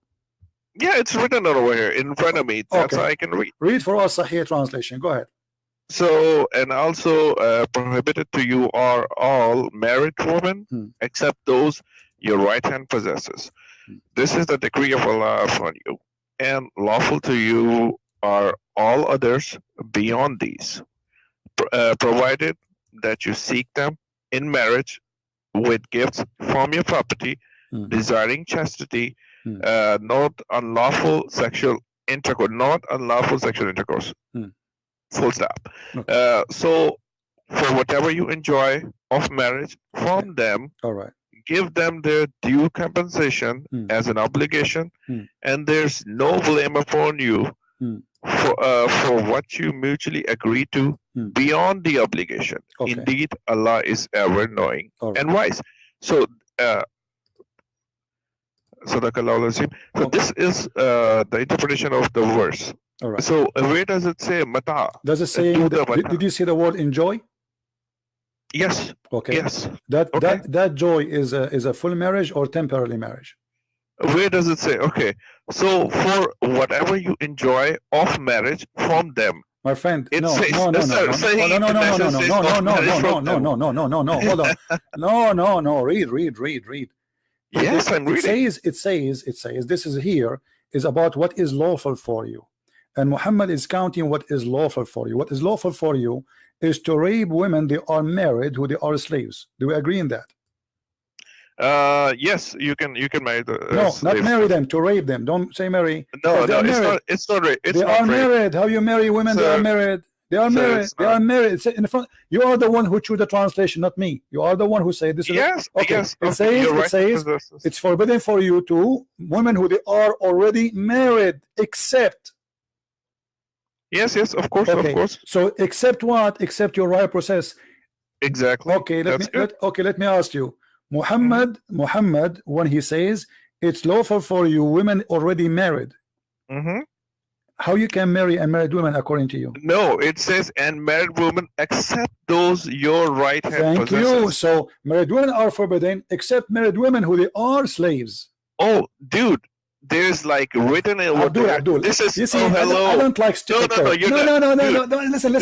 Yeah, it's written over here in front of me. That's how I can read. Read for us Sahih translation. Go ahead. So, and also prohibited to you are all married women, except those your right hand possesses. This is the decree of Allah upon you, and lawful to you are all others beyond these, provided that you seek them in marriage with gifts from your property, desiring chastity, not unlawful sexual intercourse. Full stop. Okay. So for whatever you enjoy of marriage from them, all right, give them their due compensation as an obligation, and there's no blame upon you for what you mutually agree to beyond the obligation. Okay. Indeed, Allah is ever knowing and wise. So Sadaqallahu Azim. So this is the interpretation of the verse. All right. So where does it say mata? Does it say? Did you see the word enjoy? Yes. Okay. Yes. That joy is a full marriage or temporary marriage? Where does it say? Okay. So for whatever you enjoy of marriage from them. My friend, no. Hold on. No. Read. Yes, I'm reading. It says this is here is about what is lawful for you, and Muhammad is counting what is lawful for you. What is lawful for you is to rape women they are married who they are slaves. Do we agree in that? Yes, you can marry the no, slaves. not marry them, to rape them. Don't say marry. No, it's not rape. They are married. How you marry women? They are married. They are married. They are married. It's in front. You are the one who choose the translation, not me. You are the one who say this. Yes. Okay. Yes. It says it's forbidden for you to women who they are already married, except. Yes. Of course. Okay. Of course. So except what? Except your right process. Exactly. Okay. Let me ask you. Muhammad, when he says it's lawful for you women already married, how you can marry unmarried women according to you? No, it says and married women except those your right hand possesses. Thank you. So married women are forbidden except married women who they are slaves. Oh, dude, there's like written in Abdul. This is hello. I don't like stupid. No. Listen.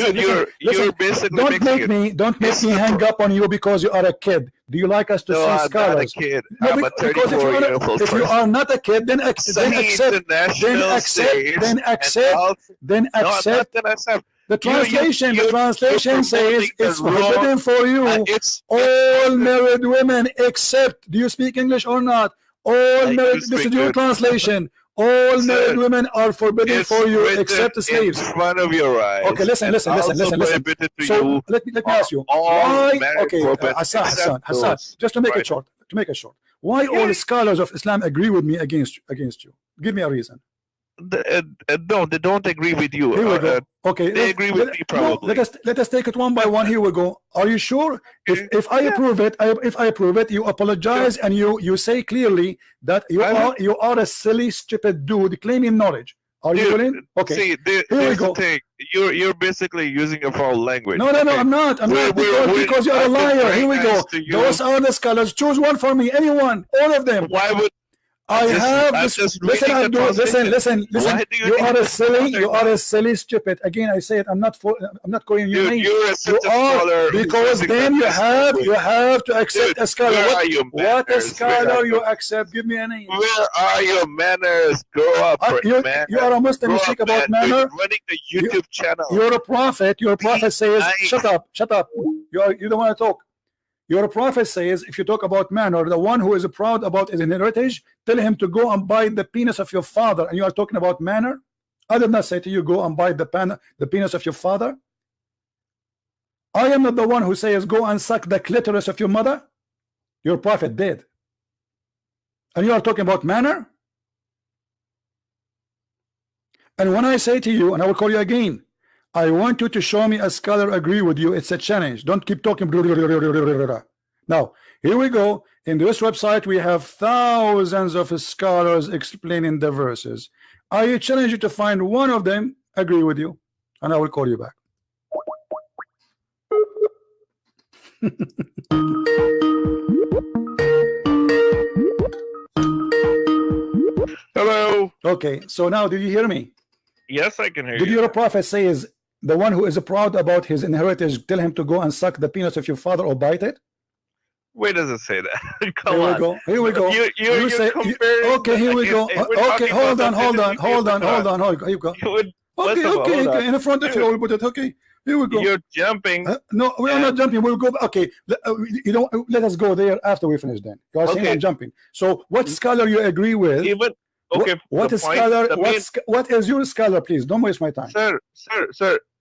You're basically don't make me hang up on you because you are a kid. Do you like us to see scholars? I'm not a kid. I'm a 34-year-old. If you are not a kid, then accept. The translation says it's forbidden for you all married women except. Do you speak English or not? All married. This is your translation. All married women are forbidden for you except the slaves. In front of your eyes. Okay, listen. So let me ask you. Why? Okay, Hassan. Just to make it short. Why all scholars of Islam agree with me against you? Give me a reason. No, they don't agree with you. Here we go. Okay, they agree with me probably. No, let us take it one by one. Here we go. Are you sure? If I approve it, you apologize and you say clearly that you are a silly, stupid dude claiming knowledge. Are you willing? Okay. See, here's the thing. You're basically using a foul language. No, I'm not. Because you're a liar. Here we go. Those are the scholars. Choose one for me. Anyone. All of them. Why would? I have this. Listen, Abdul. Listen. You are a silly. You are a silly, stupid. Again, I say it. I'm not calling you names. You are because then you have to accept a scholar. What a scholar you accept? Give me a name. Where are your manners? Grow up, man. You are a Muslim. You speak about manner. Running the YouTube channel. You're a prophet. Your prophet says, "Shut up, shut up." You don't want to talk. Your prophet says, if you talk about manner, the one who is proud about his heritage, tell him to go and bite the penis of your father. And you are talking about manner? I did not say to you, go and bite the penis of your father. I am not the one who says, go and suck the clitoris of your mother. Your prophet did. And you are talking about manner? And when I say to you, and I will call you again, I want you to show me a scholar agree with you. It's a challenge. Don't keep talking. Now, here we go. In this website, we have thousands of scholars explaining the verses. I challenge you to find one of them agree with you, and I will call you back. Hello. Okay, so now did you hear me? Yes, I can hear you. Did your prophet say is the one who is proud about his inheritance, tell him to go and suck the penis of your father or bite it? Where does it say that? Come here on. We go. Here we go. You say, okay, here we go. Okay, hold on. Here you go. Okay, in front of you, we'll put it. Okay, here we go. You're jumping. No, we are not jumping. We'll go. Okay, you don't let us go there after we finish. Then you are saying I'm jumping. So, what scholar you agree with? Even okay. What is scholar? What is your scholar? Please don't waste my time. Sir.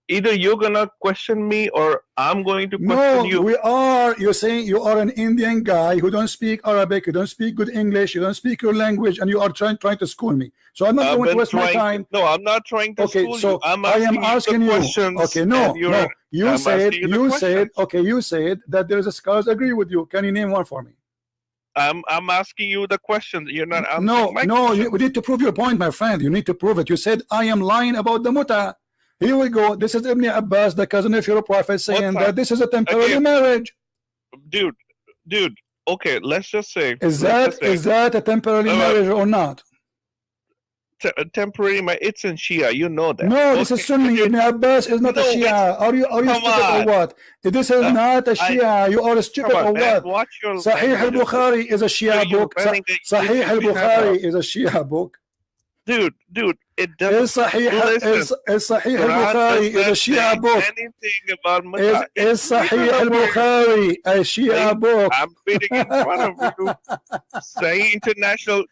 Either you're gonna question me or I'm going to question you. No, we are. You're saying you are an Indian guy who don't speak Arabic, you don't speak good English, you don't speak your language, and you are trying to school me. So I'm not going to waste my time. No, I'm not trying to school you. I am asking you. Okay, no. You said that there is a scholars agree with you. Can you name one for me? I'm asking you the questions. You're not answering No, we need to prove your point, my friend. You need to prove it. You said I am lying about the muta. Here we go. This is Ibn Abbas, the cousin of your prophet, saying that this is a temporary marriage. Dude. Okay, let's just say. Is that a temporary marriage or not? Temporary marriage. It's in Shia. You know that. No, this is Sunni. Ibn Abbas is not a Shia. Are you stupid or what? This is not a Shia. You are stupid or what? Sahih al-Bukhari is a Shia book. Sahih al-Bukhari is a Shia book. Dude, it doesn't. Sahih al-Bukhari is a Shia book. Is Sahih al-Bukhari a Shia book? I'm reading in front of you. Sahih International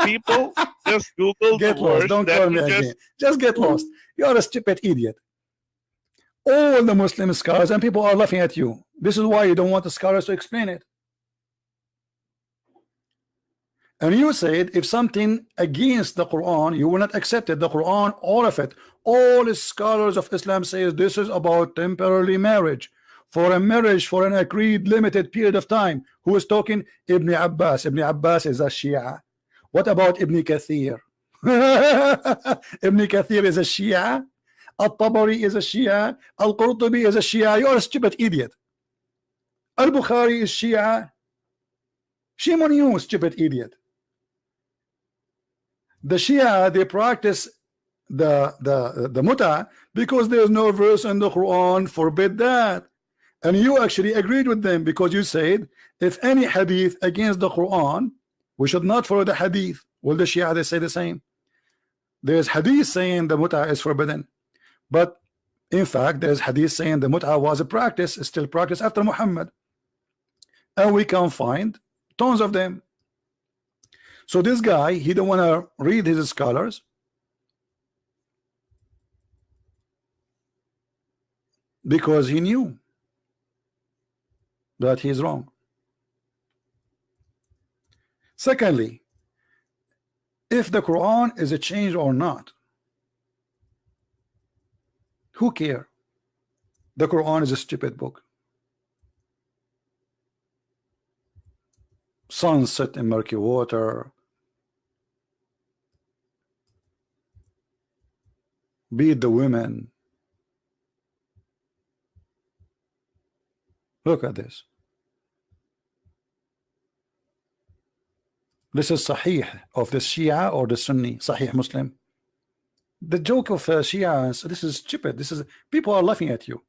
people, just Google get the lost. words. Don't call me again. Just get lost. You are a stupid idiot. All the Muslim scholars and people are laughing at you. This is why you don't want the scholars to explain it. And you said if something against the Quran, you will not accept it. The Quran, all of it, all the scholars of Islam says this is about temporary marriage. For a marriage for an agreed limited period of time. Who is talking? Ibn Abbas. Ibn Abbas is a Shia. What about Ibn Kathir? Ibn Kathir is a Shia. Al-Tabari is a Shia. Al-Qurtubi is a Shia. You are a stupid idiot. Al-Bukhari is Shia. Shame on you, stupid idiot. The Shia, they practice the muta because there's no verse in the Quran forbid that. And you actually agreed with them because you said if any hadith against the Quran, we should not follow the hadith. Will the Shia they say the same? There's hadith saying the muta is forbidden, but in fact there's hadith saying the muta was a practice, still practice after Muhammad, and we can find tons of them. So this guy, he don't want to read his scholars because he knew that he's wrong. Secondly, if the Quran is a change or not, who care? The Quran is a stupid book. Sunset in murky water, beat the women. Look at this. This is Sahih of the Shia or the Sunni, Sahih Muslim. The joke of Shia, this is stupid. This is, people are laughing at you.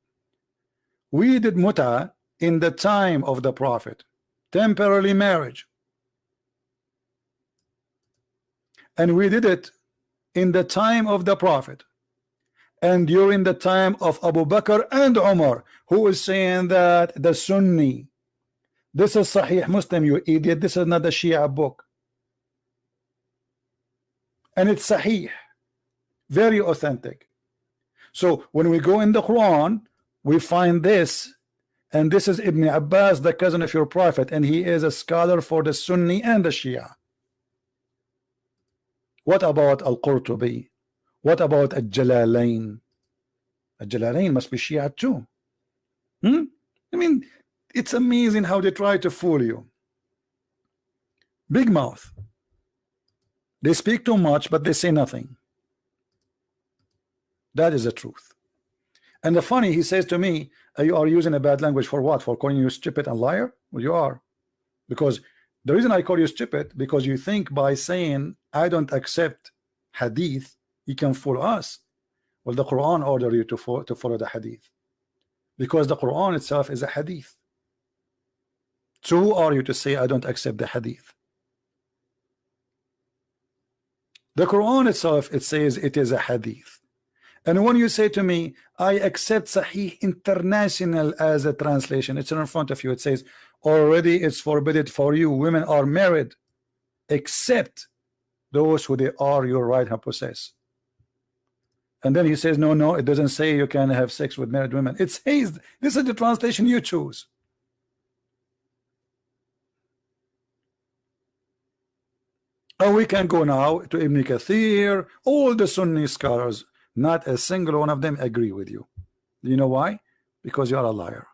We did muta in the time of the Prophet, temporary marriage, and we did it in the time of the Prophet and during the time of Abu Bakr and Umar, who is saying that the Sunni, this is Sahih Muslim, you idiot, this is not a Shia book, and it's Sahih, very authentic. So when we go in the Quran, we find this, and this is Ibn Abbas, the cousin of your Prophet, and he is a scholar for the Sunni and the Shia. What about Al-Qurtubi? What about Al-Jalalain? Al-Jalalain must be Shia too. I mean, it's amazing how they try to fool you. Big mouth. They speak too much, but they say nothing. That is the truth. And the funny, he says to me, you are using a bad language for what? For calling you stupid and liar? Well, you are. Because the reason I call you stupid, because you think by saying I don't accept hadith, you can fool us. Well, the Quran order you to follow the hadith, because the Quran itself is a hadith. So who are you to say I don't accept the hadith? The Quran itself, it says it is a hadith. And when you say to me, I accept Sahih International as a translation, it's in front of you, it says already it's forbidden for you, women are married except those who they are your right hand possess. And then he says no, it doesn't say you can have sex with married women. It says, this is the translation you choose. And we can go now to Ibn Kathir, all the Sunni scholars. Not a single one of them agree with you. Do you know why? Because you are a liar.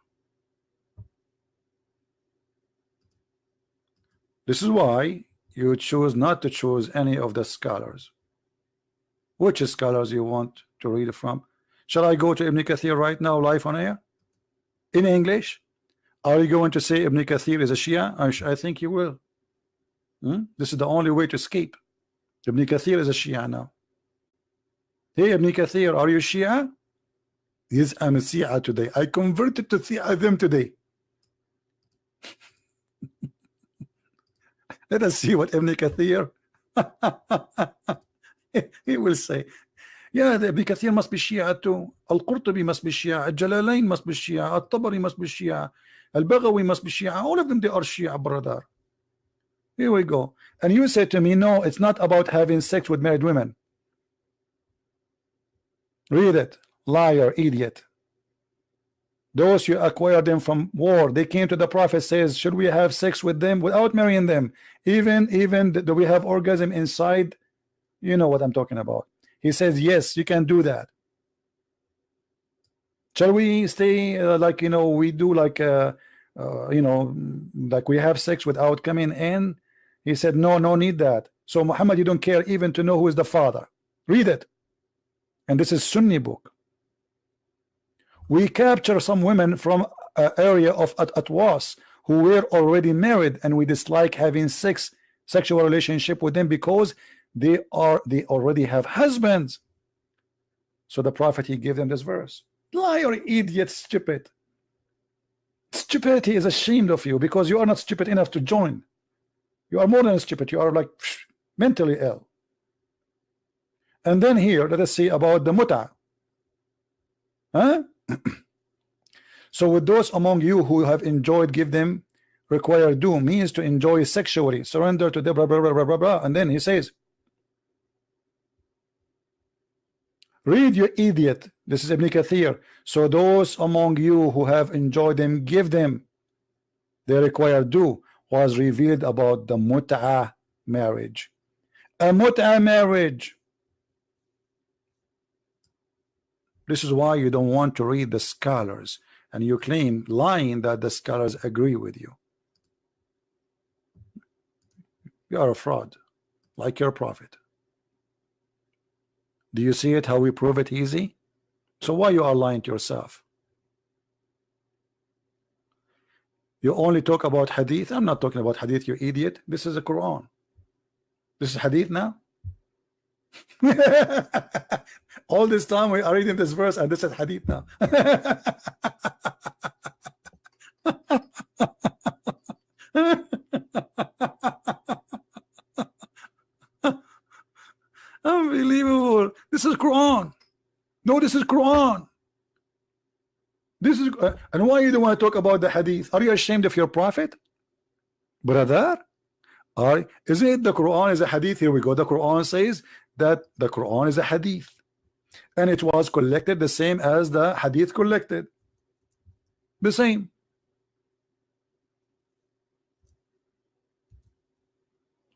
This is why you choose not to choose any of the scholars. Which scholars you want to read from? Shall I go to Ibn Kathir right now, live on air? In English? Are you going to say Ibn Kathir is a Shia? I think you will. This is the only way to escape. Ibn Kathir is a Shia now. Hey, Ibn Kathir, are you Shia? Yes, I'm a Shia today. I converted to Shiaism today. Let us see what Ibn Kathir he will say. Yeah, the Ibn Kathir must be Shia too. Al-Qurtubi must be Shia. Al-Jalalain must be Shia. Al-Tabari must be Shia. Al-Baghawi must be Shia. All of them, they are Shia, brother. Here we go. And you say to me, no, it's not about having sex with married women. Read it, liar, idiot. Those you acquire them from war, they came to the Prophet, says, should we have sex with them without marrying them? Even do we have orgasm inside? You know what I'm talking about. He says, yes, you can do that. Shall we stay like, you know, we do like you know, like we have sex without coming in? He said, no need that. So Muhammad, you don't care even to know who is the father. Read it. And this is Sunni book. We capture some women from an area of Atwas who were already married, and we dislike having sexual relationship with them because they already have husbands. So the Prophet, he gave them this verse. Liar, idiot, stupid. Stupidity is ashamed of you because you are not stupid enough to join. You are more than stupid. You are like mentally ill. And then here, let us see about the muta. So with those among you who have enjoyed, give them require do, means to enjoy sexually, surrender to the blah, blah, blah, blah, blah, blah. And then he says, read, you idiot. This is Ibn Kathir. So those among you who have enjoyed them, give them. They require do, was revealed about the mut'ah marriage. A mut'ah marriage. This is why you don't want to read the scholars, and you claim, lying, that the scholars agree with you. You are a fraud, like your prophet. Do you see it, how we prove it easy? So why you are lying to yourself? You only talk about hadith. I'm not talking about hadith, you idiot. This is the Quran. This is hadith now. All this time we are reading this verse and this is hadith now. Unbelievable. This is Quran. No, this is Quran. This is and why you don't want to talk about the hadith? Are you ashamed of your prophet, brother? Isn't it the Quran is a hadith? Here we go. The Quran says that the Quran is a hadith, and it was collected the same as the hadith collected. The same.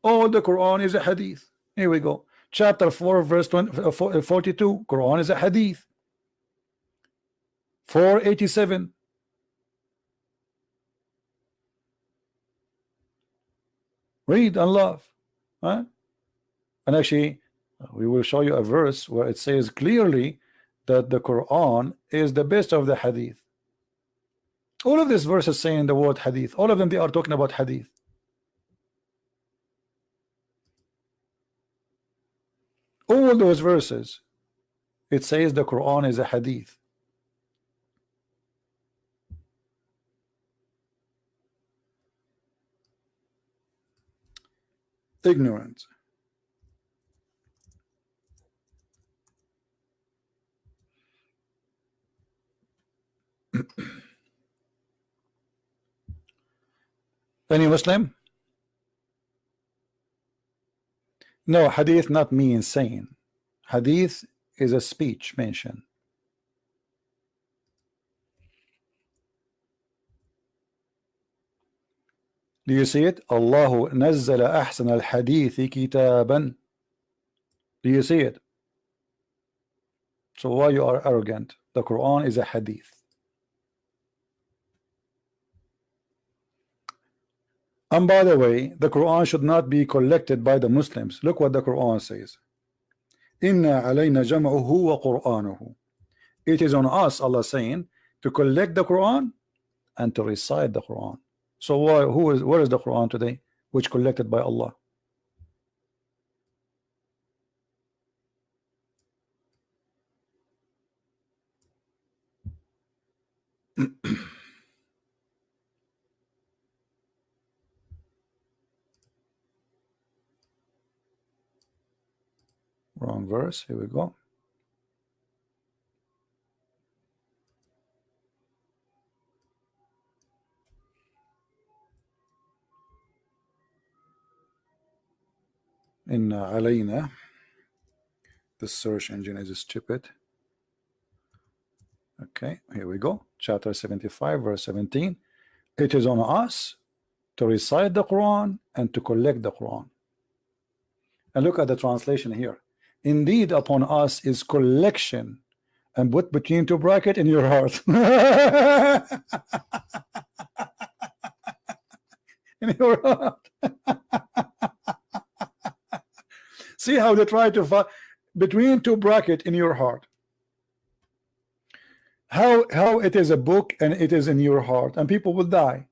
All the Quran is a hadith. Here we go. Chapter 4, verse 42. Quran is a hadith. 487. Read and love. Huh? And actually, we will show you a verse where it says clearly that the Quran is the best of the hadith. All of these verses saying the word hadith. All of them, they are talking about hadith. All those verses, it says the Quran is a hadith. Ignorant. Any Muslim? No, hadith not means saying. Hadith is a speech mentioned. Do you see it? Allahu nazzala ahsan al-hadithi kitaban. Do you see it? So why you are arrogant? The Quran is a hadith. And by the way, the Quran should not be collected by the Muslims. Look what the Quran says. Inna alayna jam'uhu wa qur'anuhu. It is on us, Allah saying, to collect the Quran and to recite the Quran. So where is the Quran today, which collected by Allah? Wrong verse. Here we go. Inna alayna. The search engine is stupid. Okay, here we go. Chapter 75, verse 17. It is on us to recite the Quran and to collect the Quran. And look at the translation here. Indeed, upon us is collection, and put between two brackets in your heart. In your heart. See how they try to find between two brackets in your heart. How it is a book and it is in your heart, and people will die.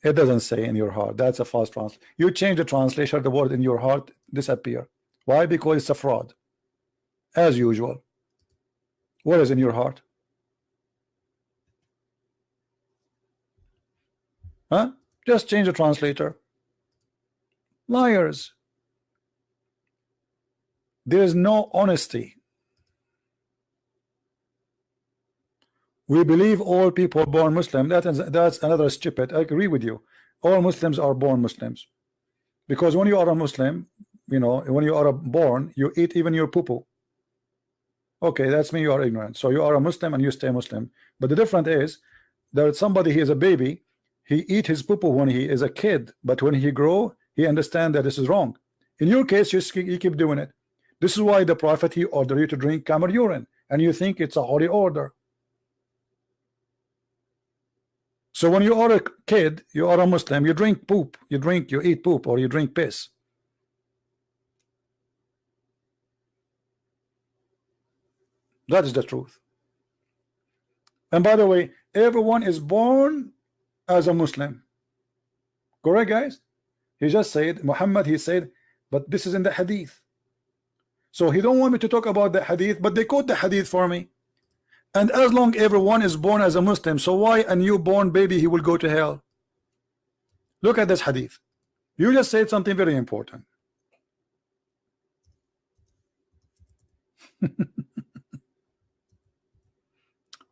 It doesn't say in your heart. That's a false translation. You change the translation, the word in your heart disappear. Why? Because it's a fraud, as usual. What is in your heart? Huh? Just change the translator. Liars. There is no honesty. We believe all people born Muslim. That's another stupid. I agree with you. All Muslims are born Muslims, because when you are a Muslim, you know, when you are born, you eat even your poo-poo. Okay, that's me. You are ignorant. So you are a Muslim and you stay Muslim. But the difference is that somebody, he is a baby, he eat his poo-poo when he is a kid, but when he grow, he understand that this is wrong. In your case, you keep doing it. This is why the Prophet, he ordered you to drink camel urine, and you think it's a holy order. So when you are a kid, you are a Muslim, you drink poop, you eat poop, or you drink piss. That is the truth. And by the way, everyone is born as a Muslim. Correct, guys? He just said Muhammad, he said, but this is in the hadith. So he don't want me to talk about the hadith, but they quote the hadith for me. And as long everyone is born as a Muslim, so why a newborn baby he will go to hell? Look at this hadith. You just said something very important.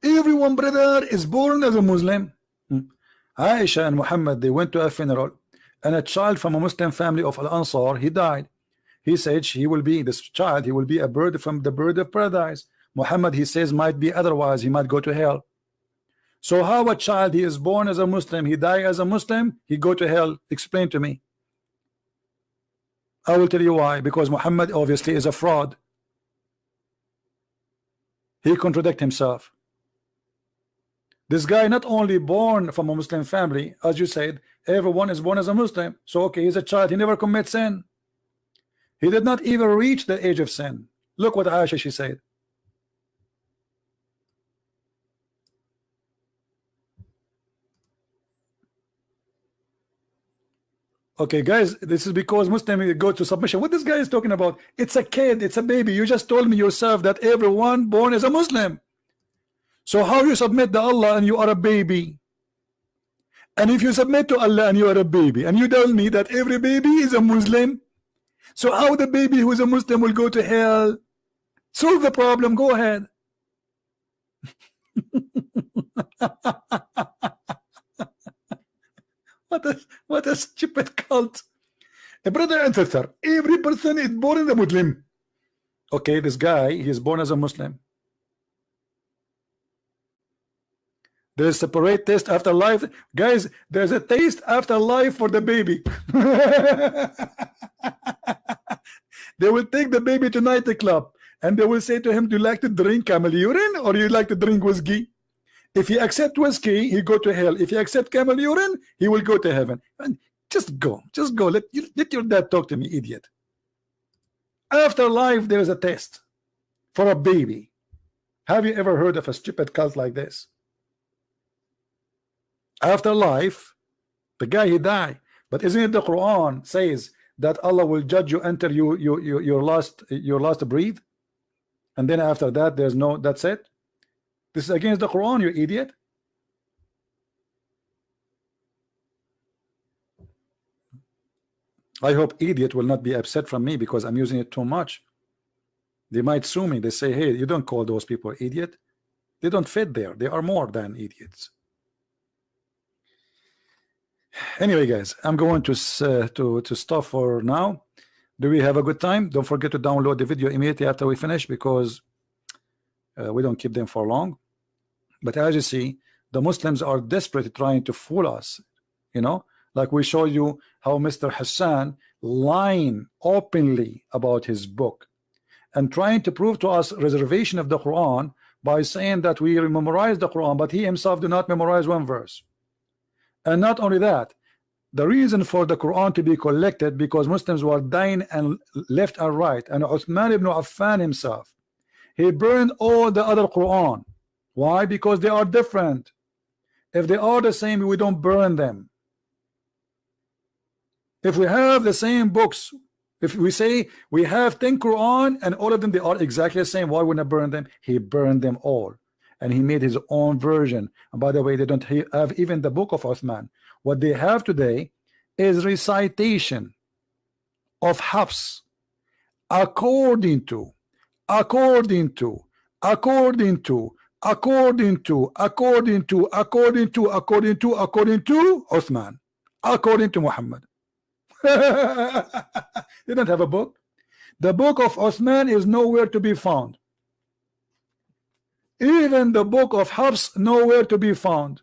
Everyone, brother, is born as a Muslim. Aisha and Muhammad, they went to a funeral, and a child from a Muslim family of Al-Ansar, he died. He said he will be, this child, he will be a bird from the bird of paradise. Muhammad, he says, might be otherwise, he might go to hell. So how a child, he is born as a Muslim, he die as a Muslim, he go to hell? Explain to me. I will tell you why. Because Muhammad obviously is a fraud. He contradict himself. This guy not only born from a Muslim family, as you said, everyone is born as a Muslim. So okay, he's a child, he never commits sin. He did not even reach the age of sin. Look what Aisha, she said. Okay, guys, this is because Muslims go to submission. What this guy is talking about? It's a kid, it's a baby. You just told me yourself that everyone born is a Muslim. So how you submit to Allah and you are a baby? And if you submit to Allah and you are a baby, and you tell me that every baby is a Muslim, so how the baby who is a Muslim will go to hell? Solve the problem, go ahead. What a stupid cult. A brother and sister, every person is born as a Muslim. Okay, this guy, he is born as a Muslim. There's separate taste after life. Guys, there's a taste after life for the baby. They will take the baby to nightclub and they will say to him, do you like to drink camel urine or you like to drink whiskey? If he accept whiskey, he go to hell. If he accept camel urine, he will go to heaven. And just go. Let your dad talk to me, idiot. After life, there is a test for a baby. Have you ever heard of a stupid cult like this? After life, the guy, he died. But isn't it the Quran says that Allah will judge you until your last breath, and then after that there's no, that's it? This is against the Quran, you idiot. I hope idiot will not be upset from me because I'm using it too much. They might sue me. They say, hey, you don't call those people idiot. They don't fit there. They are more than idiots. Anyway, guys, I'm going to stop for now. Do we have a good time? Don't forget to download the video immediately after we finish because we don't keep them for long. But as you see, the Muslims are desperately trying to fool us. You know, like we show you how Mr. Hassan lying openly about his book and trying to prove to us reservation of the Quran by saying that we memorize the Quran, but he himself do not memorize one verse. And not only that, the reason for the Quran to be collected because Muslims were dying and left and right, and Uthman ibn Affan himself, he burned all the other Quran. Why? Because they are different. If they are the same, we don't burn them. If we have the same books, if we say we have 10 Quran and all of them they are exactly the same, why wouldn't I burn them? He burned them all. And he made his own version. And by the way, they don't have even the book of Uthman. What they have today is recitation of Hafs according to Uthman, according to Muhammad. They don't have a book. The book of Uthman is nowhere to be found. Even the book of Hafs nowhere to be found.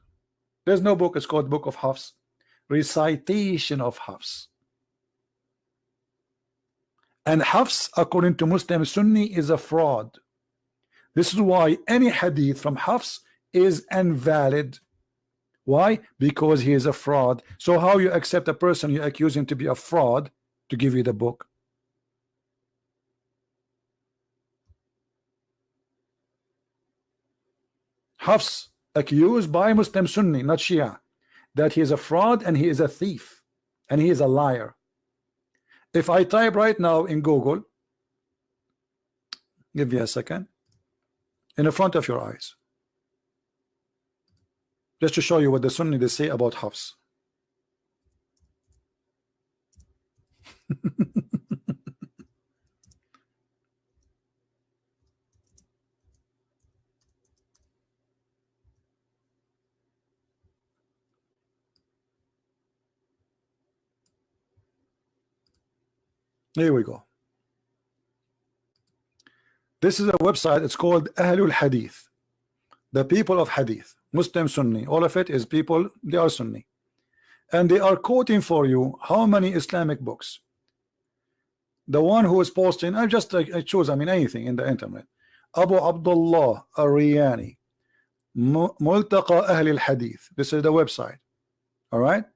There's no book. It's called book of Hafs. Recitation of Hafs. And Hafs, according to Muslim Sunni, is a fraud. This is why any hadith from Hafs is invalid. Why? Because he is a fraud. So how you accept a person you accuse him to be a fraud to give you the book? Hafs accused by Muslim Sunni, not Shia, that he is a fraud and he is a thief and he is a liar. If I type right now in Google, give me a second, in the front of your eyes, just to show you what the Sunni they say about Hafs. Here we go. This is a website. It's called Ahlul Hadith, the people of Hadith, Muslim, Sunni. All of it is people, they are Sunni, and they are quoting for you how many Islamic books. The one who is posting, I choose, I mean, anything in the internet. Abu Abdullah Ar-Riyani, Multaqa Ahl al-Hadith. This is the website. All right.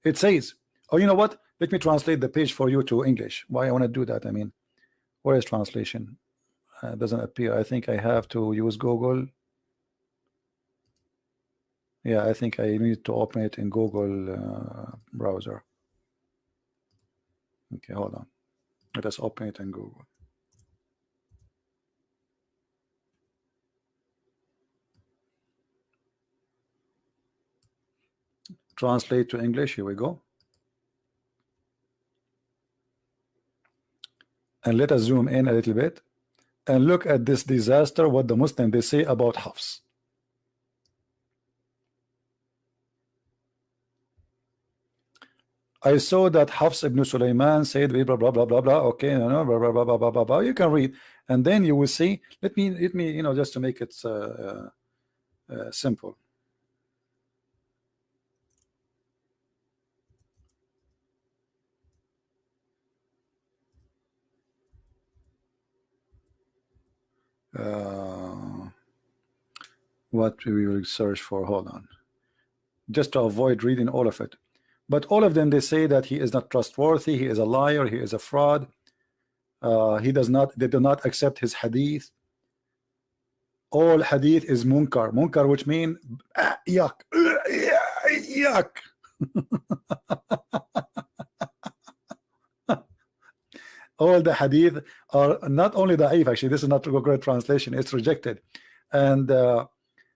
It says, oh, you know what? Let me translate the page for you to English. Why I want to do that? I mean, where is translation? It doesn't appear. I think I have to use Google. Yeah, I think I need to open it in Google browser. Okay, hold on. Let us open it in Google. Translate to English. Here we go. And let us zoom in a little bit and look at this disaster, what the Muslims they say about Hafs. I saw that Hafs ibn Sulaiman said blah blah blah blah blah. Okay, no, blah, blah, blah, blah, blah, blah, blah. You can read, and then you will see. Let me you know, just to make it simple. What we will search for, hold on, just to avoid reading all of it. But all of them, they say that he is not trustworthy, he is a liar, he is a fraud, they do not accept his hadith. All hadith is munkar, which means yuck, yuck. All the hadith are not only da'if, actually this is not a great translation, it's rejected. And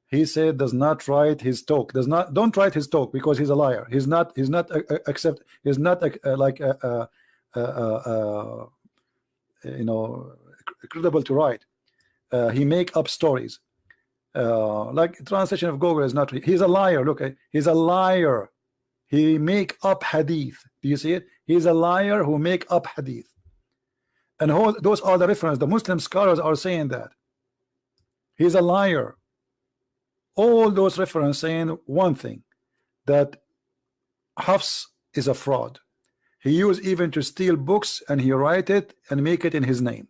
he said does not write his talk, don't write his talk because he's a liar. He's not like you know, credible to write. He make up stories. Like translation of Google is not, he's a liar. Look, he's a liar. He make up hadith. Do you see it? He's a liar who make up hadith. And those are the reference. The Muslim scholars are saying that he's a liar. All those references saying one thing, that Hafs is a fraud. He used even to steal books and he write it and make it in his name.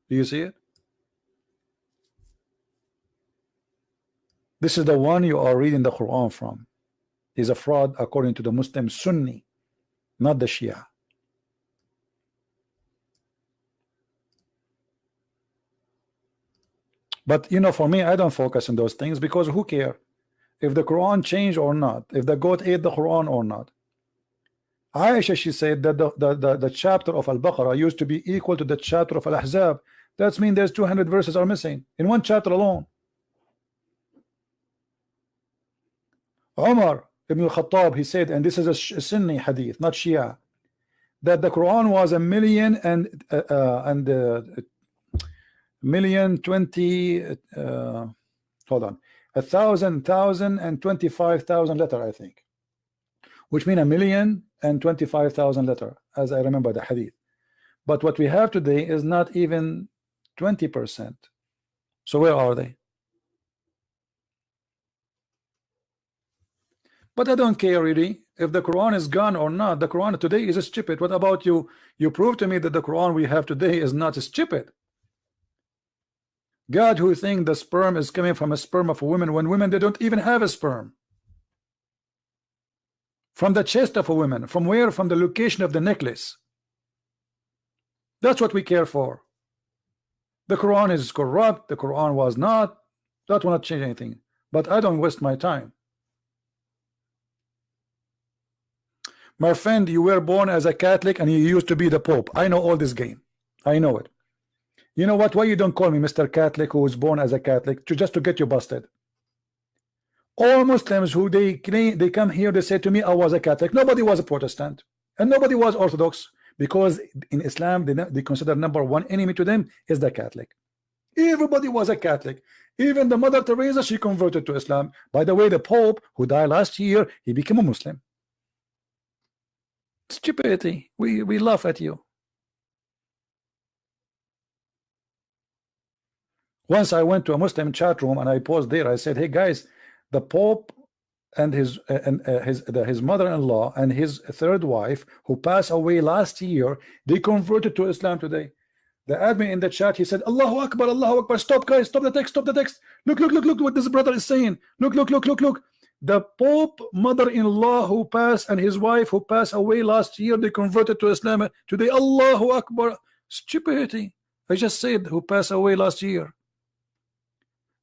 Do you see it? This is the one you are reading the Quran from. He's a fraud according to the Muslim Sunni, not the Shia. But you know, for me, I don't focus on those things because who care if the Quran changed or not, if the goat ate the Quran or not. Aisha, she said that the chapter of Al-Baqarah used to be equal to the chapter of Al-Ahzab. That means there's 200 verses are missing in one chapter alone. Umar ibn al-Khattab, he said, and this is a Sunni hadith, not Shia, that the Quran was 1,025,000 letter, I think, which mean 1,025,000 letter, as I remember the hadith. But what we have today is not even 20%. So where are they? But I don't care really if the Quran is gone or not. The Quran today is stupid. What about you? You prove to me that the Quran we have today is not stupid. God who think the sperm is coming from a sperm of a woman, when women they don't even have a sperm. From the chest of a woman. From where? From the location of the necklace. That's what we care for. The Quran is corrupt. The Quran was not. That will not change anything. But I don't waste my time. My friend, you were born as a Catholic and you used to be the Pope. I know all this game. I know it. You know what? Why you don't call me Mr. Catholic who was born as a Catholic just to get you busted? All Muslims who they come here, they say to me, I was a Catholic. Nobody was a Protestant and nobody was Orthodox, because in Islam they consider number one enemy to them is the Catholic. Everybody was a Catholic. Even the Mother Teresa, she converted to Islam. By the way, the Pope who died last year, he became a Muslim. Stupidity. We laugh at you. Once I went to a Muslim chat room and I paused there. I said, hey guys, the Pope and his mother-in-law and his third wife who passed away last year, they converted to Islam today. The admin in the chat, he said, Allahu Akbar, Allahu Akbar. Stop guys, stop the text, stop the text. Look what this brother is saying. Look. The Pope mother-in-law who passed and his wife who passed away last year, they converted to Islam today. Allahu Akbar. Stupidity. I just said who passed away last year.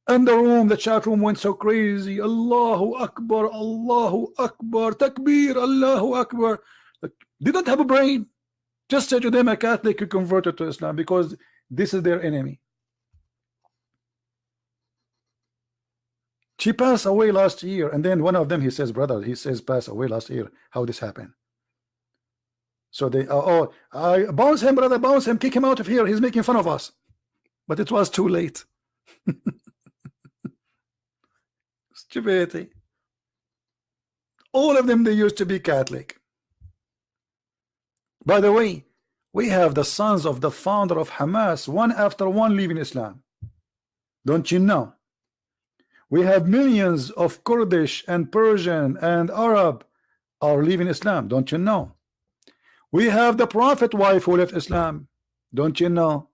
And the chat room went so crazy. Allahu Akbar, Allahu Akbar, Takbir, Allahu Akbar. They don't have a brain. Just say to them a Catholic who converted to Islam, because this is their enemy. She passed away last year, and then one of them, he says, brother, he says passed away last year. How this happened? So they, I bounce him, brother, bounce him, kick him out of here. He's making fun of us. But it was too late. Stupidity. All of them, they used to be Catholic. By the way, we have the sons of the founder of Hamas, one after one, leaving Islam. Don't you know? We have millions of Kurdish and Persian and Arab are leaving Islam. Don't you know? We have the Prophet wife who left Islam. Don't you know?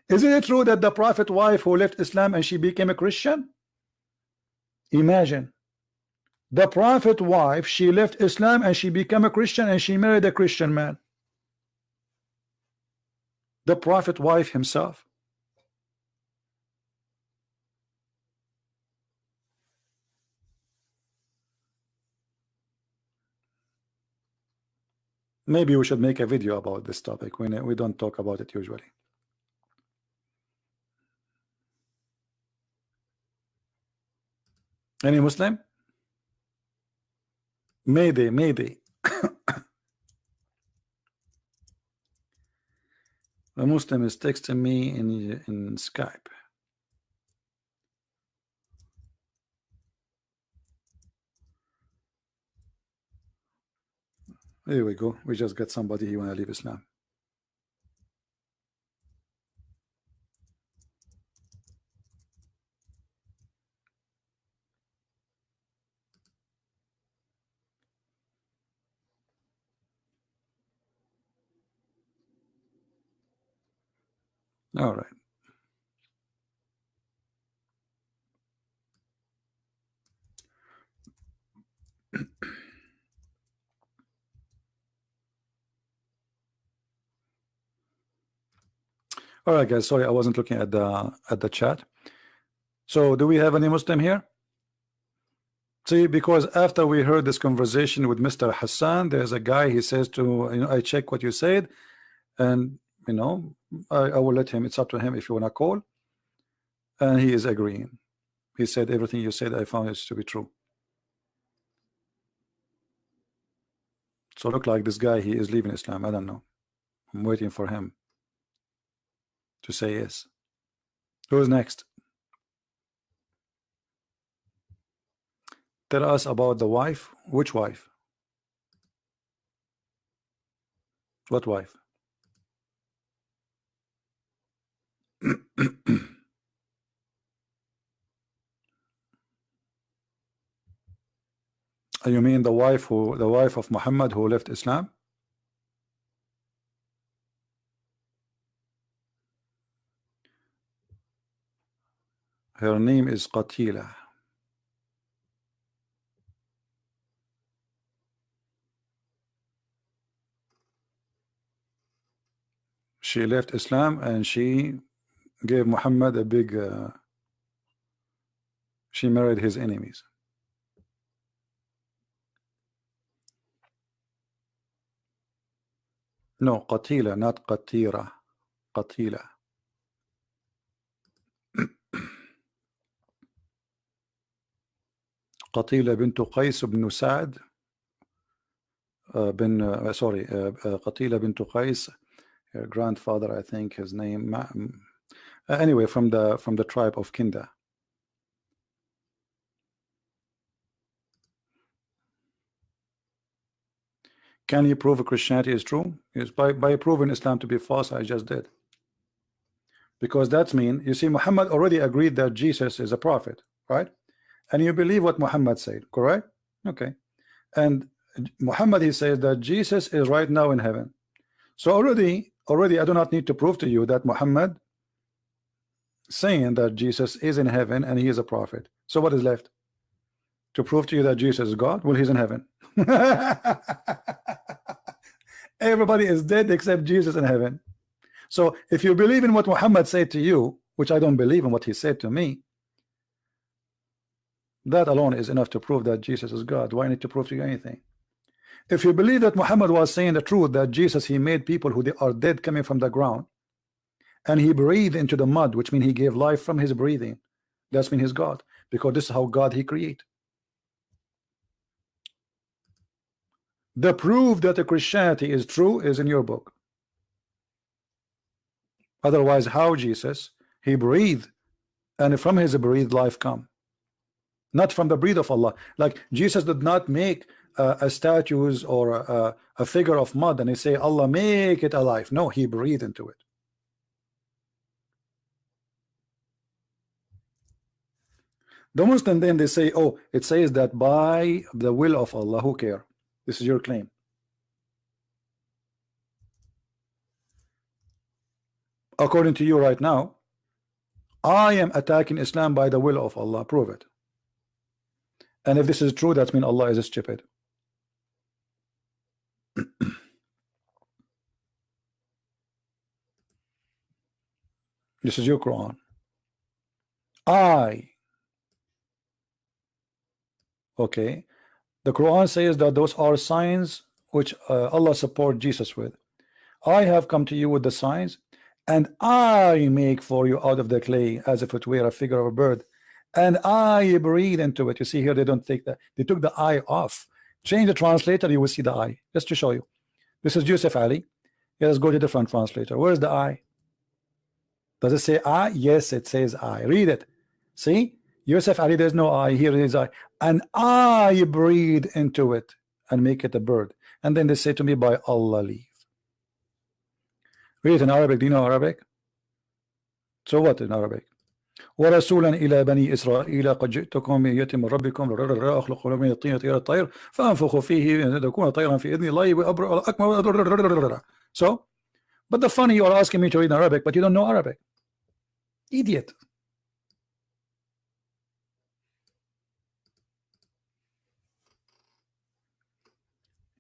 Isn't it true that the Prophet wife who left Islam and she became a Christian? Imagine. The Prophet wife, she left Islam and she became a Christian and she married a Christian man. The Prophet wife himself. Maybe we should make a video about this topic. We don't talk about it usually. Any Muslim? Mayday, mayday. A Muslim is texting me in Skype. There we go. We just got somebody who want to leave Islam. All right. All right, guys. Sorry, I wasn't looking at the chat. So, do we have any Muslim here? See, because after we heard this conversation with Mr. Hassan, there's a guy. He says to I check what you said, and I will let him. It's up to him if you wanna call. And he is agreeing. He said everything you said, I found it to be true. So look like this guy, he is leaving Islam. I don't know. I'm waiting for him to say yes. Who's next? Tell us about the wife. Which wife? What wife? You mean the wife of Muhammad who left Islam? Her name is Qatila. She left Islam and she gave Muhammad a big She married his enemies. No, Qatila, not Qatira. Qatila. قتيلة بنت قيس بن سعد قتيلة بنت قيس, her grandfather, I think his name, anyway, from the tribe of Kinda. Can you prove Christianity is true? Yes, by proving Islam to be false. I just did. Because that's mean, you see, Muhammad already agreed that Jesus is a prophet, right? And you believe what Muhammad said, correct? Okay. And Muhammad, he says that Jesus is right now in heaven. So already I do not need to prove to you that Muhammad saying that Jesus is in heaven and he is a prophet. So what is left? To prove to you that Jesus is God? Well, he's in heaven. Everybody is dead except Jesus in heaven. So if you believe in what Muhammad said to you, which I don't believe in what he said to me, that alone is enough to prove that Jesus is God. Why need to prove to you anything? If you believe that Muhammad was saying the truth, that Jesus, he made people who are dead coming from the ground, and he breathed into the mud, which means he gave life from his breathing, that's mean he's God, because this is how God he create. The proof that the Christianity is true is in your book. Otherwise, how Jesus, he breathed, and from his breathed life come, not from the breath of Allah. Like Jesus did not make a statues or a figure of mud and he say Allah make it alive. No, he breathed into it. The Muslim then they say, oh, it says that by the will of Allah. Who care? This is your claim. According to you right now, I am attacking Islam by the will of Allah. Prove it. And if this is true, that means Allah is stupid. This is your Quran. Okay, the Quran says that those are signs which Allah support Jesus with. I have come to you with the signs, and I make for you out of the clay as if it were a figure of a bird, and I breathe into it. You see here, they don't take that, they took the I off. Change the translator, you will see the I. Just to show you, this is Yusuf Ali. Let's go to different translator. Where's the I? Does it say I? Yes, it says I. Read it. See, Yusuf Ali, there's no I. Here it is I. And I breathe into it and make it a bird. And then they say to me, by Allah leave. Read it in Arabic. Do you know Arabic? So what in Arabic? ورسولا إلى بني إسرائيل قد جئتكم بآية من ربكم أخلق من الطين طير الطير فأنفخ فيه تكون طيرا في إذن الله وأبرأ الأكمل. So, but the funny, you are asking me to read in Arabic, but you don't know Arabic. Idiot.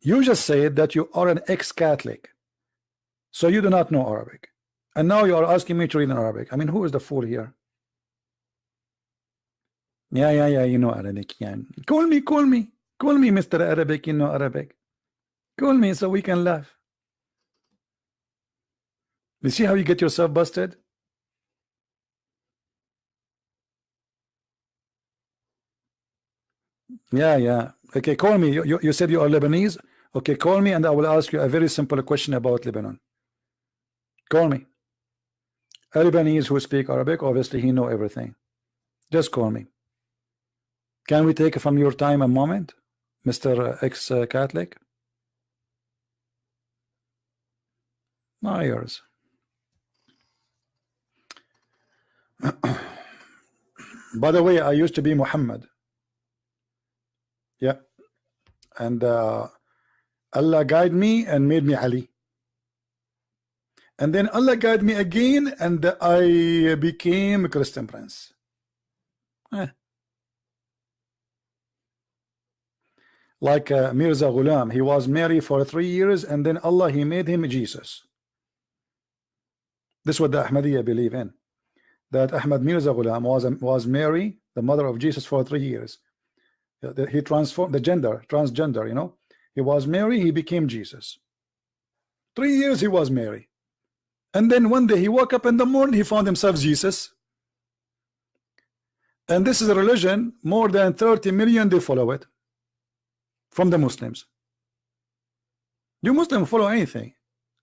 You just said that you are an ex-Catholic, so you do not know Arabic, and now you are asking me to read in Arabic. I mean, who is the fool here? Yeah, you know Arabic. Yeah. Call me, Mr. Arabic. You know Arabic. Call me so we can laugh. You see how you get yourself busted? Yeah. Okay, call me. You said you are Lebanese. Okay, call me and I will ask you a very simple question about Lebanon. Call me. A Lebanese who speak Arabic, obviously he know everything. Just call me. Can we take from your time a moment, Mr. ex-Catholic? Not yours. By the way, I used to be Muhammad. Yeah. And Allah guided me and made me Ali. And then Allah guided me again and I became a Christian Prince. Like Mirza Ghulam, he was married for 3 years and then Allah, he made him Jesus. This is what the Ahmadiyya believe in. that Ahmad Mirza Ghulam was Mary, the mother of Jesus, for 3 years. He transformed the gender, transgender, you know. He was Mary, he became Jesus. 3 years he was Mary. And then one day he woke up in the morning, he found himself Jesus. And this is a religion, more than 30 million they follow it from the Muslims. You Muslims follow anything,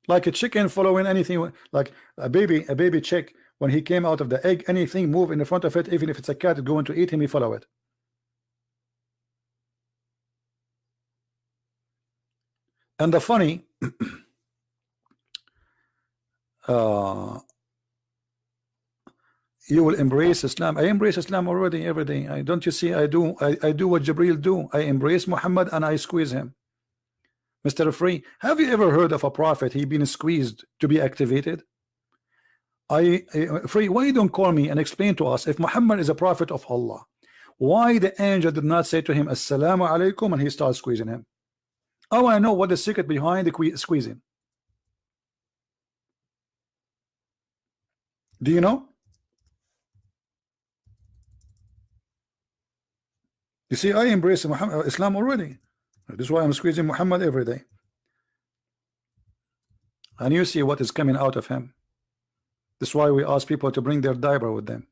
like a chicken following anything, like a baby chick, when he came out of the egg, anything move in the front of it, even if it's a cat going to eat him, he follow it. And the funny you will embrace Islam. I embrace Islam already every day. Don't you see? I do what Jibril do. I embrace Muhammad and I squeeze him. Mr. Free, have you ever heard of a prophet he been squeezed to be activated? Free, why you don't call me and explain to us, if Muhammad is a prophet of Allah, why the angel did not say to him assalamu alaikum and he starts squeezing him? I want to know what the secret behind the squeezing. Do you know? You see, I embrace Islam already. This is why I'm squeezing Muhammad every day. And you see what is coming out of him. This is why we ask people to bring their diaper with them.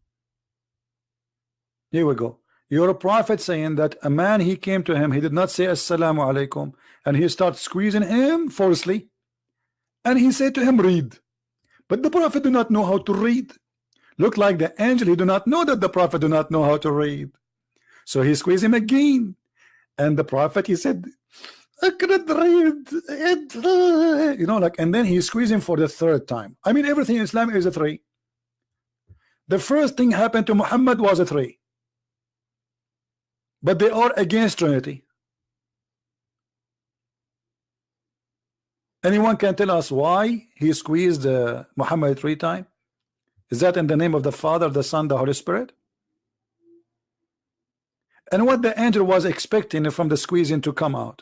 Here we go. You're a prophet saying that a man, he came to him, he did not say assalamu alaikum, and he starts squeezing him forcefully, and he said to him, read. But the prophet do not know how to read. Look like the angel, he do not know that the prophet do not know how to read. So he squeezed him again, and the prophet, he said, I cannot read it. You know, like, and then he squeezed him for the third time. I mean, everything in Islam is a 3. The first thing happened to Muhammad was a 3. But they are against Trinity. Anyone can tell us why he squeezed Muhammad 3 times? Is that in the name of the Father, the Son, the Holy Spirit? And what the angel was expecting from the squeezing to come out?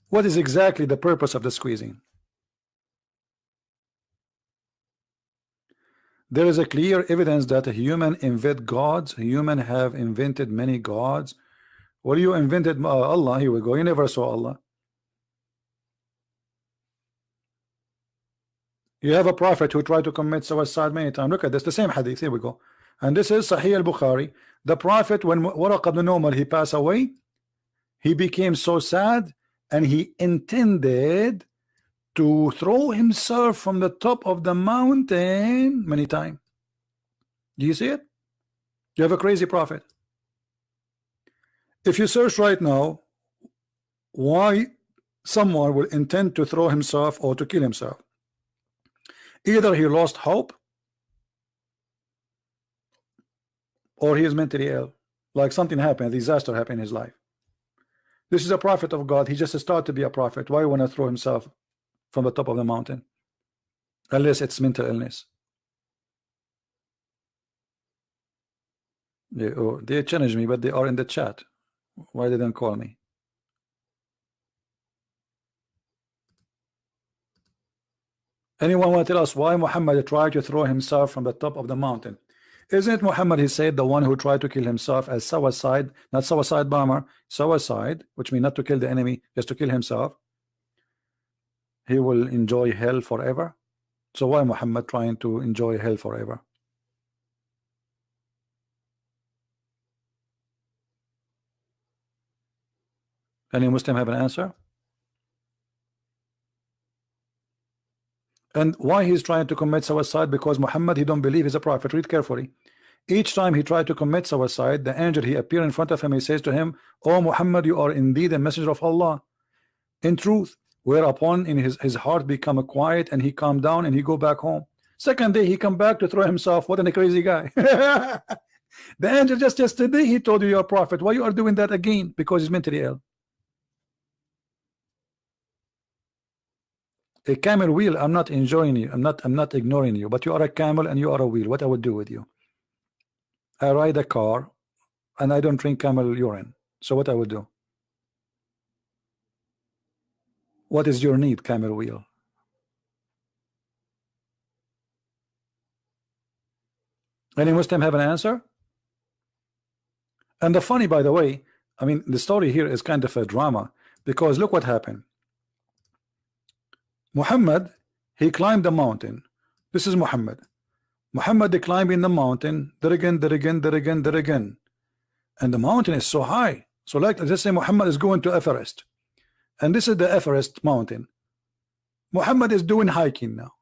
What is exactly the purpose of the squeezing? There is a clear evidence that a human invent gods. Human have invented many gods. Well, you invented Allah. Here we go. You never saw Allah. You have a prophet who tried to commit suicide many times. Look at this, the same hadith. Here we go. And this is Sahih al-Bukhari. The prophet, when Waraq ibn Nawfal, he passed away, he became so sad and he intended to throw himself from the top of the mountain many times. Do you see it? You have a crazy prophet. If you search right now why someone will intend to throw himself or to kill himself, either he lost hope or he is mentally ill, like something happened, a disaster happened in his life. This is a prophet of God. He just started to be a prophet. Why want to throw himself from the top of the mountain? Unless it's mental illness. They challenge me, but they are in the chat. Why didn't call me? Anyone want to tell us why Muhammad tried to throw himself from the top of the mountain? Isn't it Muhammad, he said, the one who tried to kill himself as suicide, not suicide bomber, suicide, which means not to kill the enemy, just to kill himself, he will enjoy hell forever? So why Muhammad trying to enjoy hell forever? Any Muslim have an answer? And why he's trying to commit suicide? Because Muhammad, he don't believe he's a prophet. Read carefully. Each time he tried to commit suicide, the angel, he appeared in front of him. He says to him, "Oh Muhammad, you are indeed a messenger of Allah in truth." Whereupon in his heart become quiet and he calmed down and he go back home. Second day he come back to throw himself. What a crazy guy. The angel just yesterday he told you you're a prophet. Why you are doing that again? Because he's mentally ill. A camel wheel, I'm not enjoying you, I'm not ignoring you, but you are a camel and you are a wheel. What I would do with you? I ride a car and I don't drink camel urine. So what I would do? What is your need, camel wheel? Any Muslim have an answer? And the funny, by the way, I mean, the story here is kind of a drama, because look what happened. Muhammad, he climbed the mountain. This is Muhammad. Muhammad climbing the mountain, there again, there again, there again, there again. And the mountain is so high. So like, let's say Muhammad is going to Everest. And this is the Everest mountain. Muhammad is doing hiking now.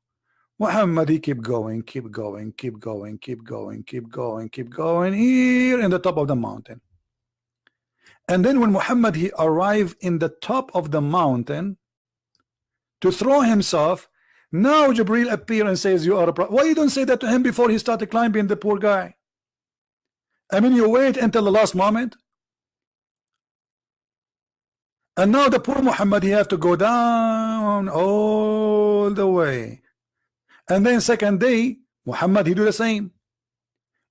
Muhammad, he keep going, keep going, keep going, keep going, keep going, keep going, here in the top of the mountain. And then when Muhammad, he arrived in the top of the mountain to throw himself, now Jibril appear and says, you are a prophet. Why you don't say that to him before he started climbing, the poor guy? I mean, you wait until the last moment. And now the poor Muhammad, he have to go down all the way. And then second day, Muhammad, he do the same.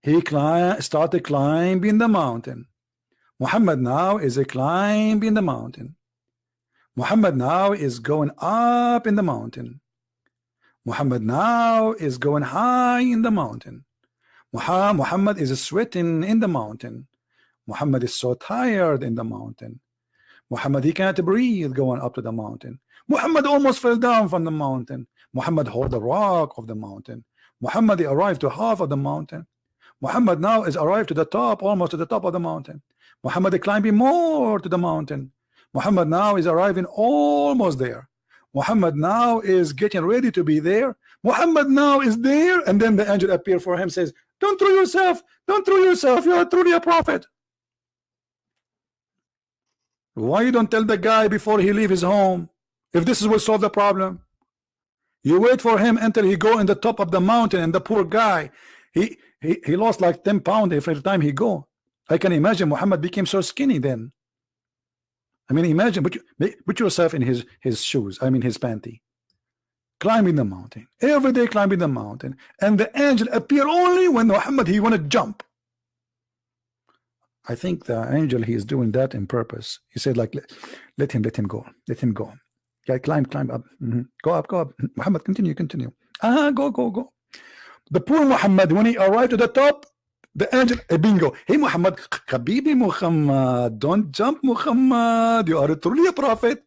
He started climbing the mountain. Muhammad now is climbing the mountain. Muhammad now is going up in the mountain. Muhammad now is going high in the mountain. Muhammad is sweating in the mountain. Muhammad is so tired in the mountain. Muhammad, he can't breathe going up to the mountain. Muhammad almost fell down from the mountain. Muhammad hold the rock of the mountain. Muhammad, he arrived to half of the mountain. Muhammad now is arrived to the top, almost to the top of the mountain. Muhammad climbing more to the mountain. Muhammad now is arriving almost there. Muhammad now is getting ready to be there. Muhammad now is there, and then the angel appear for him, says, don't throw yourself, don't throw yourself, you are truly a prophet. Why you don't tell the guy before he leave his home? If this will solve the problem, you wait for him until he go in the top of the mountain, and the poor guy, he lost like 10 pounds every time he go. I can imagine Muhammad became so skinny then. I mean, imagine, put yourself in his shoes, I mean his panty, climbing the mountain, every day climbing the mountain, and the angel appear only when Muhammad, he want to jump. I think the angel, he is doing that in purpose. He said, like, let him go, let him go. Yeah, climb up, go up, Muhammad, continue. Go. The poor Muhammad, when he arrived to the top, the angel, bingo, hey Muhammad, Habibi Muhammad, don't jump Muhammad, you are truly a prophet.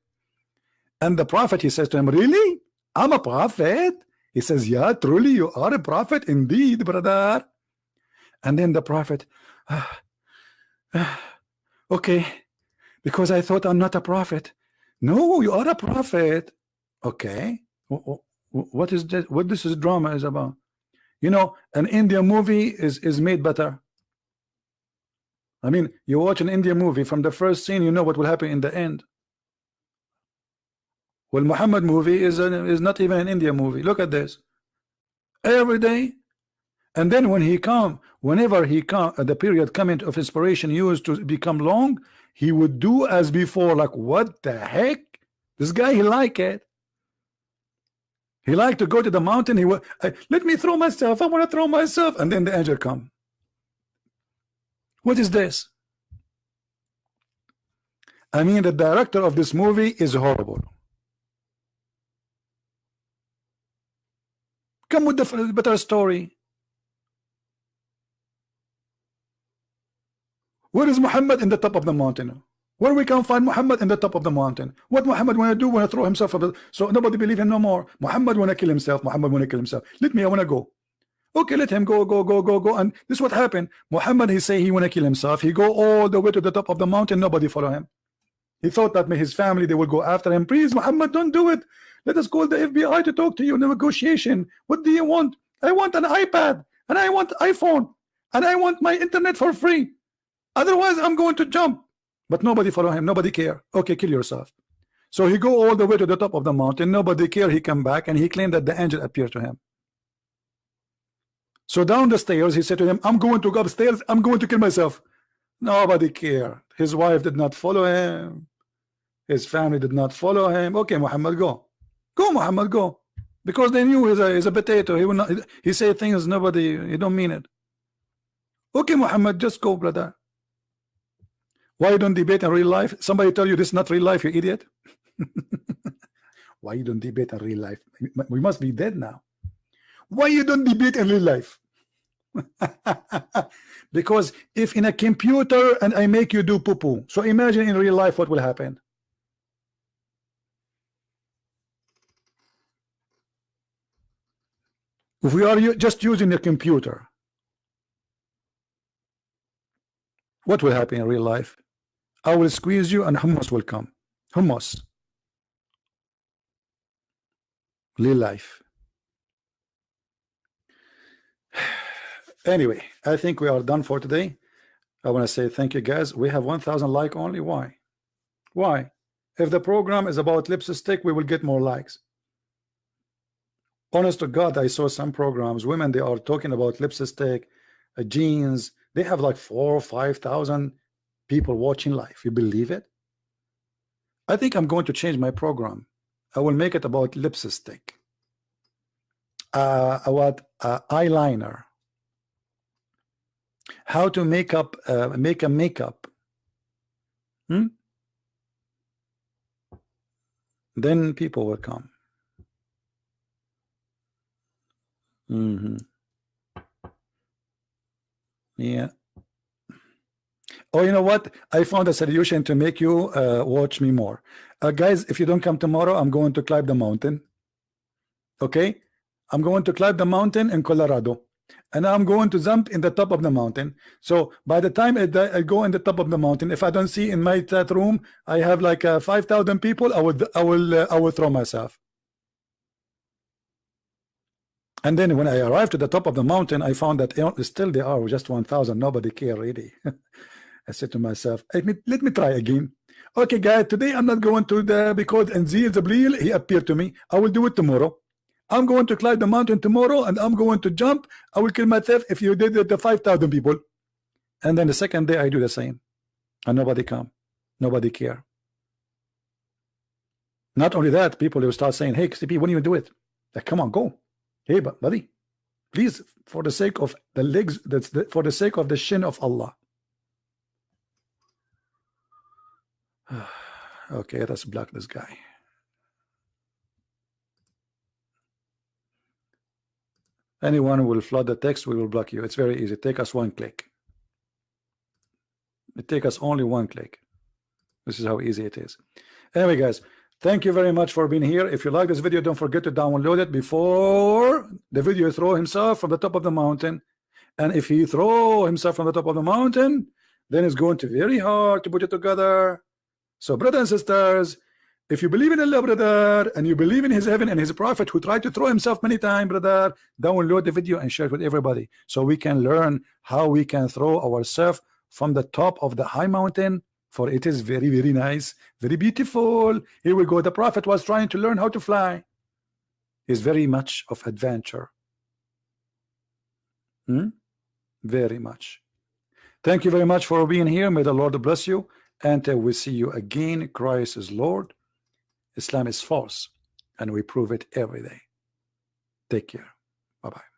And the prophet, he says to him, really? I'm a prophet? He says, yeah, truly you are a prophet indeed, brother. And then the prophet, okay, because I thought I'm not a prophet. No, you are a prophet. Okay, what is that? What this drama is about? You know, an Indian movie is made better. I mean, you watch an Indian movie, from the first scene you know what will happen in the end. Well, Muhammad movie is not even an Indian movie. Look at this. Every day. And then when he come, whenever he come, the period coming of inspiration used to become long, he would do as before, like, what the heck? This guy, he like it. He liked to go to the mountain. He would, let me throw myself. I want to throw myself. And then the angel come. What is this? I mean, the director of this movie is horrible. Come with the better story. Where is Muhammad? In the top of the mountain. Where we can find Muhammad? In the top of the mountain. What Muhammad want to do? Want to throw himself up, so nobody believe him no more. Muhammad want to kill himself. Muhammad want to kill himself. Let me, I want to go. Okay, let him go. And this is what happened. Muhammad, he say he want to kill himself. He go all the way to the top of the mountain. Nobody follow him. He thought that his family, they will go after him. Please, Muhammad, don't do it. Let us call the FBI to talk to you. Negotiation. What do you want? I want an iPad, and I want iPhone, and I want my internet for free. Otherwise, I'm going to jump. But nobody follow him. Nobody care. Okay, kill yourself. So he go all the way to the top of the mountain. Nobody care. He come back and he claimed that the angel appeared to him. So down the stairs, he said to him, I'm going to go upstairs. I'm going to kill myself. Nobody care. His wife did not follow him. His family did not follow him. Okay, Muhammad, go. Go, Muhammad, go. Because they knew he's a potato. He will not. He say things nobody. He don't mean it. Okay, Muhammad, just go, brother. Why you don't debate in real life? Somebody tell you this is not real life, you idiot. Why you don't debate in real life? We must be dead now. Why you don't debate in real life? Because if in a computer and I make you do poo-poo, so imagine in real life what will happen. If we are just using a computer, what will happen in real life? I will squeeze you and hummus will come. Hummus. Real life. Anyway, I think we are done for today. I want to say thank you guys. We have 1,000 likes only. Why? Why? If the program is about lipstick, we will get more likes. Honest to God, I saw some programs, women, they are talking about lipstick, jeans. They have like 4,000 or 5,000 people watching live. You believe it? I think I'm going to change my program. I will make it about lipstick, about eyeliner, how to make a makeup. Then people will come. Yeah. Oh, you know what? I found a solution to make you watch me more. Guys, if you don't come tomorrow, I'm going to climb the mountain. Okay? I'm going to climb the mountain in Colorado. And I'm going to jump in the top of the mountain. So by the time I go in the top of the mountain, if I don't see in my chat room, I have like 5,000 people, I will throw myself. And then when I arrived to the top of the mountain, I found that still there are just 1,000. Nobody care really. I said to myself, let me try again. Okay, guys, today I'm not going to because and Jibril, he appeared to me. I will do it tomorrow. I'm going to climb the mountain tomorrow, and I'm going to jump. I will kill myself if you did it to 5,000 people. And then the second day I do the same, and nobody come, nobody care. Not only that, people will start saying, "Hey, XTP, when you do it? Like, come on, go." Hey, buddy, please, for the sake of the legs, for the sake of the shin of Allah. Okay, let's block this guy. Anyone who will flood the text, we will block you. It's very easy. Take us one click. It take us only one click. This is how easy it is. Anyway, guys, thank you very much for being here. If you like this video, don't forget to download it before the video throw himself from the top of the mountain. And if he throw himself from the top of the mountain, then it's going to be very hard to put it together. So, brothers and sisters, if you believe in Allah, brother, and you believe in his heaven and his prophet who tried to throw himself many times, brother, download the video and share it with everybody so we can learn how we can throw ourselves from the top of the high mountain. For it is very, very nice, very beautiful. Here we go. The prophet was trying to learn how to fly. It's very much of adventure. Very much. Thank you very much for being here. May the Lord bless you. And we see you again. Christ is Lord. Islam is false. And we prove it every day. Take care. Bye-bye.